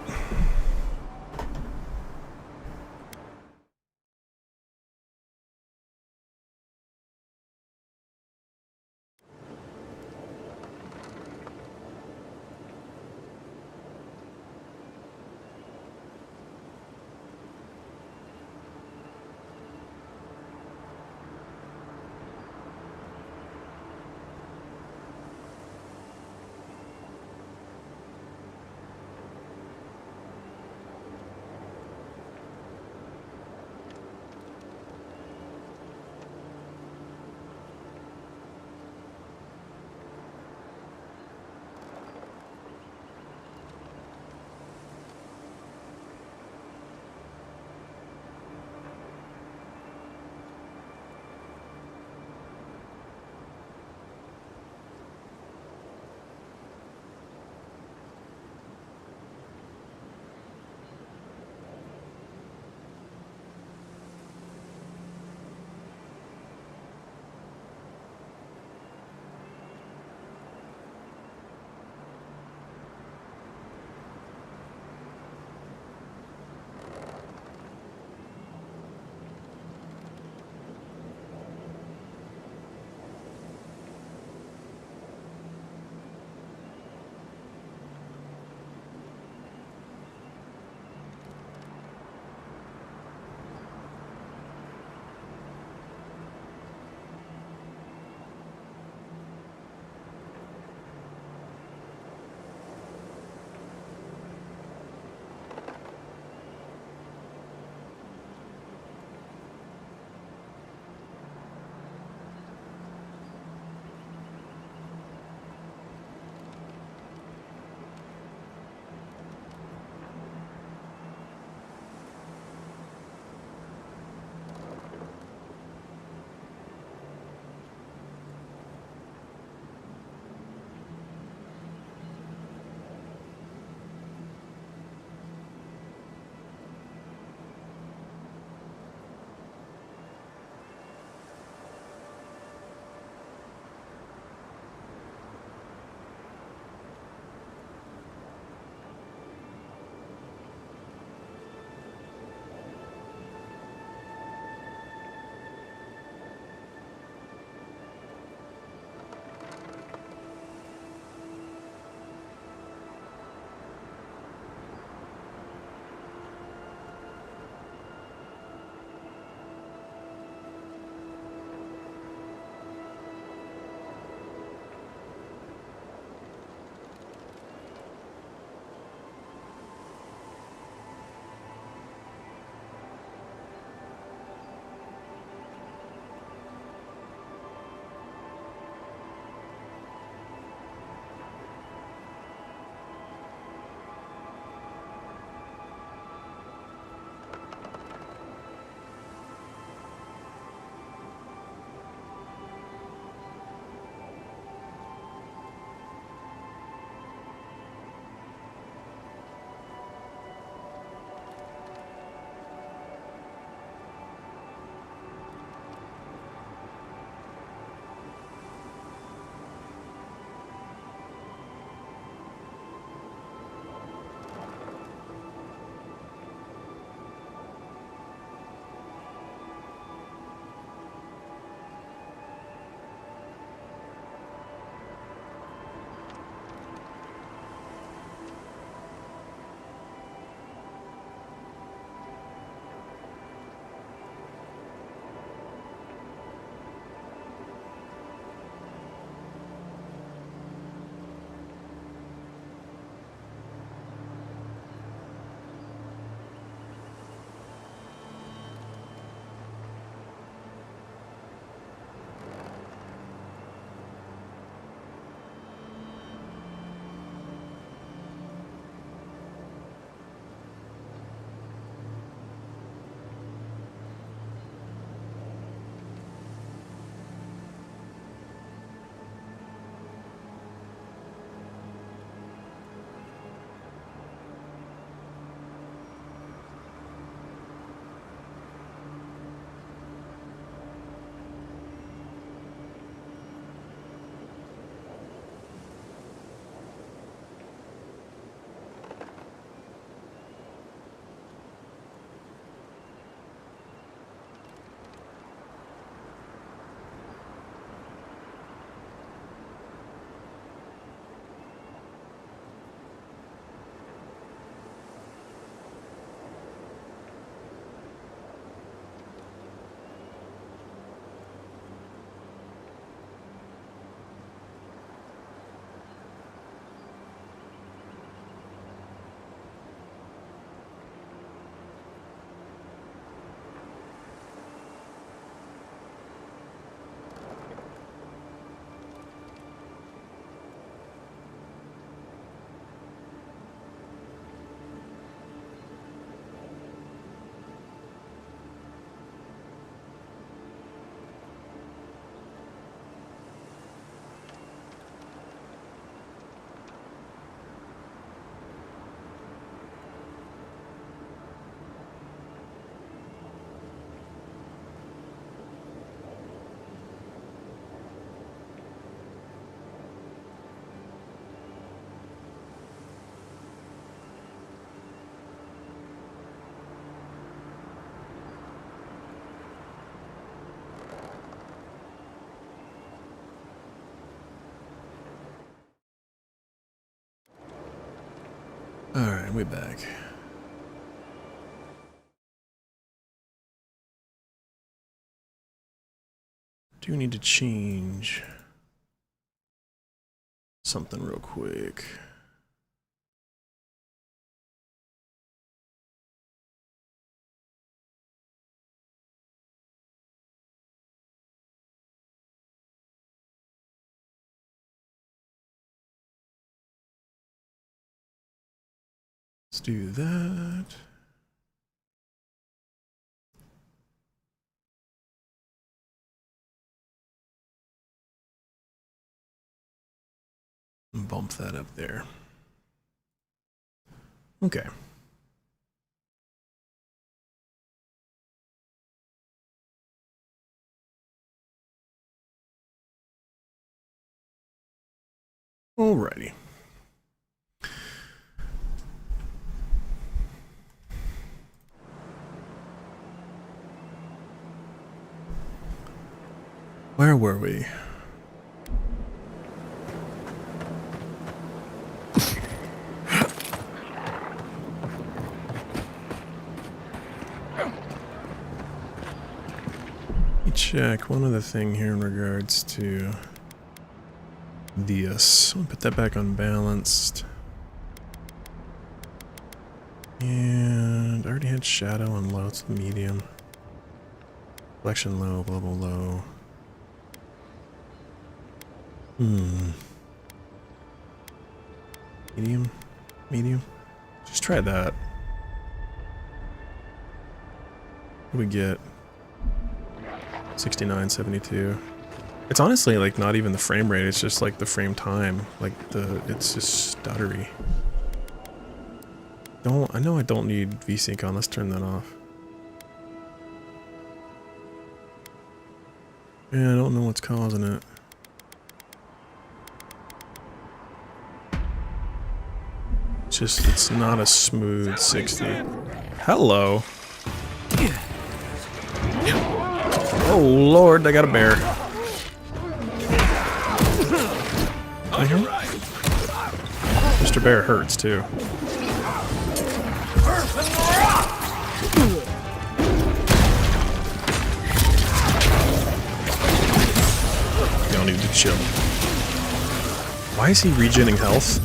Alright, we're back. Do need to change something real quick. Let's do that. Bump that up there. Okay. Alrighty. Where were we? Let me check one other thing here in regards to this. I'll put that back on balanced. And I already had shadow on low, it's medium. Reflection low, global low. Medium? Medium? Just try that. What do we get? 69, 72. It's honestly like not even the frame rate, it's just like the frame time. Like it's just stuttery. I know I don't need VSync on, let's turn that off. Yeah, I don't know what's causing it. It's not a smooth 60. Hello. Oh Lord, I got a bear. Mr. Bear hurts too. Y'all need to chill. Why is he regenerating health?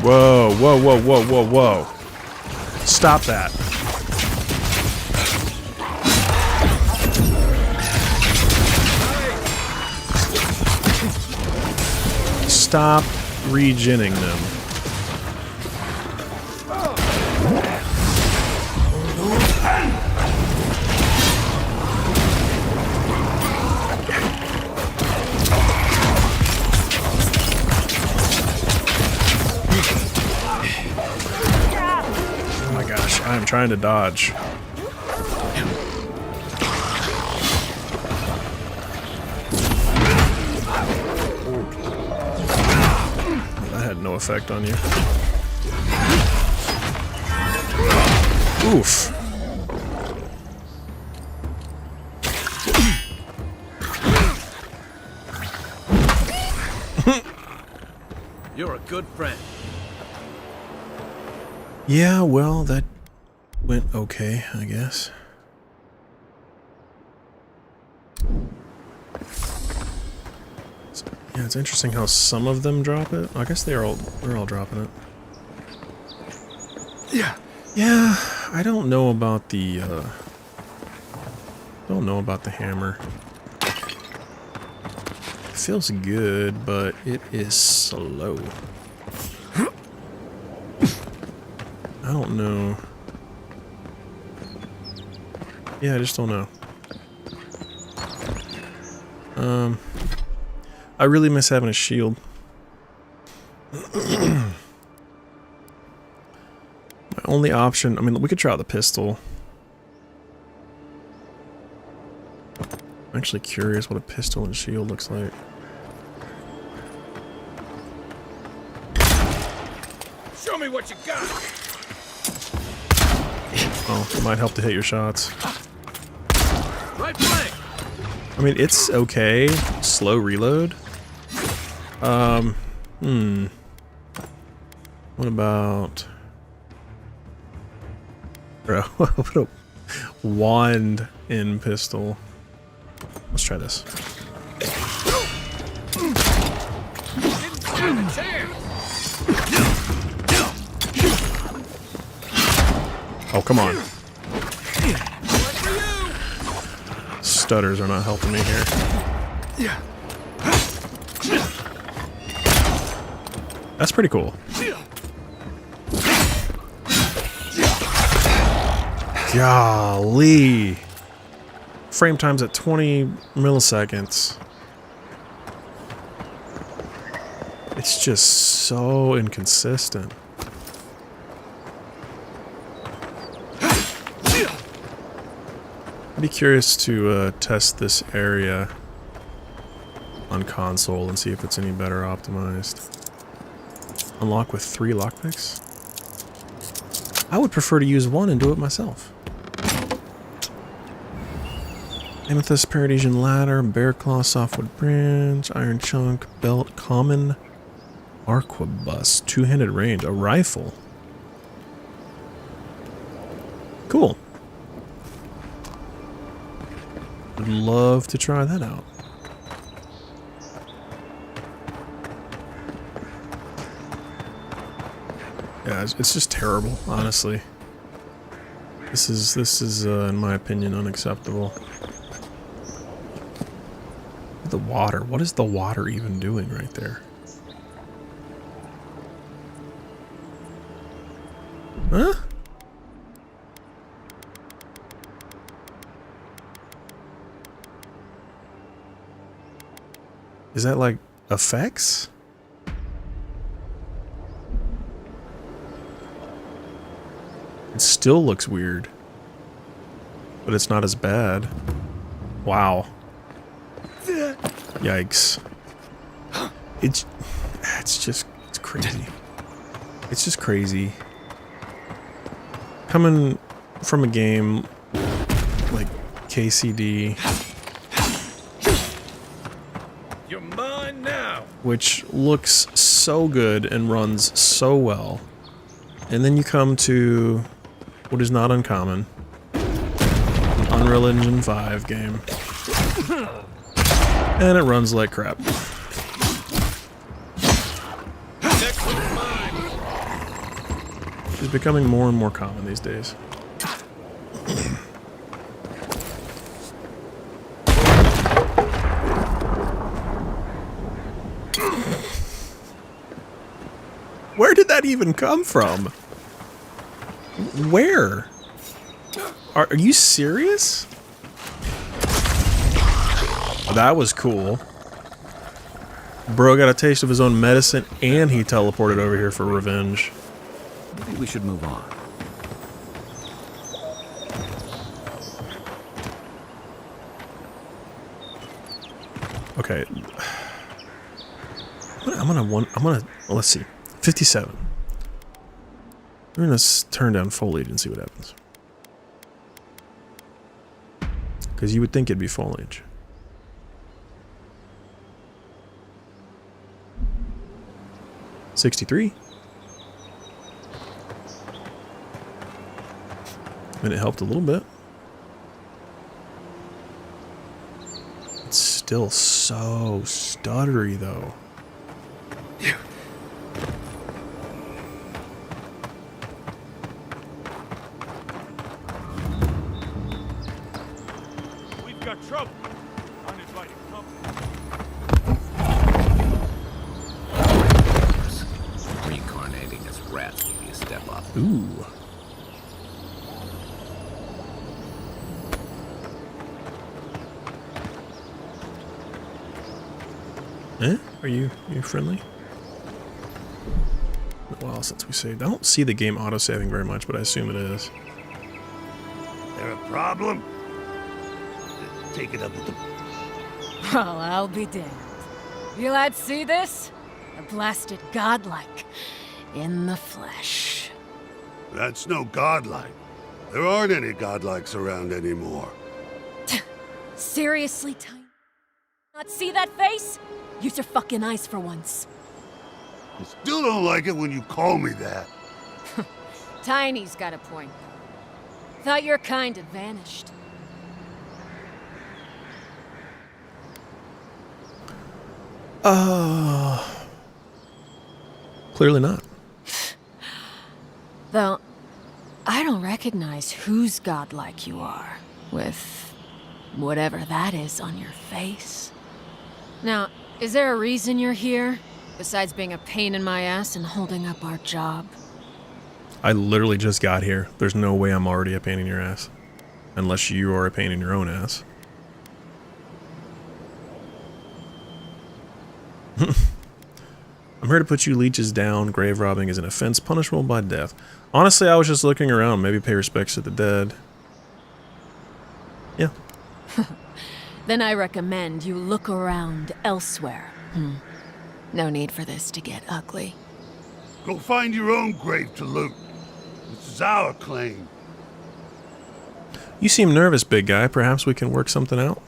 Whoa, whoa, whoa, whoa, whoa, whoa. Stop that. Stop regenning them. I'm trying to dodge. That had no effect on you. Oof. You're a good friend. Yeah, well, that went okay, I guess. Yeah, it's interesting how some of them drop it. I guess they're all dropping it. Yeah. Yeah, I don't know about the hammer. It feels good, but it is slow. I don't know. Yeah, I just don't know. I really miss having a shield. My only option, I mean, we could try out the pistol. I'm actually curious what a pistol and shield looks like. Show me what you got. Oh, it might help to hit your shots. Right flank. I mean, it's okay. Slow reload. What about... Bro, what a wand in pistol. Let's try this. Oh, come on. Stutters are not helping me here. That's pretty cool. Golly. Frame time's at 20 milliseconds. It's just so inconsistent. I'd be curious to test this area on console and see if it's any better optimized. Unlock with 3 lockpicks? I would prefer to use 1 and do it myself. Amethyst, Paradisian Ladder, Bear Claw, Softwood Branch, Iron Chunk, Belt, Common, Arquebus, 2-handed range, a rifle. Cool. Would love to try that out. Yeah, it's just terrible, honestly. This is in my opinion, unacceptable. The water. What is the water even doing right there? Huh? Is that like effects? It still looks weird, but it's not as bad. Wow. Yikes. It's crazy. It's just crazy. Coming from a game like KCD, You're mine now. which looks so good and runs so well, and then you come to what is not uncommon, an Unreal Engine 5 game. And it runs like crap. It's becoming more and more common these days. Where did that even come from? Where? Are you serious? That was cool. Bro got a taste of his own medicine and he teleported over here for revenge. Maybe we should move on. Okay. I'm gonna let's see. 57. We're gonna turn down foliage and see what happens. Because you would think it'd be foliage. $63. And it helped a little bit. It's still so stuttery though. We've got trouble. Uninvited company. Reincarnating as rats would be a step up. Ooh. Eh? Are you friendly? Been a while since we saved. I don't see the game auto-saving very much, but I assume it is. There a problem? Take it up with the... Well, I'll be damned. You lads see this? A blasted godlike. In the flesh. That's no godlike. There aren't any godlikes around anymore. Seriously, Tiny? See that face? Use your fucking eyes for once. I still don't like it when you call me that. Tiny's got a point, though. Thought your kind had vanished. Clearly not. Though, I don't recognize whose godlike you are, with whatever that is on your face. Now, is there a reason you're here, besides being a pain in my ass and holding up our job? I literally just got here. There's no way I'm already a pain in your ass. Unless you are a pain in your own ass. I'm here to put you leeches down. Grave robbing is an offense punishable by death. Honestly, I was just looking around. Maybe pay respects to the dead. Yeah. Then I recommend you look around elsewhere. No need for this to get ugly. Go find your own grave to loot. This is our claim. You seem nervous, big guy. Perhaps we can work something out?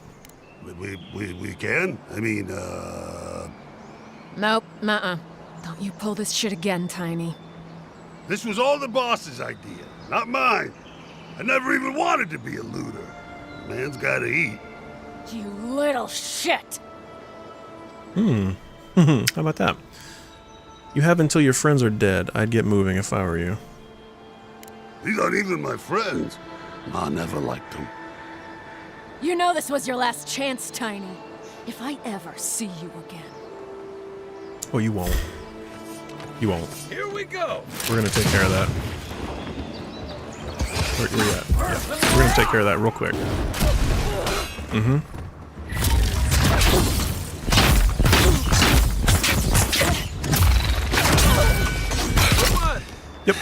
We can? I mean, Nope, Don't you pull this shit again, Tiny. This was all the boss's idea, not mine. I never even wanted to be a looter. Man's gotta eat. You little shit! How about that? You have until your friends are dead. I'd get moving if I were you. These aren't even my friends. I never liked them. You know this was your last chance, Tiny. If I ever see you again. Oh, you won't. You won't. Here we go. We're gonna take care of that. Where you at? Yeah. We're gonna take care of that real quick. Yep.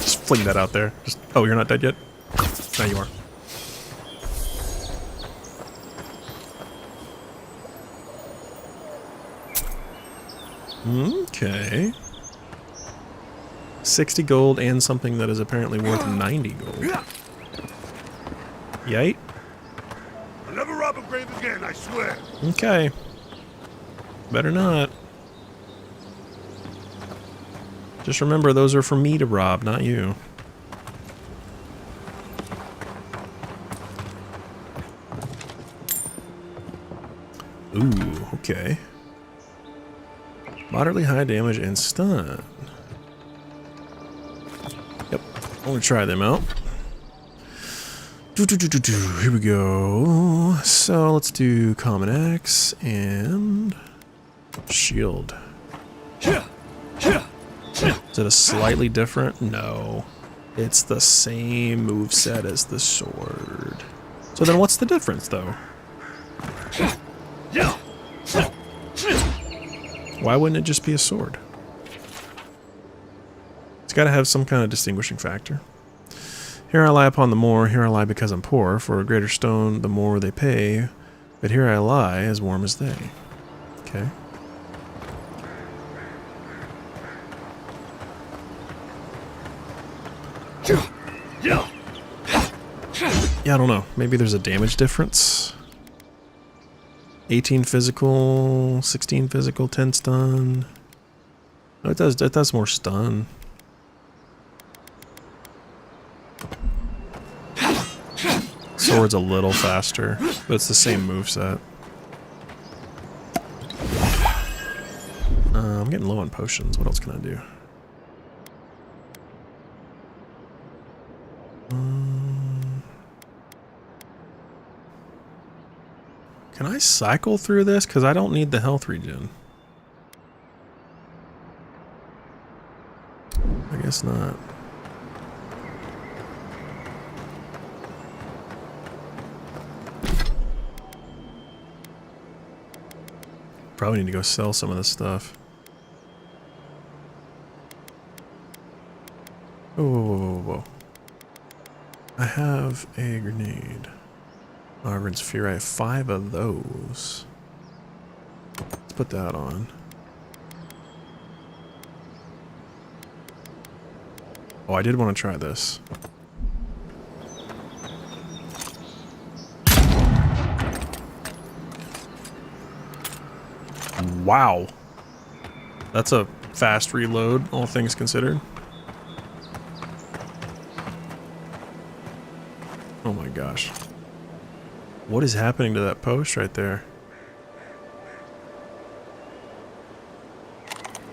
Just fling that out there. Just, oh, you're not dead yet? Now you are. Okay. 60 gold and something that is apparently worth 90 gold. Yite? I'll never rob a grave again, I swear. Okay. Better not. Just remember, those are for me to rob, not you. Ooh, okay. Moderately high damage and stun. Yep, I'm gonna try them out. Here we go. So let's do common axe and shield. Is it a slightly different? No. It's the same moveset as the sword. So then what's the difference though? Why wouldn't it just be a sword? It's got to have some kind of distinguishing factor. Here I lie upon the moor, here I lie because I'm poor. For a greater stone, the more they pay. But here I lie, as warm as they. Okay. Yeah, I don't know. Maybe there's a damage difference. 18 physical, 16 physical, 10 stun. No, it does more stun. Sword's a little faster, but it's the same moveset. I'm getting low on potions. What else can I do? Can I cycle through this? Because I don't need the health regen. I guess not. Probably need to go sell some of this stuff. Whoa, whoa, whoa, whoa, whoa. I have a grenade. Arvrin's Fury. I have 5 of those. Let's put that on. Oh, I did want to try this. Wow. That's a fast reload, all things considered. Oh my gosh. What is happening to that post right there?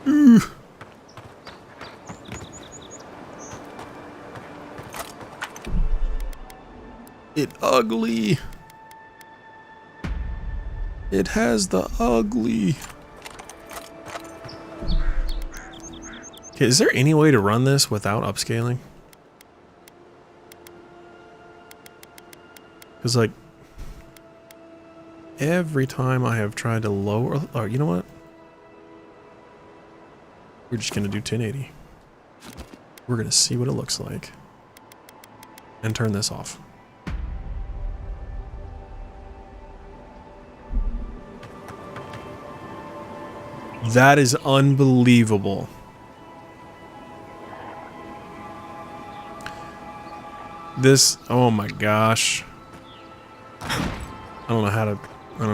Ooh. It ugly. It has the ugly. Okay, is there any way to run this without upscaling? Because, like, every time I have tried to lower... Oh, you know what? We're just going to do 1080. We're going to see what it looks like. And turn this off. That is unbelievable. This, oh my gosh. I don't know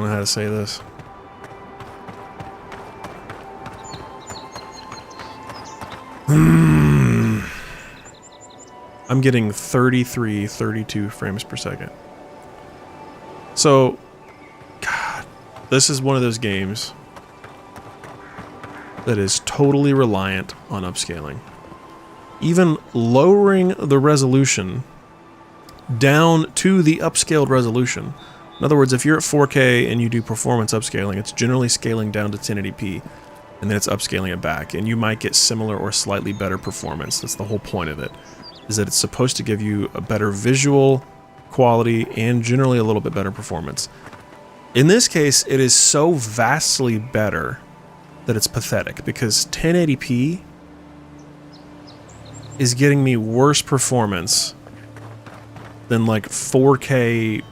how to say this. I'm getting 33, 32 frames per second. So, God, this is one of those games that is totally reliant on upscaling. Even lowering the resolution down to the upscaled resolution. In other words, if you're at 4K and you do performance upscaling, it's generally scaling down to 1080p, and then it's upscaling it back, and you might get similar or slightly better performance. That's the whole point of it, is that it's supposed to give you a better visual quality and generally a little bit better performance. In this case, it is so vastly better that it's pathetic, because 1080p is getting me worse performance than like 4K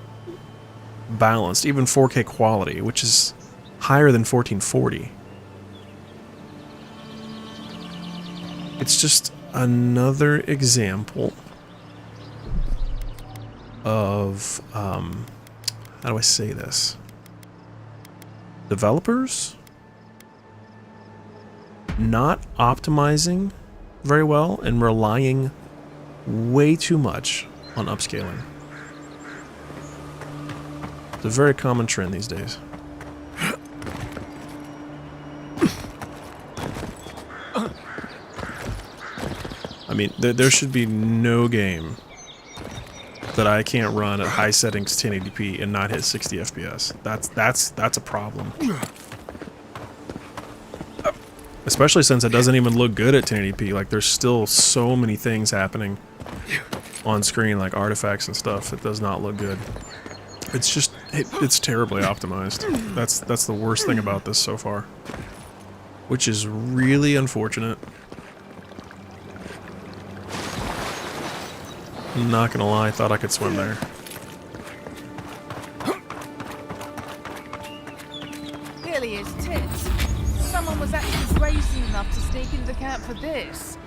balanced, even 4K quality, which is higher than 1440. It's just another example of, how do I say this? Developers not optimizing very well and relying way too much on upscaling. It's a very common trend these days. I mean, there should be no game that I can't run at high settings 1080p and not hit 60 FPS. That's a problem. Especially since it doesn't even look good at 1080p. Like, there's still so many things happening on screen, like artifacts and stuff, that does not look good. It's just, it's terribly optimized. That's the worst thing about this so far. Which is really unfortunate. I'm not gonna lie, I thought I could swim there. Really is tits. Someone was actually crazy enough to sneak into camp for this.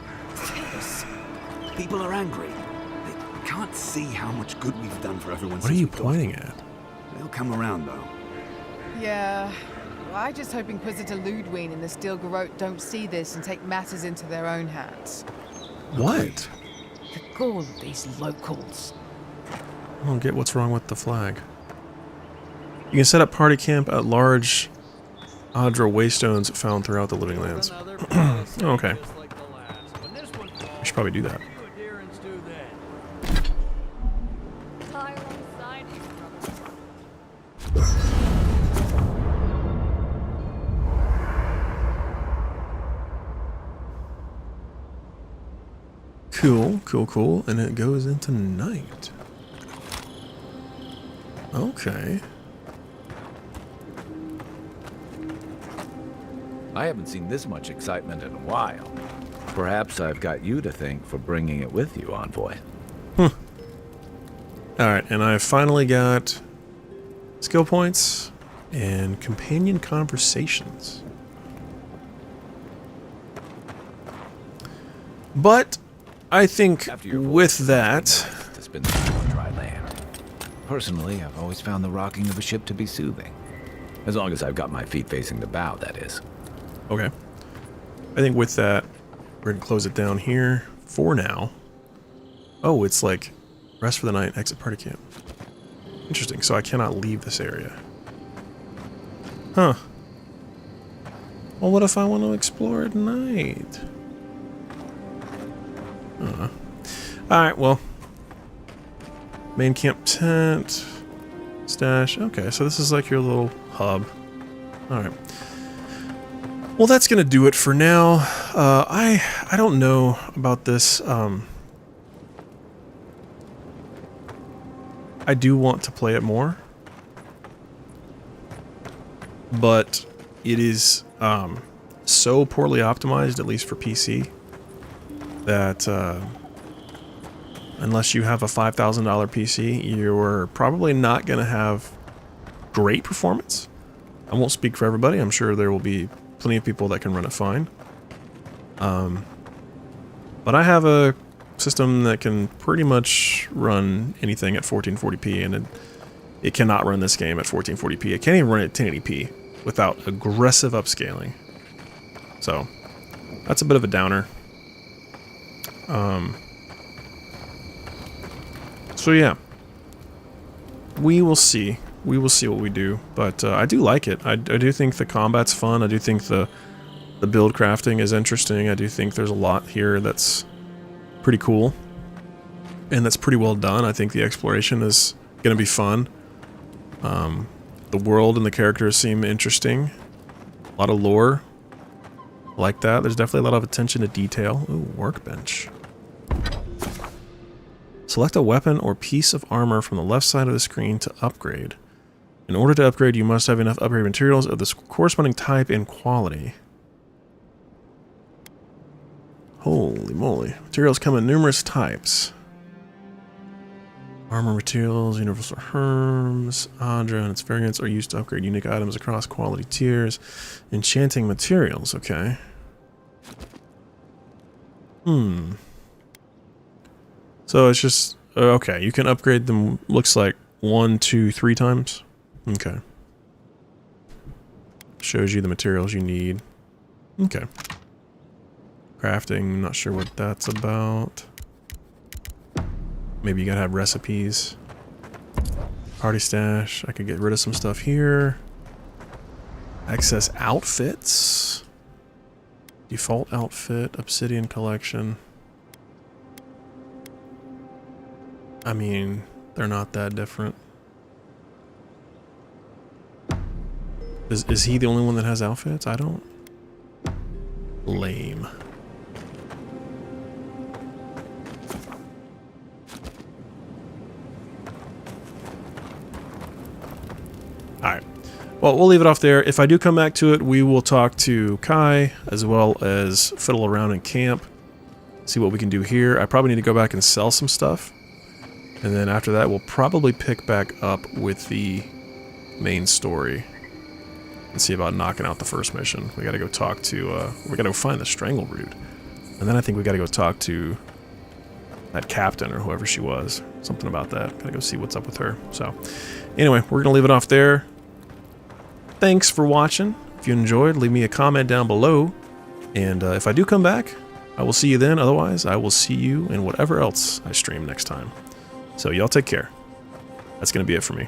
Tits. People are angry. They can't see how much good we've done for everyone. What are you pointing at? They'll come around, though. Yeah. Well, I just hope Inquisitor Ludwig and the Steel Garrote don't see this and take matters into their own hands. What? The gall of these locals. I don't get what's wrong with the flag. You can set up party camp at large Adra waystones found throughout the Living Lands. Okay. We should probably do that. Cool, cool, cool. And it goes into night. Okay. I haven't seen this much excitement in a while. Perhaps I've got you to thank for bringing it with you, Envoy. Alright, and I've finally got skill points and companion conversations. But I think with that... It's been on dry land. Personally, I've always found the rocking of a ship to be soothing. As long as I've got my feet facing the bow, that is. Okay. I think with that, we're going to close it down here for now. Oh, it's like rest for the night, exit party camp. Interesting, so I cannot leave this area. Huh. Well, what if I want to explore at night? Alright, well. Main camp tent. Stash. Okay, so this is like your little hub. Alright. Well, that's going to do it for now. I don't know about this. I do want to play it more. But it is so poorly optimized, at least for PC, that unless you have a $5,000 PC, you're probably not going to have great performance. I won't speak for everybody. I'm sure there will be plenty of people that can run it fine. But I have a system that can pretty much run anything at 1440p, and it cannot run this game at 1440p. It can't even run it at 1080p without aggressive upscaling. So, that's a bit of a downer. So yeah, we will see. We will see what we do, but I do like it. I do think the combat's fun. I do think the build crafting is interesting. I do think there's a lot here that's pretty cool, and that's pretty well done. I think the exploration is going to be fun. The world and the characters seem interesting. A lot of lore. I like that. There's definitely a lot of attention to detail. Ooh, workbench. Select a weapon or piece of armor from the left side of the screen to upgrade. In order to upgrade, you must have enough upgrade materials of the corresponding type and quality. Holy moly. Materials come in numerous types. Armor materials, universal herms, Adra and its variants are used to upgrade unique items across quality tiers. Enchanting materials, okay. So it's just, okay, you can upgrade them, looks like 1, 2, 3 times. Okay. Shows you the materials you need. Okay. Crafting, not sure what that's about. Maybe you gotta have recipes. Party stash, I could get rid of some stuff here. Access outfits. Default outfit, Obsidian collection. I mean, they're not that different. Is he the only one that has outfits? I don't. Lame. Alright. Well, we'll leave it off there. If I do come back to it, we will talk to Kai, as well as fiddle around in camp. See what we can do here. I probably need to go back and sell some stuff. And then after that, we'll probably pick back up with the main story. And see about knocking out the first mission. We gotta go talk to, we gotta go find the strangle root. And then I think we gotta go talk to that captain or whoever she was. Something about that. Gotta go see what's up with her. So, anyway, we're gonna leave it off there. Thanks for watching. If you enjoyed, leave me a comment down below. And if I do come back, I will see you then. Otherwise, I will see you in whatever else I stream next time. So, y'all take care. That's gonna be it for me.